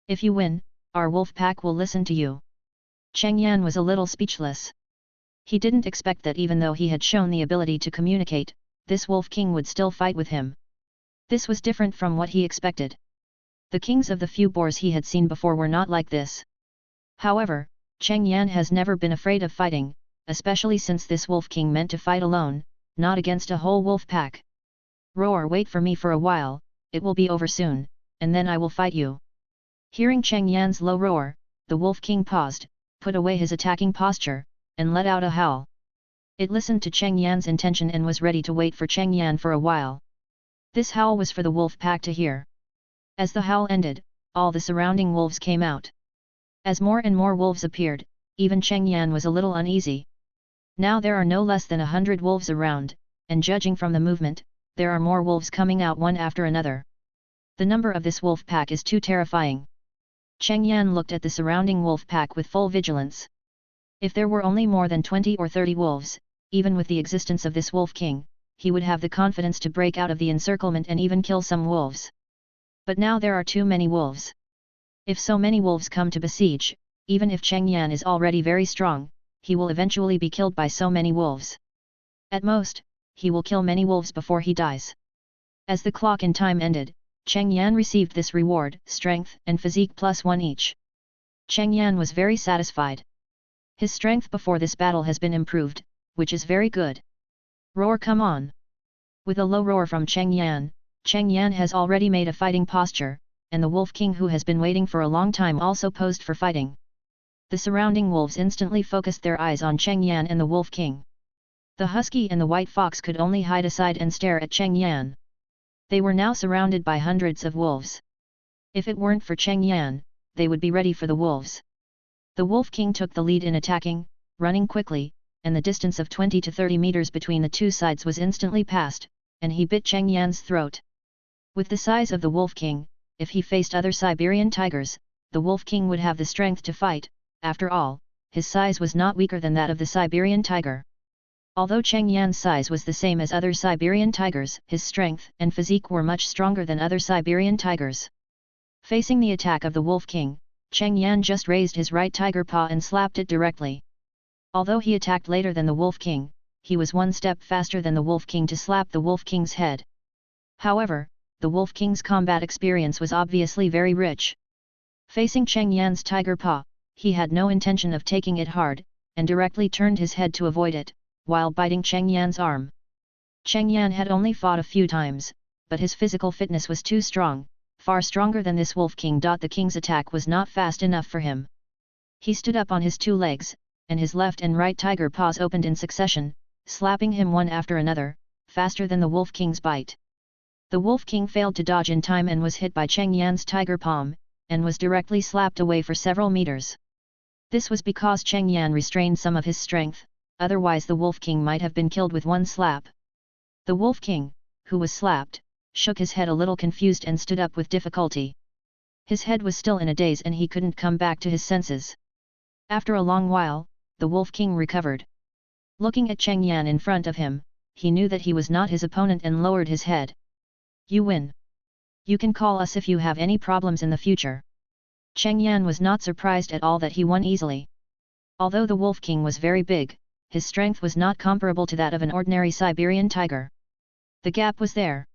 If you win, our wolf pack will listen to you." Cheng Yan was a little speechless. He didn't expect that even though he had shown the ability to communicate, this Wolf King would still fight with him. This was different from what he expected. The kings of the few boars he had seen before were not like this. However, Cheng Yan has never been afraid of fighting, especially since this Wolf King meant to fight alone, not against a whole wolf pack. "Roar, wait for me for a while, it will be over soon, and then I will fight you." Hearing Cheng Yan's low roar, the Wolf King paused, put away his attacking posture, and let out a howl. It listened to Cheng Yan's intention and was ready to wait for Cheng Yan for a while. This howl was for the wolf pack to hear. As the howl ended, all the surrounding wolves came out. As more and more wolves appeared, even Cheng Yan was a little uneasy. Now there are no less than 100 wolves around, and judging from the movement, there are more wolves coming out one after another. The number of this wolf pack is too terrifying. Cheng Yan looked at the surrounding wolf pack with full vigilance. If there were only more than 20 or 30 wolves, even with the existence of this Wolf King, he would have the confidence to break out of the encirclement and even kill some wolves. But now there are too many wolves. If so many wolves come to besiege, even if Cheng Yan is already very strong, he will eventually be killed by so many wolves. At most, he will kill many wolves before he dies. As the clock in time ended, Cheng Yan received this reward, strength and physique +1 each. Cheng Yan was very satisfied. His strength before this battle has been improved, which is very good. "Roar, come on!" With a low roar from Cheng Yan has already made a fighting posture, and the Wolf King who has been waiting for a long time also posed for fighting. The surrounding wolves instantly focused their eyes on Cheng Yan and the Wolf King. The husky and the white fox could only hide aside and stare at Cheng Yan. They were now surrounded by hundreds of wolves. If it weren't for Cheng Yan, they would be ready for the wolves. The Wolf King took the lead in attacking, running quickly, and the distance of 20 to 30 meters between the two sides was instantly passed, and he bit Cheng Yan's throat. With the size of the Wolf King, if he faced other Siberian tigers, the Wolf King would have the strength to fight. After all, his size was not weaker than that of the Siberian tiger. Although Cheng Yan's size was the same as other Siberian tigers, his strength and physique were much stronger than other Siberian tigers. Facing the attack of the Wolf King, Cheng Yan just raised his right tiger paw and slapped it directly. Although he attacked later than the Wolf King, he was one step faster than the Wolf King to slap the Wolf King's head. However, the Wolf King's combat experience was obviously very rich. Facing Cheng Yan's tiger paw, he had no intention of taking it hard, and directly turned his head to avoid it, while biting Cheng Yan's arm. Cheng Yan had only fought a few times, but his physical fitness was too strong, far stronger than this Wolf King. The King's attack was not fast enough for him. He stood up on his two legs, and his left and right tiger paws opened in succession, slapping him one after another, faster than the Wolf King's bite. The Wolf King failed to dodge in time and was hit by Cheng Yan's tiger palm, and was directly slapped away for several meters. This was because Cheng Yan restrained some of his strength, otherwise the Wolf King might have been killed with one slap. The Wolf King, who was slapped, shook his head a little confused and stood up with difficulty. His head was still in a daze and he couldn't come back to his senses. After a long while, the Wolf King recovered. Looking at Cheng Yan in front of him, he knew that he was not his opponent and lowered his head. "You win. You can call us if you have any problems in the future." Cheng Yan was not surprised at all that he won easily. Although the Wolf King was very big, his strength was not comparable to that of an ordinary Siberian tiger. The gap was there.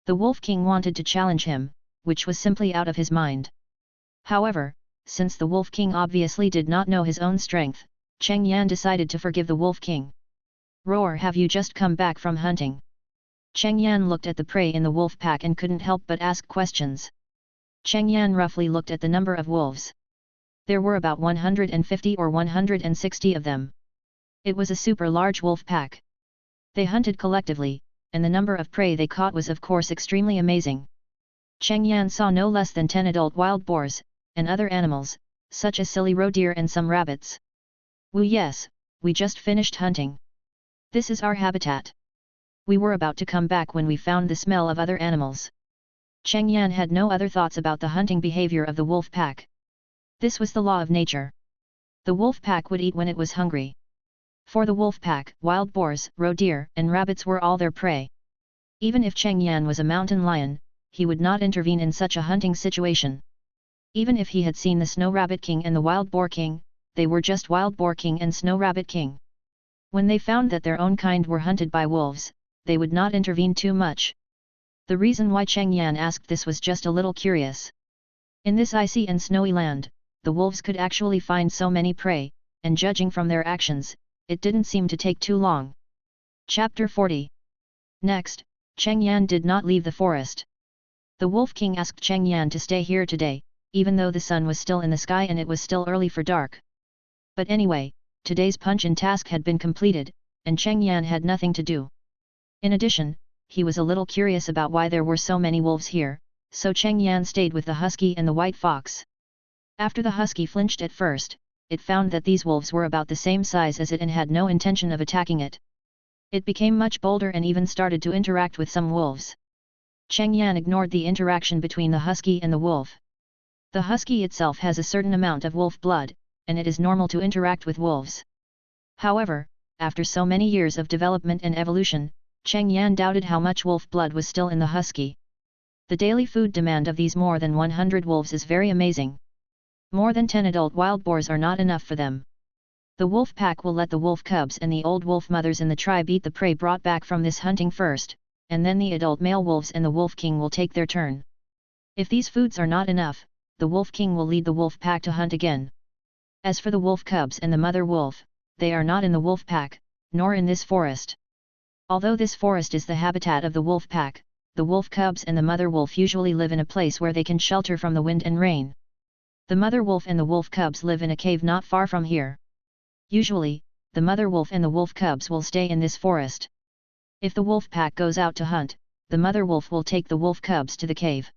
The Wolf King wanted to challenge him, which was simply out of his mind. However, since the Wolf King obviously did not know his own strength, Cheng Yan decided to forgive the Wolf King. "Roar, have you just come back from hunting?" Cheng Yan looked at the prey in the wolf pack and couldn't help but ask questions. Cheng Yan roughly looked at the number of wolves. There were about 150 or 160 of them. It was a super large wolf pack. They hunted collectively, and the number of prey they caught was of course extremely amazing. Cheng Yan saw no less than 10 adult wild boars, and other animals, such as silly roe deer and some rabbits. "Woo, yes, we just finished hunting. This is our habitat. We were about to come back when we found the smell of other animals. Cheng Yan had no other thoughts about the hunting behavior of the wolf pack. This was the law of nature. The wolf pack would eat when it was hungry. For the wolf pack, wild boars, roe deer, and rabbits were all their prey. Even if Cheng Yan was a mountain lion, he would not intervene in such a hunting situation. Even if he had seen the Snow Rabbit King and the Wild Boar King, they were just Wild Boar King and Snow Rabbit King. When they found that their own kind were hunted by wolves, they would not intervene too much. The reason why Cheng Yan asked this was just a little curious. In this icy and snowy land, the wolves could actually find so many prey, and judging from their actions, it didn't seem to take too long. Chapter 40. Next, Cheng Yan did not leave the forest. The Wolf King asked Cheng Yan to stay here today, even though the sun was still in the sky and it was still early for dark. But anyway, today's punch-in task had been completed, and Cheng Yan had nothing to do. In addition, he was a little curious about why there were so many wolves here, so Cheng Yan stayed with the husky and the white fox. After the husky flinched at first, it found that these wolves were about the same size as it and had no intention of attacking it. It became much bolder and even started to interact with some wolves. Cheng Yan ignored the interaction between the husky and the wolf. The husky itself has a certain amount of wolf blood, and it is normal to interact with wolves. However, after so many years of development and evolution, Cheng Yan doubted how much wolf blood was still in the husky. The daily food demand of these more than 100 wolves is very amazing. More than 10 adult wild boars are not enough for them. The wolf pack will let the wolf cubs and the old wolf mothers in the tribe eat the prey brought back from this hunting first, and then the adult male wolves and the wolf king will take their turn. If these foods are not enough, the wolf king will lead the wolf pack to hunt again. As for the wolf cubs and the mother wolf, they are not in the wolf pack, nor in this forest. Although this forest is the habitat of the wolf pack, the wolf cubs and the mother wolf usually live in a place where they can shelter from the wind and rain. The mother wolf and the wolf cubs live in a cave not far from here. Usually, the mother wolf and the wolf cubs will stay in this forest. If the wolf pack goes out to hunt, the mother wolf will take the wolf cubs to the cave.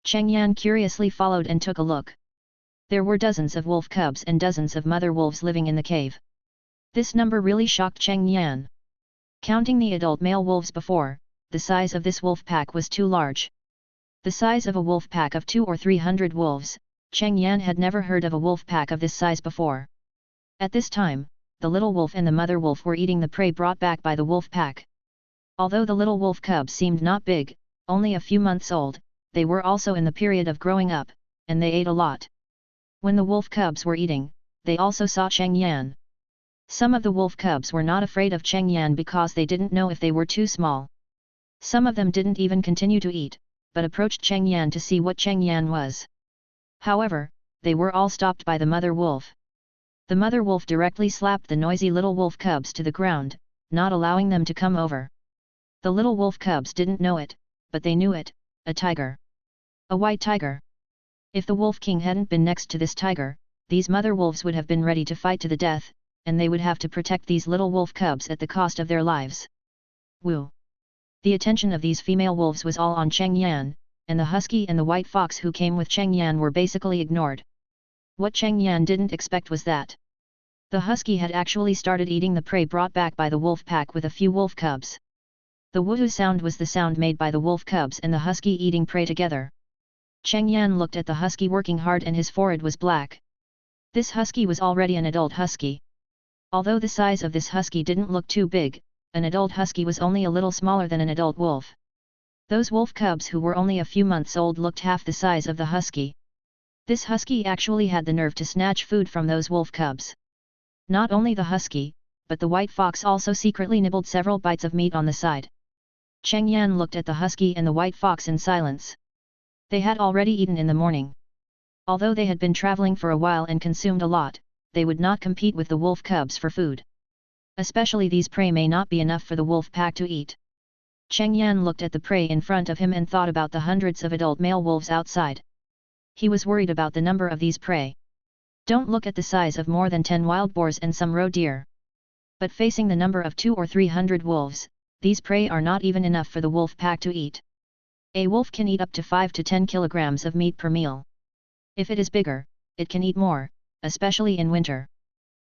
Cheng Yan curiously followed and took a look. There were dozens of wolf cubs and dozens of mother wolves living in the cave. This number really shocked Cheng Yan. Counting the adult male wolves before, the size of this wolf pack was too large. The size of a wolf pack of 200 or 300 wolves, Cheng Yan had never heard of a wolf pack of this size before. At this time, the little wolf and the mother wolf were eating the prey brought back by the wolf pack. Although the little wolf cubs seemed not big, only a few months old, they were also in the period of growing up, and they ate a lot. When the wolf cubs were eating, they also saw Cheng Yan. Some of the wolf cubs were not afraid of Cheng Yan because they didn't know if they were too small. Some of them didn't even continue to eat, but approached Cheng Yan to see what Cheng Yan was. However, they were all stopped by the mother wolf. The mother wolf directly slapped the noisy little wolf cubs to the ground, not allowing them to come over. The little wolf cubs didn't know it, but they knew it, a tiger. A white tiger. If the wolf king hadn't been next to this tiger, these mother wolves would have been ready to fight to the death, and they would have to protect these little wolf cubs at the cost of their lives. Woo! The attention of these female wolves was all on Cheng Yan, and the husky and the white fox who came with Cheng Yan were basically ignored. What Cheng Yan didn't expect was that the husky had actually started eating the prey brought back by the wolf pack with a few wolf cubs. The woohoo sound was the sound made by the wolf cubs and the husky eating prey together. Cheng Yan looked at the husky working hard and his forehead was black. This husky was already an adult husky. Although the size of this husky didn't look too big, an adult husky was only a little smaller than an adult wolf. Those wolf cubs who were only a few months old looked half the size of the husky. This husky actually had the nerve to snatch food from those wolf cubs. Not only the husky, but the white fox also secretly nibbled several bites of meat on the side. Cheng Yan looked at the husky and the white fox in silence. They had already eaten in the morning. Although they had been traveling for a while and consumed a lot, they would not compete with the wolf cubs for food. Especially these prey may not be enough for the wolf pack to eat. Cheng Yan looked at the prey in front of him and thought about the hundreds of adult male wolves outside. He was worried about the number of these prey. Don't look at the size of more than 10 wild boars and some roe deer. But facing the number of 200 or 300 wolves, these prey are not even enough for the wolf pack to eat. A wolf can eat up to 5 to 10 kilograms of meat per meal. If it is bigger, it can eat more, especially in winter.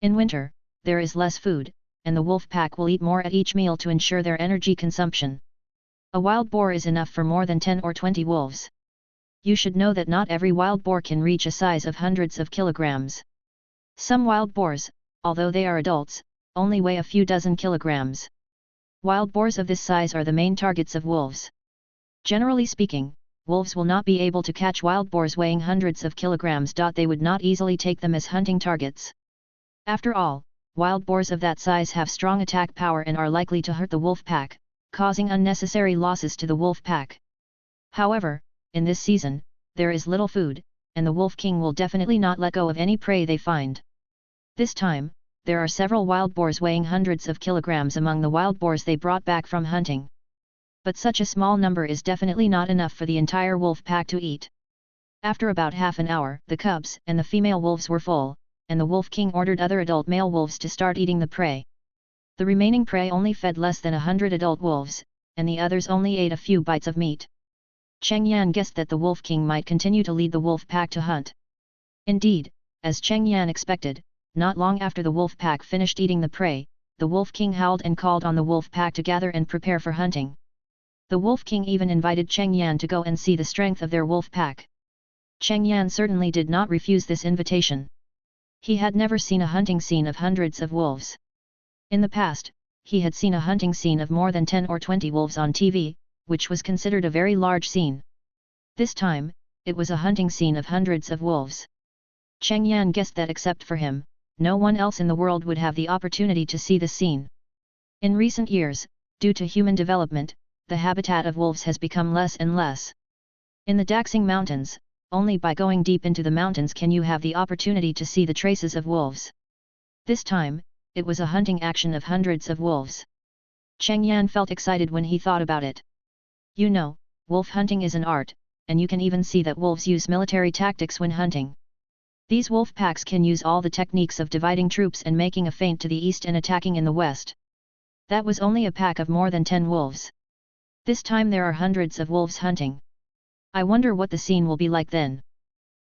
In winter, there is less food, and the wolf pack will eat more at each meal to ensure their energy consumption. A wild boar is enough for more than 10 or 20 wolves. You should know that not every wild boar can reach a size of hundreds of kilograms. Some wild boars, although they are adults, only weigh a few dozen kilograms. Wild boars of this size are the main targets of wolves. Generally speaking, wolves will not be able to catch wild boars weighing hundreds of kilograms. They would not easily take them as hunting targets. After all, wild boars of that size have strong attack power and are likely to hurt the wolf pack, causing unnecessary losses to the wolf pack. However, in this season, there is little food, and the wolf king will definitely not let go of any prey they find. This time, there are several wild boars weighing hundreds of kilograms among the wild boars they brought back from hunting. But such a small number is definitely not enough for the entire wolf pack to eat. After about half an hour, the cubs and the female wolves were full, and the wolf king ordered other adult male wolves to start eating the prey. The remaining prey only fed less than 100 adult wolves, and the others only ate a few bites of meat. Cheng Yan guessed that the wolf king might continue to lead the wolf pack to hunt. Indeed, as Cheng Yan expected, not long after the wolf pack finished eating the prey, the wolf king howled and called on the wolf pack to gather and prepare for hunting. The wolf king even invited Cheng Yan to go and see the strength of their wolf pack. Cheng Yan certainly did not refuse this invitation. He had never seen a hunting scene of hundreds of wolves. In the past, he had seen a hunting scene of more than 10 or 20 wolves on TV, which was considered a very large scene. This time, it was a hunting scene of hundreds of wolves. Cheng Yan guessed that except for him, no one else in the world would have the opportunity to see the scene. In recent years, due to human development, the habitat of wolves has become less and less. In the Daxing Mountains, only by going deep into the mountains can you have the opportunity to see the traces of wolves. This time, it was a hunting action of hundreds of wolves. Cheng Yan felt excited when he thought about it. You know, wolf hunting is an art, and you can even see that wolves use military tactics when hunting. These wolf packs can use all the techniques of dividing troops and making a feint to the east and attacking in the west. That was only a pack of more than 10 wolves. This time there are hundreds of wolves hunting. I wonder what the scene will be like then.